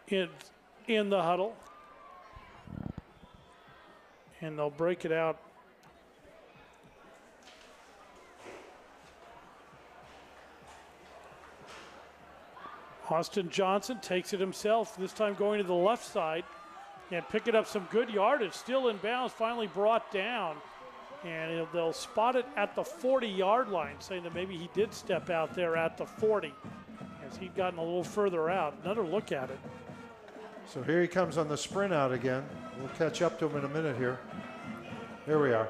in the huddle. And they'll break it out. Austin Johnson takes it himself, this time going to the left side and picking up some good yardage. Still in bounds, finally brought down. And they'll spot it at the 40-yard line, saying that maybe he did step out there at the 40 as he'd gotten a little further out. Another look at it. So here he comes on the sprint out again. We'll catch up to him in a minute here. Here we are.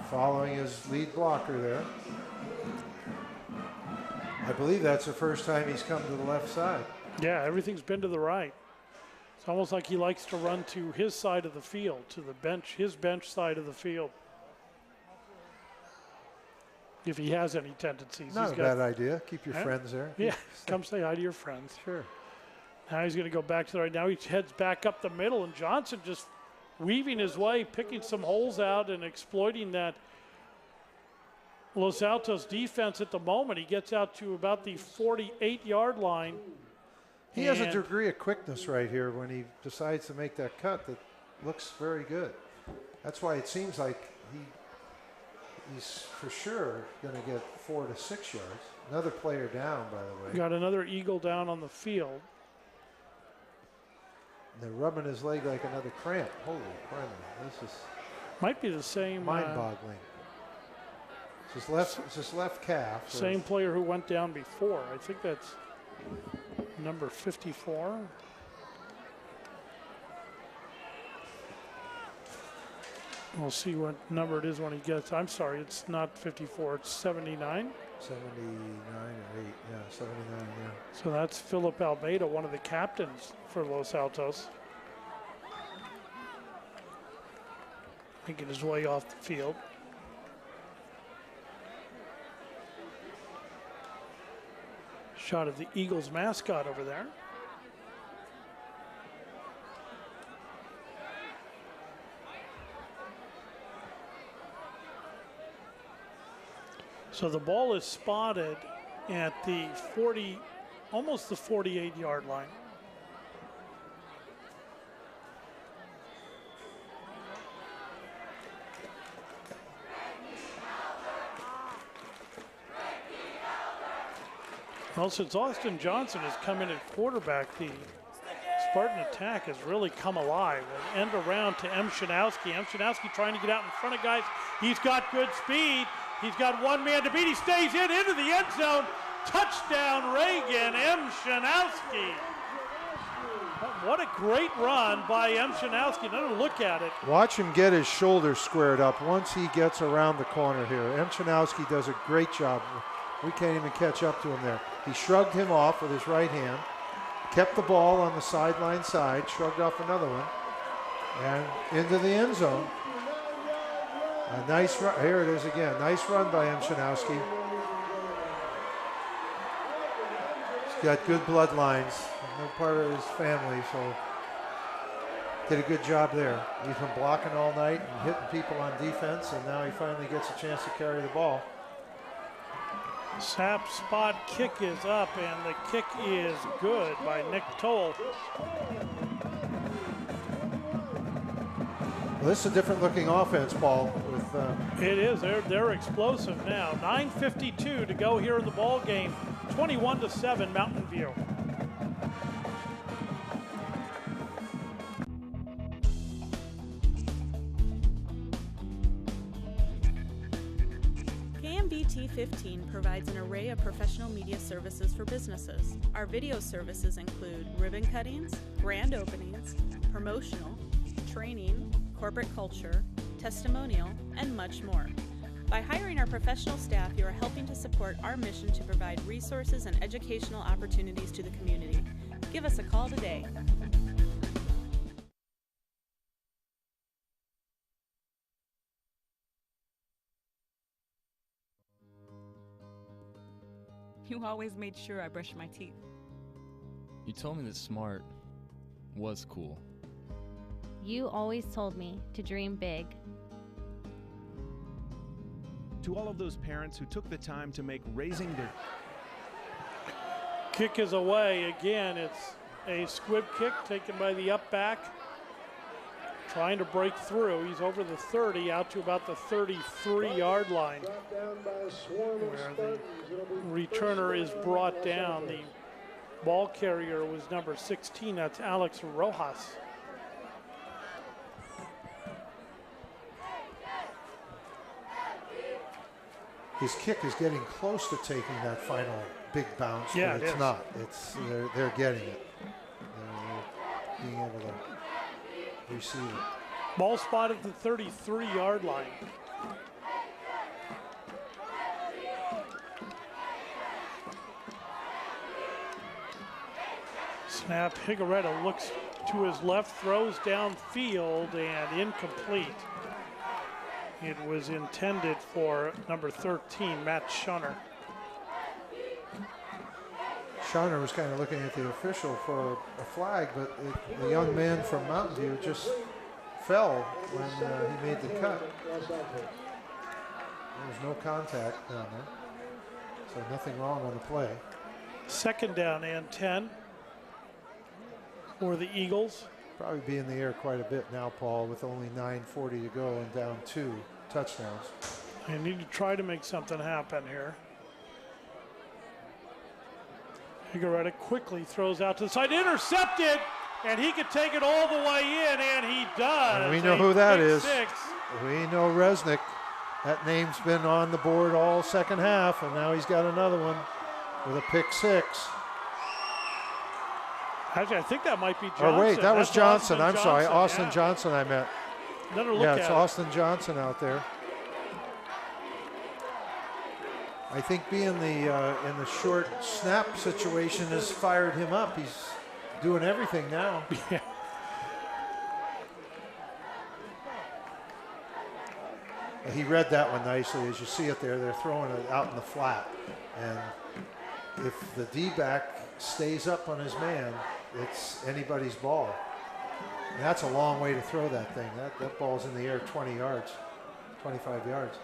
Following his lead blocker there. I believe that's the first time he's come to the left side. Yeah, everything's been to the right. It's almost like he likes to run to his side of the field, to the bench, his bench side of the field. If he has any tendencies. Not a bad idea. Keep your friends there. Yeah, come say hi to your friends. Sure. Now he's going to go back to the right. Now he heads back up the middle, and Johnson just weaving his way, picking some holes out and exploiting that Los Altos defense at the moment. He gets out to about the 48-yard line. He has a degree of quickness right here when he decides to make that cut that looks very good. That's why it seems like he's for sure going to get 4 to 6 yards. Another player down, by the way. Got another Eagle down on the field. And they're rubbing his leg like another cramp. Holy crap. This is might be the same. Mind-boggling. It's his left calf. Same player who went down before. I think that's number 54. We'll see what number it is when he gets. I'm sorry, it's not 54, it's 79. 79 or 8, yeah, 79, yeah. So that's Philip Almeida, one of the captains for Los Altos. Making his way off the field. Shot of the Eagles mascot over there. So the ball is spotted at the 40, almost the 48-yard line. Well, since Austin Johnson has come in at quarterback, the Spartan attack has really come alive. An end around to M. Shanowski. M. Shanowski trying to get out in front of guys. He's got good speed. He's got one man to beat. He stays into the end zone. Touchdown, Reagan. M. Shanowski. What a great run by Emshanowski. Another look at it. Watch him get his shoulders squared up once he gets around the corner here. Emshanowski does a great job. We can't even catch up to him there. He shrugged him off with his right hand, kept the ball on the sideline side, shrugged off another one, and into the end zone. A nice run. Here it is again. Nice run by Emshanowski. He's got good bloodlines. No part of his family, so did a good job there. He's been blocking all night and hitting people on defense, and now he finally gets a chance to carry the ball. Snap spot kick is up, and the kick is good by Nick Toll. Well, this is a different looking offense, Paul. It is. They're explosive now. 9:52 to go here in the ball game. 21-7 Mountain View. KMVT15 provides an array of professional media services for businesses. Our video services include ribbon cuttings, grand openings, promotional, training, corporate culture, testimonial, and much more. By hiring our professional staff, you are helping to support our mission to provide resources and educational opportunities to the community. Give us a call today. You always made sure I brushed my teeth. You told me that smart was cool. You always told me to dream big. To all of those parents who took the time to make raising their... Kick is away. Again, it's a squib kick taken by the up back. Trying to break through. He's over the 30, out to about the 33-yard line, where the returner is brought down. The ball carrier was number 16. That's Alex Rojas. His kick is getting close to taking that final big bounce, yeah, but it's not. It's they're getting it. They're being able to receive it. Ball spot at the 33-yard line. Snap. Higuereta looks to his left, throws downfield, and incomplete. It was intended for number 13, Matt Shunner. Shunner was kind of looking at the official for a flag, but the young man from Mountain View just fell when he made the cut. There was no contact down there, so nothing wrong on the play. Second down and 10 for the Eagles. Probably be in the air quite a bit now, Paul, with only 9:40 to go and down 2 touchdowns. They need to try to make something happen here. Higuereta quickly throws out to the side, intercepted, and he could take it all the way in, and he does. And we know who that is. 6. We know Resnick. That name's been on the board all second half, and now he's got another one with a pick 6. Actually, I think that might be Johnson. Oh, wait, that was Johnson. I'm sorry, Austin yeah. Johnson I meant. Another look yeah, at it's it. Austin Johnson out there. I think being in the short snap situation has fired him up. He's doing everything now. Yeah. He read that one nicely. As you see it there, they're throwing it out in the flat. And if the D-back stays up on his man, it's anybody's ball. And that's a long way to throw that thing. That ball's in the air 20 yards, 25 yards.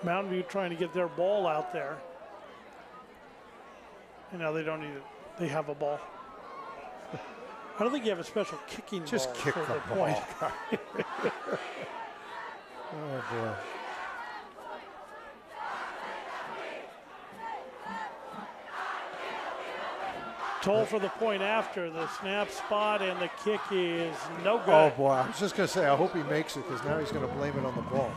Mountain View trying to get their ball out there. And now they don't need it. They have a ball. I don't think you have a special kicking Just ball kick for the point. ball. Oh, boy. Toll for the point after the snap spot, and the kick is no good. Oh, boy. I was just going to say, I hope he makes it, because now he's going to blame it on the ball.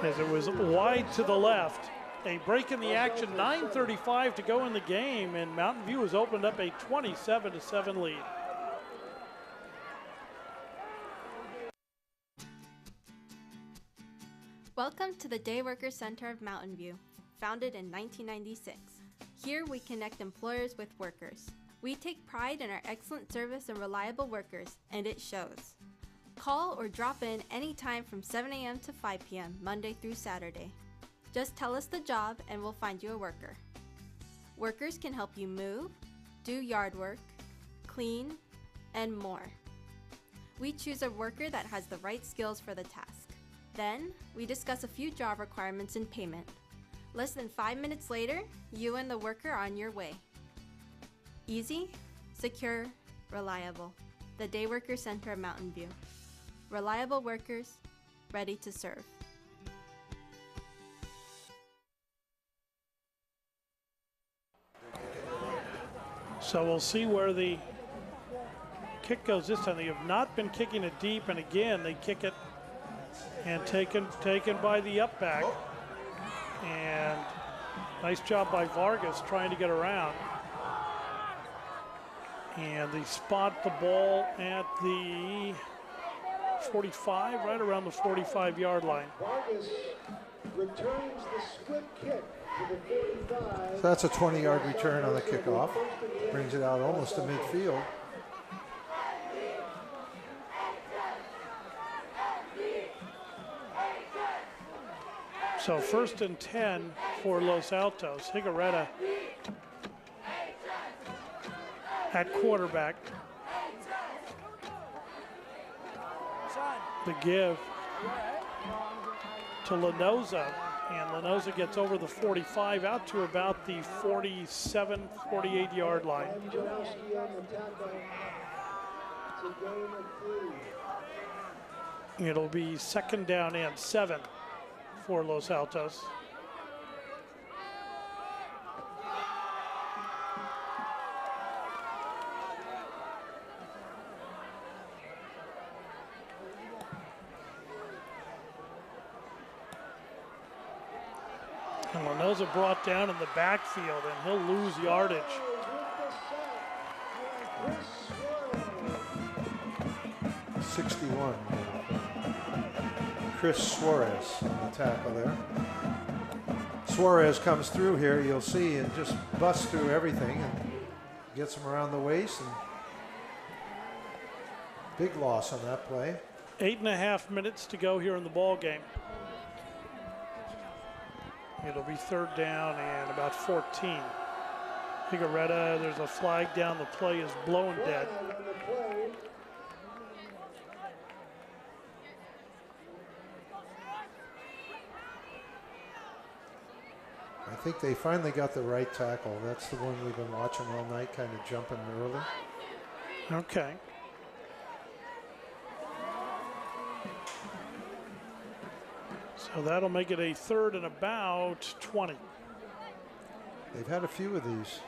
As it was wide to the left, a break in the action, 9:35 to go in the game, and Mountain View has opened up a 27-7 lead. Welcome to the Day Worker Center of Mountain View, founded in 1996. Here we connect employers with workers. We take pride in our excellent service and reliable workers, and it shows. Call or drop in anytime from 7 a.m. to 5 p.m. Monday through Saturday. Just tell us the job and we'll find you a worker. Workers can help you move, do yard work, clean, and more. We choose a worker that has the right skills for the task. Then, we discuss a few job requirements and payment. Less than 5 minutes later, you and the worker are on your way. Easy, secure, reliable. The Day Worker Center of Mountain View. Reliable workers, ready to serve. So we'll see where the kick goes this time. They have not been kicking it deep, and again, they kick it and taken by the up back. And nice job by Vargas trying to get around. And they spot the ball at the 45, right around the 45-yard line. Vargas returns the split kick to the 45. So that's a 20-yard return on the kickoff. Brings it out almost to midfield. So 1st and 10 for Los Altos. Higaretta at quarterback. The give to Lenoza, and Lenoza gets over the 45 out to about the 47, 48-yard line. It'll be 2nd down and 7 for Los Altos. And Lenoza brought down in the backfield, and he'll lose yardage. '61. Chris Suarez on the tackle there. Suarez comes through here, you'll see, and just busts through everything and gets him around the waist. And big loss on that play. 8.5 minutes to go here in the ball game. It'll be 3rd down and about 14. Higaretta, there's a flag down. The play is blown dead. I think they finally got the right tackle. That's the one we've been watching all night, kind of jumping early. Okay. So that'll make it a 3rd and about 20. They've had a few of these.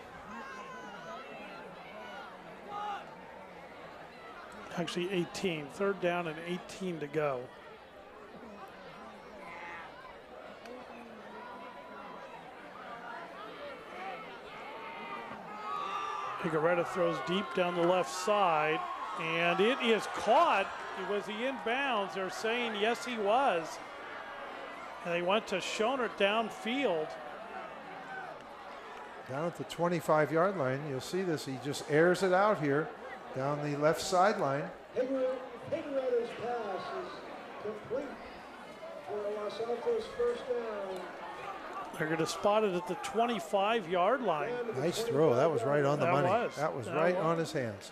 Actually 18, 3rd down and 18 to go. Higaretta throws deep down the left side, and it is caught. Was he in bounds? They're saying yes, he was. And they went to Schoner downfield. Down at the 25-yard line, you'll see this. He just airs it out here down the left sideline. Higaretta's pass is complete for Los Altos 1st down. They're going to spot it at the 25-yard line. Nice throw. That was right on the money. That was right on his hands.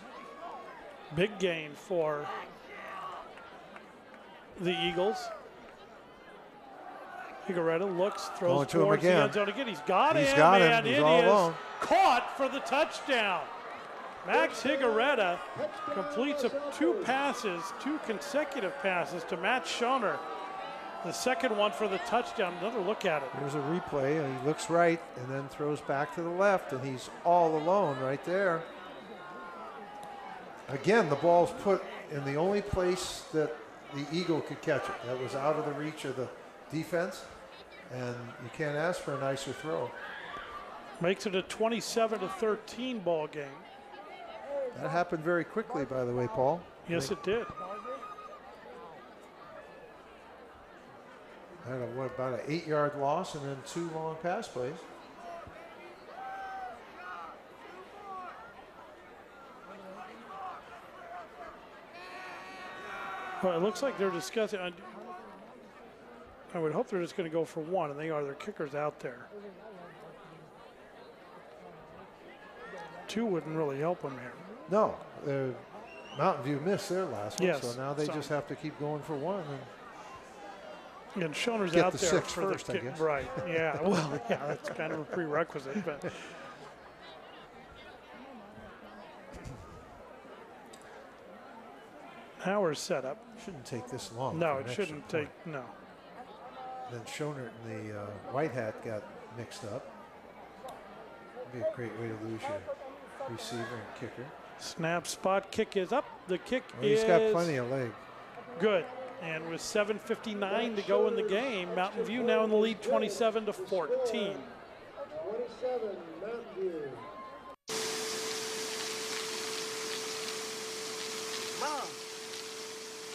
Big gain for the Eagles. Higaretta looks, throws towards the end zone again. He's got him. And it is caught for the touchdown. Max Higaretta completes two consecutive passes to Matt Schoner. The second one for the touchdown. Another look at it. There's a replay, and he looks right and then throws back to the left, and he's all alone right there. Again, the ball's put in the only place that the Eagle could catch it. That was out of the reach of the defense. And you can't ask for a nicer throw. Makes it a 27-13 ball game. That happened very quickly, by the way, Paul. Yes, it did. Had about an 8-yard loss and then 2 long pass plays. Well, it looks like they're discussing. I would hope they're just going to go for 1, and they are. Their kicker's out there. 2 wouldn't really help them here. No, Mountain View missed their last one, Yes, so now they just have to keep going for 1. And Schoner's get out the there 6 for first, the I kick. guess. Right, yeah. Well, yeah, that's kind of a prerequisite. But Howard's set up. Shouldn't take this long. No, for it an shouldn't extra take, point. no. Then Schoner and the white hat got mixed up. Be a great way to lose your receiver and kicker. Snap, spot, kick is up. The kick Well, is he's got plenty of leg. good. And with 7:59 to go in the game, Mountain View now in the lead 27-14. 27, Mountain View.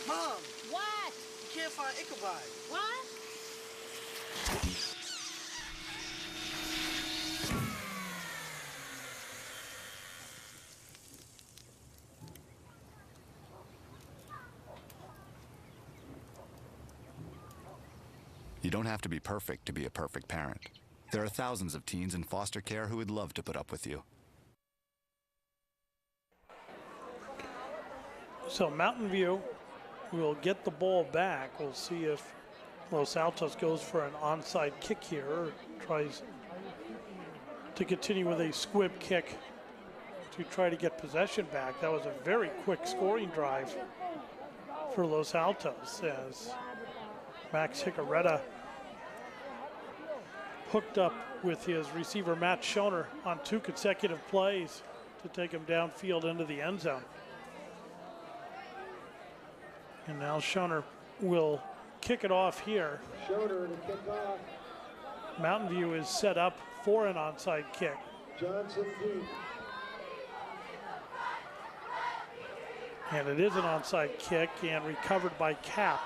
Mom, What? you can't find Ichabod. What? You don't have to be perfect to be a perfect parent. There are thousands of teens in foster care who would love to put up with you. So Mountain View will get the ball back. We'll see if Los Altos goes for an onside kick here or tries to continue with a squib kick to try to get possession back. That was a very quick scoring drive for Los Altos as Max Hickaretta hooked up with his receiver Matt Schoner on 2 consecutive plays to take him downfield into the end zone. And now Schoner will kick it off here. Schoner to kick off. Mountain View is set up for an onside kick. Johnson deep. And it is an onside kick and recovered by Cap.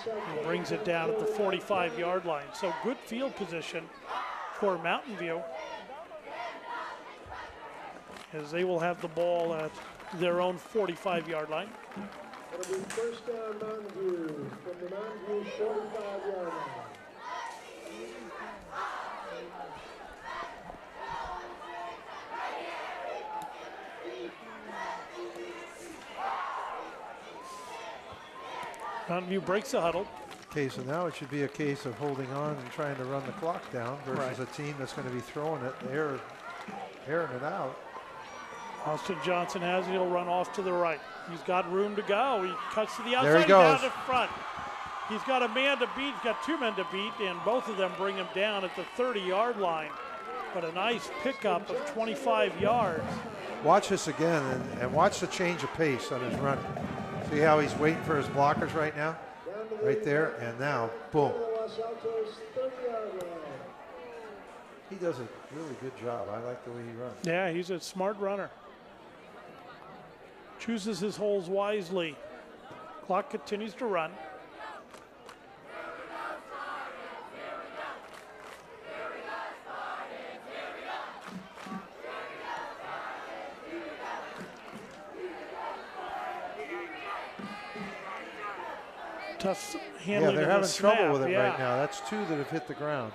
He brings it down at the 45-yard line. So good field position for Mountain View as they will have the ball at their own 45-yard line. It'll be first down Mountain View from the Mountain View 45-yard line. Mountain View breaks the huddle. Okay, so now it should be a case of holding on and trying to run the clock down versus a team that's going to be throwing it, airing it out. Austin Johnson has it. He'll run off to the right. He's got room to go. He cuts to the outside. There he goes. Down to front. He's got a man to beat. He's got 2 men to beat, and both of them bring him down at the 30-yard line. But a nice pickup of 25 yards. Watch this again and watch the change of pace on his running. See how he's waiting for his blockers right now? Right there, and now, boom. Los Altos 30-yard line. He does a really good job. I like the way he runs. Yeah, he's a smart runner. Chooses his holes wisely. Clock continues to run. Tough handling. Yeah, they're of having the snap. trouble with it Yeah. right now. That's 2 that have hit the ground.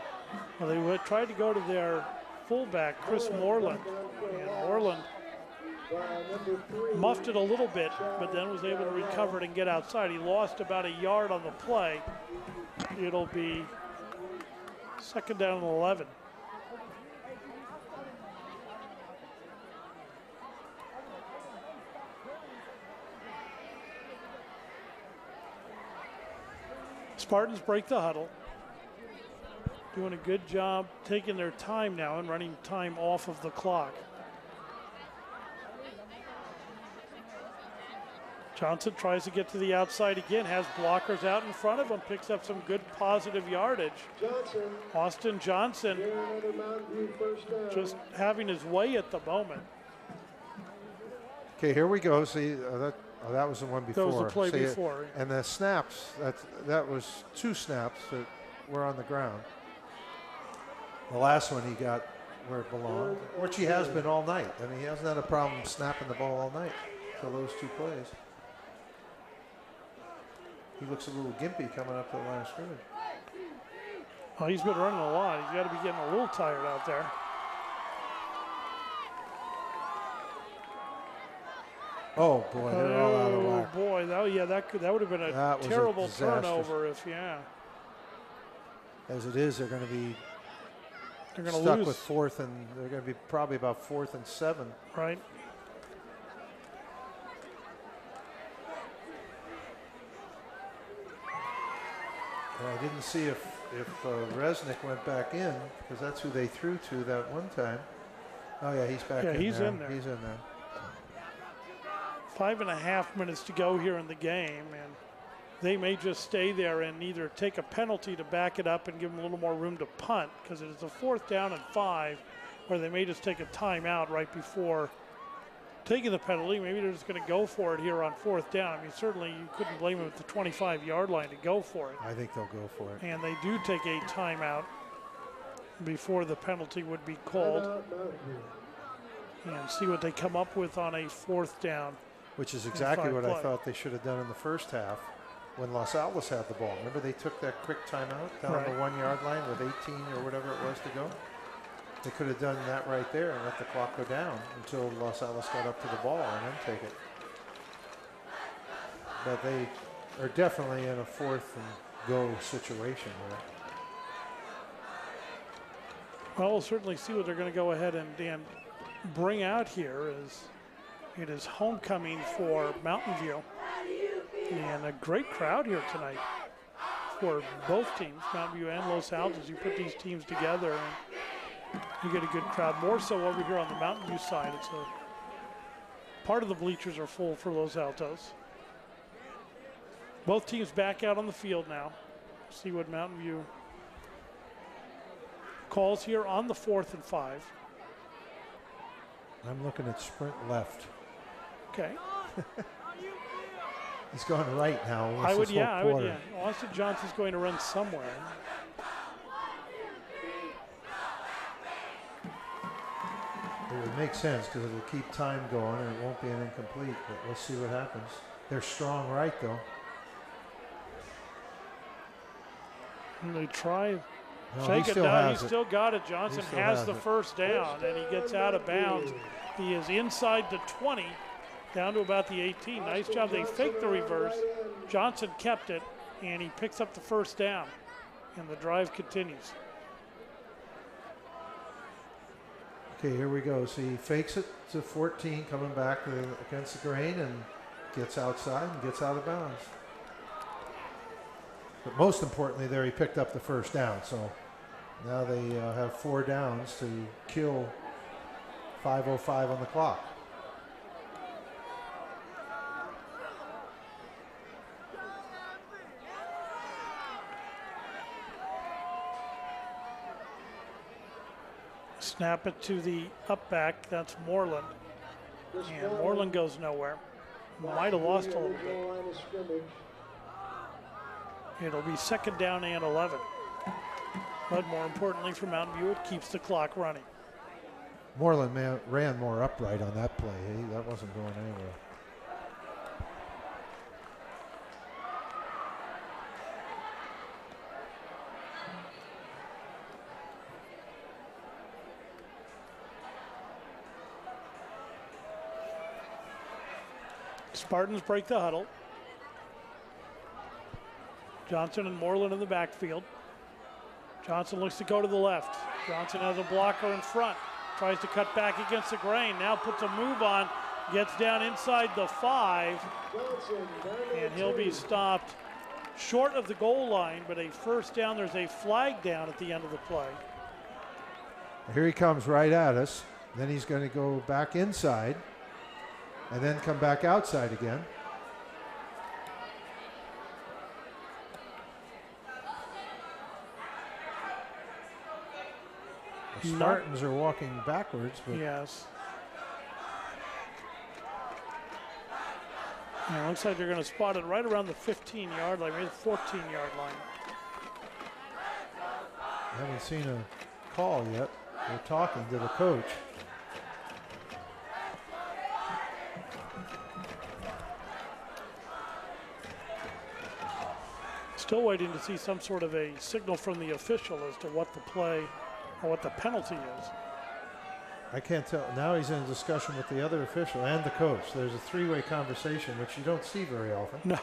Well, they tried to go to their fullback, Chris Moreland, and Moreland muffed it a little bit, but then was able to recover it and get outside. He lost about a yard on the play. It'll be second down and 11. Spartans break the huddle. Doing a good job taking their time now and running time off of the clock. Johnson tries to get to the outside again, has blockers out in front of him, picks up some good positive yardage. Austin Johnson just having his way at the moment. Okay, here we go. See, that was the one before. That was the play before. And the snaps, that was 2 snaps that were on the ground. The last one he got where it belonged, which he has been all night. I mean, he hasn't had a problem snapping the ball all night for those 2 plays. He looks a little gimpy coming up to the line of scrimmage. Oh, he's been running a lot. He's got to be getting a little tired out there. Oh boy, they're all out of whack. Oh boy, that would have been a terrible turnover if As it is, they're going to be stuck with 4th, and they're going to be probably about 4th and 7. Right. And I didn't see if Resnick went back in, because that's who they threw to that one time. Oh yeah, he's back in there. He's in there. He's in there. 5.5 minutes to go here in the game, and they may just stay there and either take a penalty to back it up and give them a little more room to punt, because it is a 4th down and 5, where they may just take a timeout right before taking the penalty. Maybe they're just going to go for it here on 4th down. I mean, certainly you couldn't blame them at the 25-yard line to go for it. I think they'll go for it. And they do take a timeout before the penalty would be called. And see what they come up with on a 4th down. Which is exactly what I thought they should have done in the first half when Los Altos had the ball. Remember they took that quick timeout down the 1-yard line with 18 or whatever it was to go? They could have done that right there and let the clock go down until Los Altos got up to the ball and then take it. But they are definitely in a 4th and go situation here. Well, we'll certainly see what they're going to go ahead and bring out here. It is homecoming for Mountain View. And a great crowd here tonight for both teams, Mountain View and Los Altos. You put these teams together and you get a good crowd. More so over here on the Mountain View side. It's part of the bleachers are full for Los Altos. Both teams back out on the field now. See what Mountain View calls here on the 4th and 5. I'm looking at sprint left. Okay. He's going right now. I would, yeah. Austin Johnson's going to run somewhere. It would make sense because it'll keep time going and it won't be an incomplete, but we'll see what happens. They're strong right, though. And they try. No, Shake he it still down. has He it. still got it. Johnson has the first down, and he gets out of bounds. He is inside the 20, down to about the 18. Nice job. They faked the reverse. Johnson kept it, and he picks up the first down, and the drive continues. Okay, here we go. So he fakes it to 14, coming back against the grain, and gets outside and gets out of bounds. But most importantly there, he picked up the first down. So now they have 4 downs to kill 5:05 on the clock. Snap it to the up back. That's Moreland. And Moreland goes nowhere. Might have lost a little bit. It'll be 2nd down and 11. But more importantly for Mountain View, it keeps the clock running. Moreland ran more upright on that play. That wasn't going anywhere. Spartans break the huddle. Johnson and Moreland in the backfield. Johnson looks to go to the left. Johnson has a blocker in front. Tries to cut back against the grain. Now puts a move on. Gets down inside the 5. And he'll be stopped short of the goal line, but a first down. There's a flag down at the end of the play. Here he comes right at us. Then he's going to go back inside and then come back outside again. The Spartans are walking backwards. But yes. And it looks like they're going to spot it right around the 15-yard line, maybe the 14-yard line. I haven't seen a call yet. They're talking to the coach. Still waiting to see some sort of a signal from the official as to what the play or what the penalty is. I can't tell. Now he's in a discussion with the other official and the coach. There's a three-way conversation, which you don't see very often. No.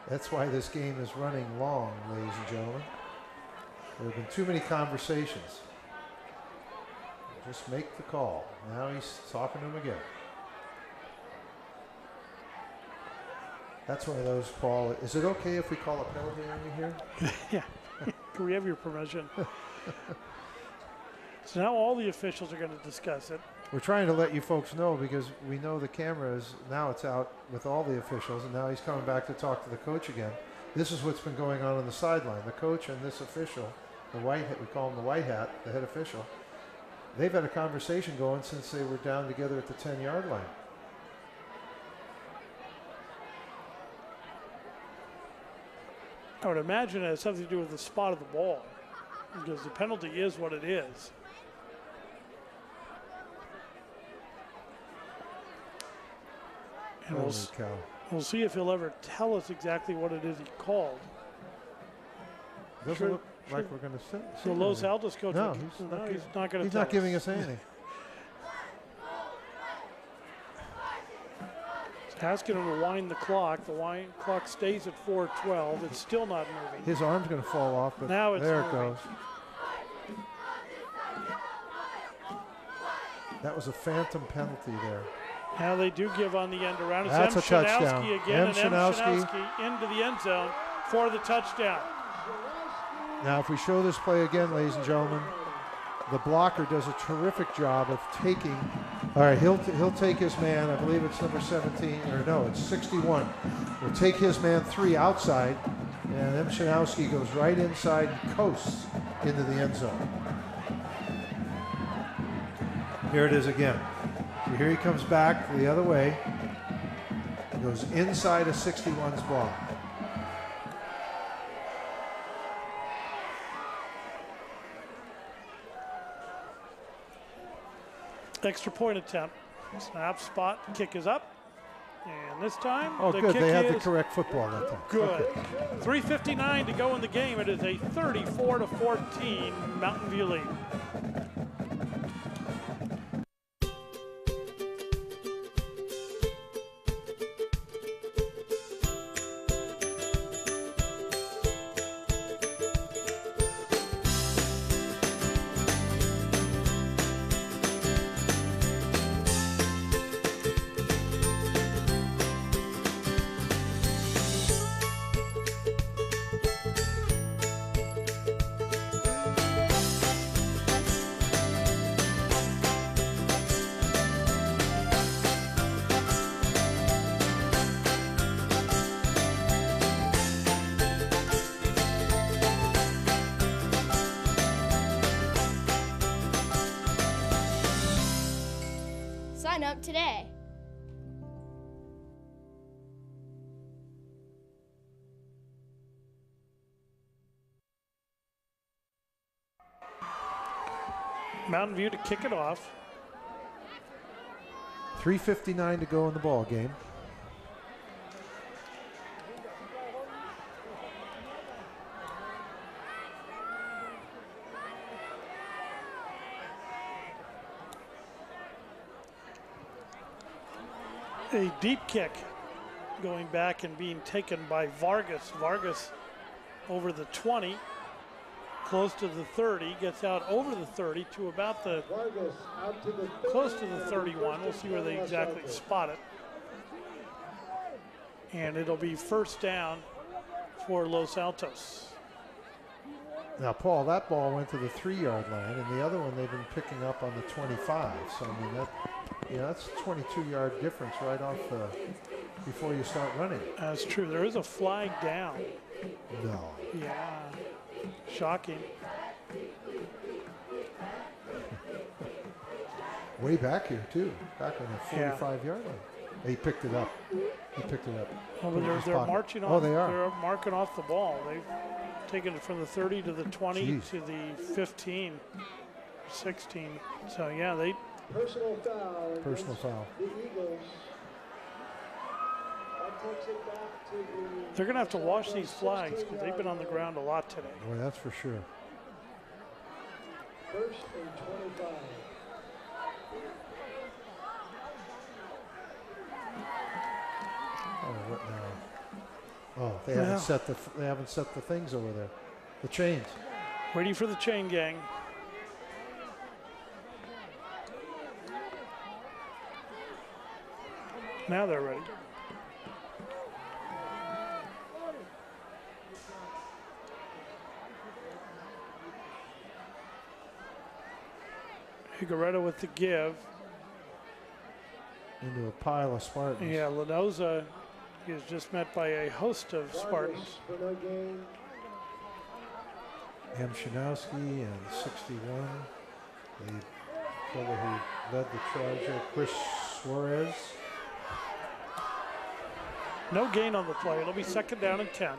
That's why this game is running long, ladies and gentlemen. There have been too many conversations. Just make the call. Now he's talking to him again. That's one of those, Paul. Is it okay if we call a penalty on you here? Yeah. Can we have your permission? So now all the officials are going to discuss it. We're trying to let you folks know because we know the camera is, now it's out with all the officials, and now he's coming back to talk to the coach again. This is what's been going on the sideline. The coach and this official, the white hat, we call him the white hat, the head official, they've had a conversation going since they were down together at the 10-yard line. I would imagine it has something to do with the spot of the ball because the penalty is what it is. And we'll see if he'll ever tell us exactly what it is he called. Doesn't look like we're going to see. So Los Altos coach, no, he's not going to tell us. He's not giving us anything. Asking him to wind the clock. The clock stays at 4:12. It's still not moving. His arm's going to fall off, but now it's there moving. It goes. That was a phantom penalty there. Now they do give on the end around. It's That's a touchdown. Again, and Shanowski into the end zone for the touchdown. Now, if we show this play again, ladies and gentlemen, the blocker does a terrific job of taking. All right, he'll take his man. I believe it's number 17, or no, it's 61. We'll take his man 3 outside, and Shanowski goes right inside and coasts into the end zone. Here it is again. So here he comes back the other way. He goes inside of 61's block. Extra point attempt. Snap, spot, kick is up. And this time, oh, the good. kick They had is the correct football that time. Good. Okay. 3:59 to go in the game. It is a 34-14 Mountain View lead. Sign up today. Mountain View to kick it off. 3:59 to go in the ball game. A deep kick going back and being taken by Vargas. Vargas over the 20, close to the 30, gets out over the 30 to about the, close to the 31. We'll see where they exactly spot it. And it'll be first down for Los Altos. Now, Paul, that ball went to the 3-yard line, and the other one they've been picking up on the 25. So, I mean, that's a 22-yard difference right off before you start running. That's true. There is a flag down. No. Yeah. Shocking. Way back here, too. Back on the 45-yard line. He picked it up. He picked it up. Oh, but they're marching on. Oh, they are. They're marking off the ball. They've taken it from the 30 to the 20 Jeez. to the 15, 16. So, yeah, they. Personal foul. Personal foul. The Eagles. That takes it back to the They're going to have to wash these flags because they've been on the ground a lot today. Boy, that's for sure. First and 25. Oh, what now? Oh, they haven't set the things over there. The chains. Ready for the chain gang. Now they're ready. Figueroa with the give. Into a pile of Spartans. Yeah, Lenoza is just met by a host of Spartans. M. Shanowski and 61. The fellow who led the charge there, Chris Suarez. No gain on the play. It'll be 2nd down and 10.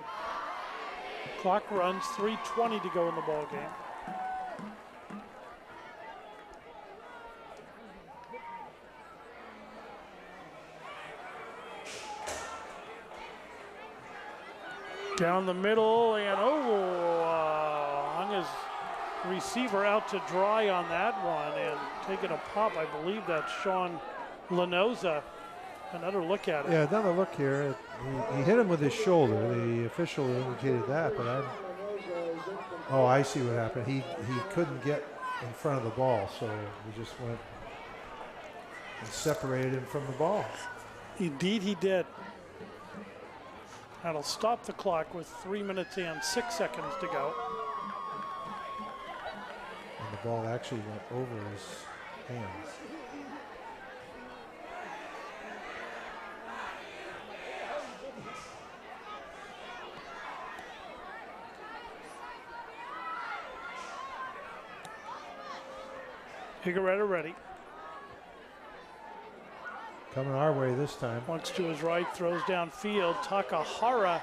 Clock runs, 3:20 to go in the ball game. Down the middle, and hung his receiver out to dry on that one, and taking a pop. I believe that's Sean Lenoza. Another look at it. Yeah, another look here. He hit him with his shoulder. The official indicated that, but I see what happened. He couldn't get in front of the ball, so we just went and separated him from the ball. Indeed, he did. That'll stop the clock with 3 minutes and 6 seconds to go. And the ball actually went over his hands. Figueroa ready. Coming our way this time. Once to his right, throws downfield. Takahara.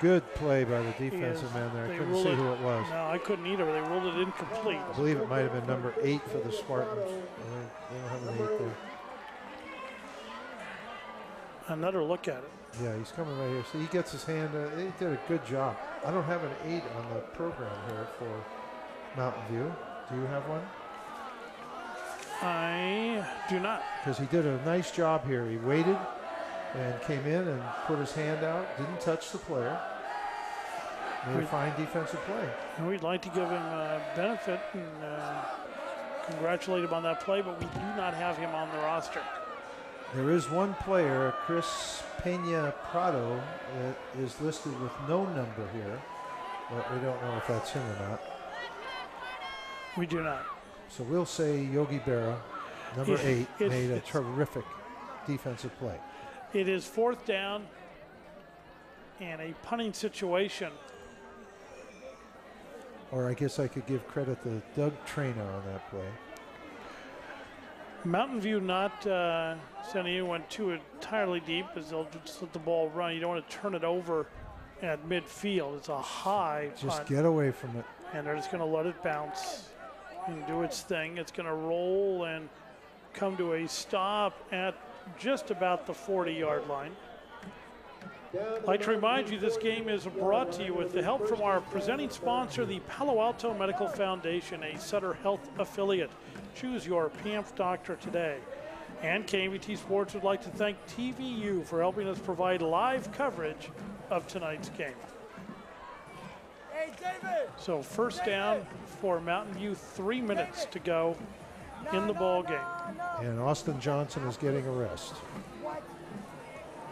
Good play by the defensive man there. I couldn't see who it was. No, I couldn't either. They ruled it incomplete. I believe it might have been number 8 for the Spartans. They don't have an 8 there. Another look at it. Yeah, he's coming right here. So he gets his hand. He did a good job. I don't have an 8 on the program here for Mountain View. Do you have one? I do not. Because he did a nice job here. He waited and came in and put his hand out. Didn't touch the player. Made a fine defensive play. And we'd like to give him a benefit and congratulate him on that play, but we do not have him on the roster. There is one player, Chris Pena Prado, that is listed with no number here, but we don't know if that's him or not. We do not. So we'll say Yogi Berra, number 8, made a terrific defensive play. It is 4th down and a punting situation. Or I guess I could give credit to Doug Trainer on that play. Mountain View not sending anyone too entirely deep as they'll just let the ball run. You don't want to turn it over at midfield. It's a high Just punt. get away from it. And they're just going to let it bounce and do its thing. It's going to roll and come to a stop at just about the 40-yard line. I'd like to remind you this game is brought to you with the help from our presenting sponsor, the Palo Alto Medical Foundation, a Sutter Health affiliate. Choose your PAMF doctor today. And KMVT Sports would like to thank TVU for helping us provide live coverage of tonight's game. Hey, David. So 1st down for Mountain View, 3 minutes to go in the ball game. And Austin Johnson is getting a rest.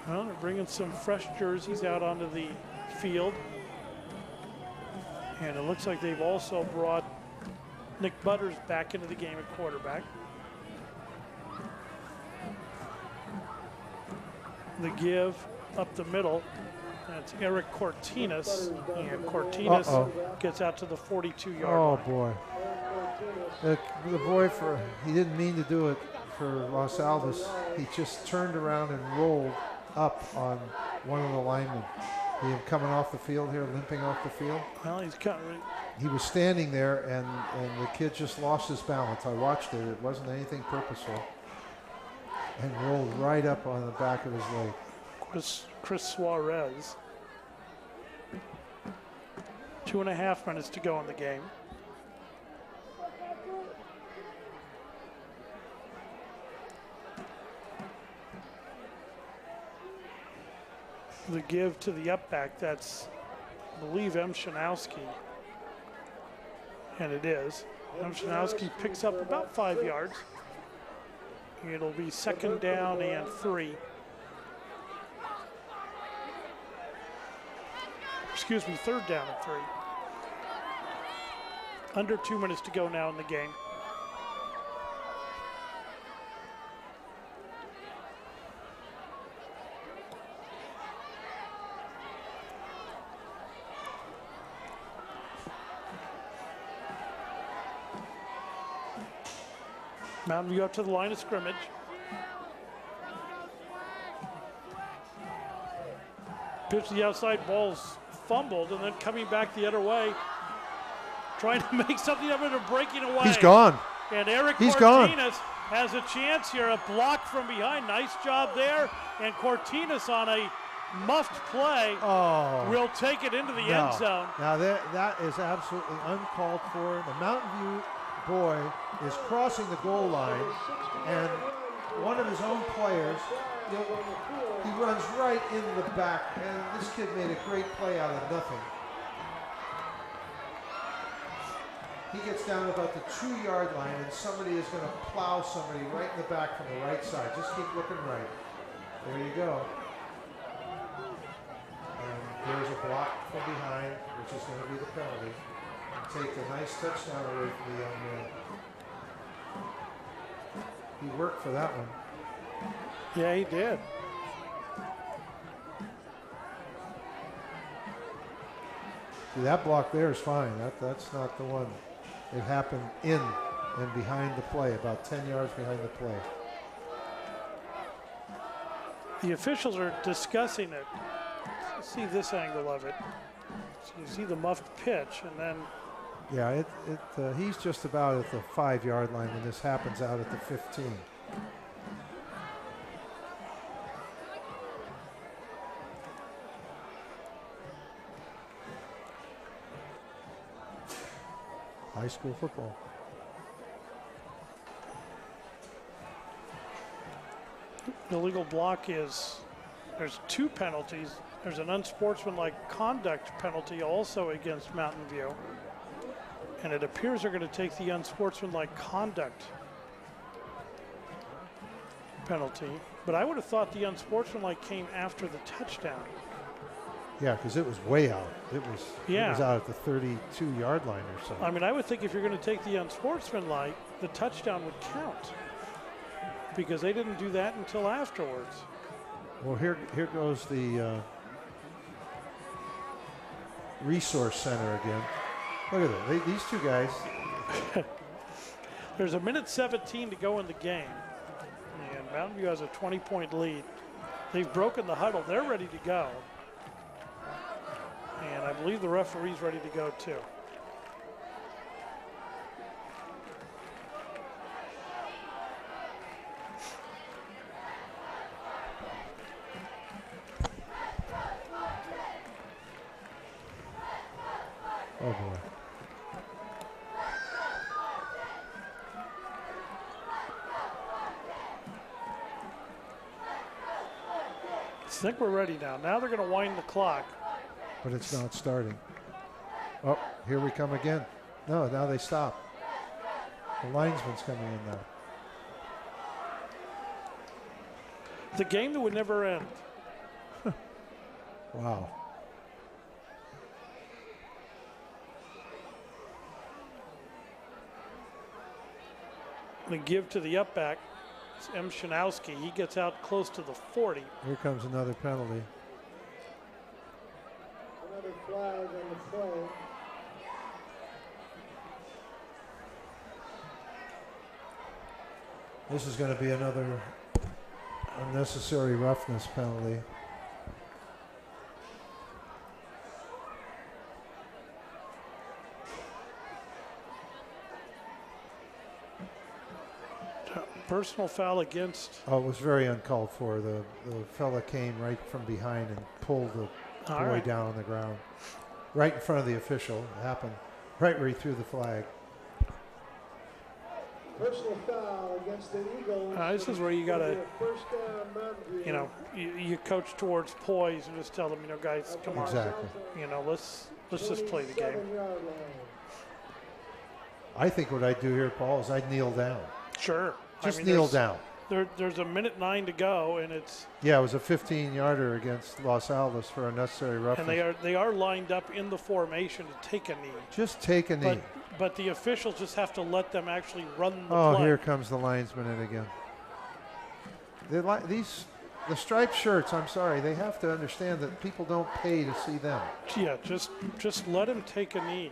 Well, they're bringing some fresh jerseys out onto the field. And it looks like they've also brought Nick Butters back into the game at quarterback. The give up the middle. That's Eric Cortinas. And Cortinas gets out to the 42-yard line. Oh, boy. The boy, he didn't mean to do it for Los Altos. He just turned around and rolled up on one of the linemen. He was coming off the field here, limping off the field. Well, he's got right. He was standing there, and the kid just lost his balance. I watched it. It wasn't anything purposeful. And rolled right up on the back of his leg. Chris Suarez. 2.5 minutes to go in the game. The give to the up back, that's, I believe, Shanowski. And it is. Shanowski picks up about 5 yards. It'll be 2nd down and 3. Excuse me, 3rd down and 3. Under 2 minutes to go now in the game. Mountain View up to the line of scrimmage. Pitch to the outside, ball's fumbled, and then coming back the other way, trying to make something of it or breaking away. He's gone. And Eric He's Cortinas gone. has a chance here, a block from behind. Nice job there. And Cortinas on a muffed play will take it into the end zone. Now that is absolutely uncalled for. The Mountain View boy is crossing the goal line, and one of his own players, he runs right into the back, and this kid made a great play out of nothing. He gets down about the 2-yard line, and somebody is going to plow somebody right in the back from the right side. Just keep looking right. There you go. And there's a block from behind, which is going to be the penalty. Take a nice touchdown away from the young man. He worked for that one. Yeah, he did. See, that block there is fine. That's not the one. It happened in and behind the play, about 10 yards behind the play. The officials are discussing it. Let's see this angle of it. So you see the muffed pitch, and then Yeah, he's just about at the 5-yard line when this happens out at the 15. High school football. illegal block is, there's 2 penalties. There's an unsportsmanlike conduct penalty also against Mountain View. And it appears they're going to take the unsportsmanlike conduct penalty. But I would have thought the unsportsmanlike came after the touchdown. Yeah, because it was way out. It was out at the 32-yard line or so. I mean, I would think if you're going to take the unsportsmanlike, the touchdown would count. Because they didn't do that until afterwards. Well, here goes the resource center again. Look at that. These two guys. There's 1:17 to go in the game. And Mountain View has a 20-point lead. They've broken the huddle. They're ready to go. And I believe the referee's ready to go too. Oh boy. I think we're ready now. Now they're going to wind the clock. But it's not starting. Oh, here we come again. No, now they stop. The linesman's coming in now. The game that would never end. Wow. The give to the up back. It's Shanowski. He gets out close to the 40. Here comes another penalty. Another flag on the play. This is going to be another unnecessary roughness penalty. Personal foul against. Oh, it was very uncalled for. The fella came right from behind and pulled the boy down on the ground. Right in front of the official. It happened right where he threw the flag. Personal foul against the Eagles. This is where you got to, First down, Mountain View. you know, you coach towards poise and just tell them, you know, guys, come on. Exactly. You know, let's just play the game. 27-yard line. I think what I'd do here, Paul, is I'd kneel down. Sure. Just kneel down. There's a minute 9 to go, and it's. Yeah, it was a 15-yarder against Los Altos for unnecessary roughness. And they are lined up in the formation to take a knee. Just take a knee. But the officials just have to let them actually run the play. play. Here comes the linesman in again. The striped shirts, I'm sorry, they have to understand that people don't pay to see them. Yeah, just let him take a knee.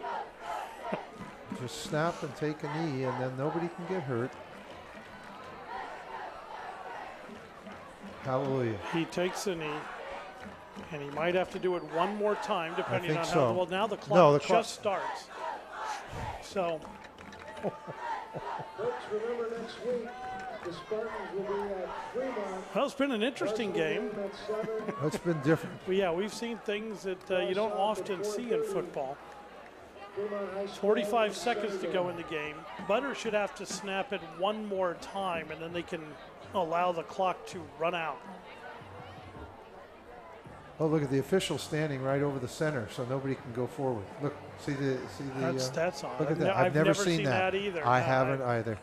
Just snap and take a knee, and then nobody can get hurt. Hallelujah. He takes a knee, and he might have to do it one more time, depending on so. how well. Now the clock just starts. So. Folks, remember next week, the Spartans will be at Fremont. Well, it's been an interesting game. It's been different. Well, yeah, we've seen things that you don't often see in football. 45 seconds to go in the game. Butter should have to snap it one more time, and then they can allow the clock to run out. Oh, look at the official standing right over the center, so nobody can go forward. Look, see the. That's odd. Look at that. I've never seen that either. I haven't either.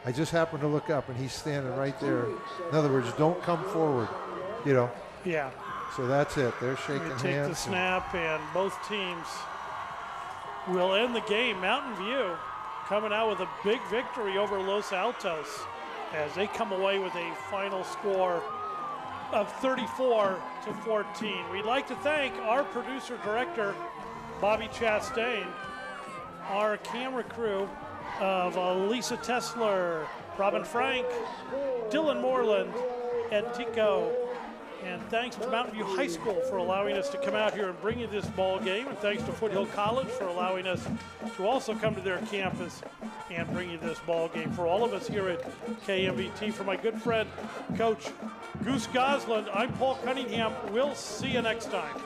I just happened to look up, and he's standing right there. In other words, don't come forward. You know. Yeah. So that's it. They're shaking hands. Take the snap, and both teams will end the game. Mountain View coming out with a big victory over Los Altos as they come away with a final score of 34-14. We'd like to thank our producer-director, Bobby Chastain, our camera crew of Lisa Tesler, Robin Frank, Dylan Moreland, Ed Tico, and thanks to Mountain View High School for allowing us to come out here and bring you this ball game, and thanks to Foothill College for allowing us to also come to their campus and bring you this ball game. For all of us here at KMVT, for my good friend, Coach Goose Gosland, I'm Paul Cunningham. We'll see you next time.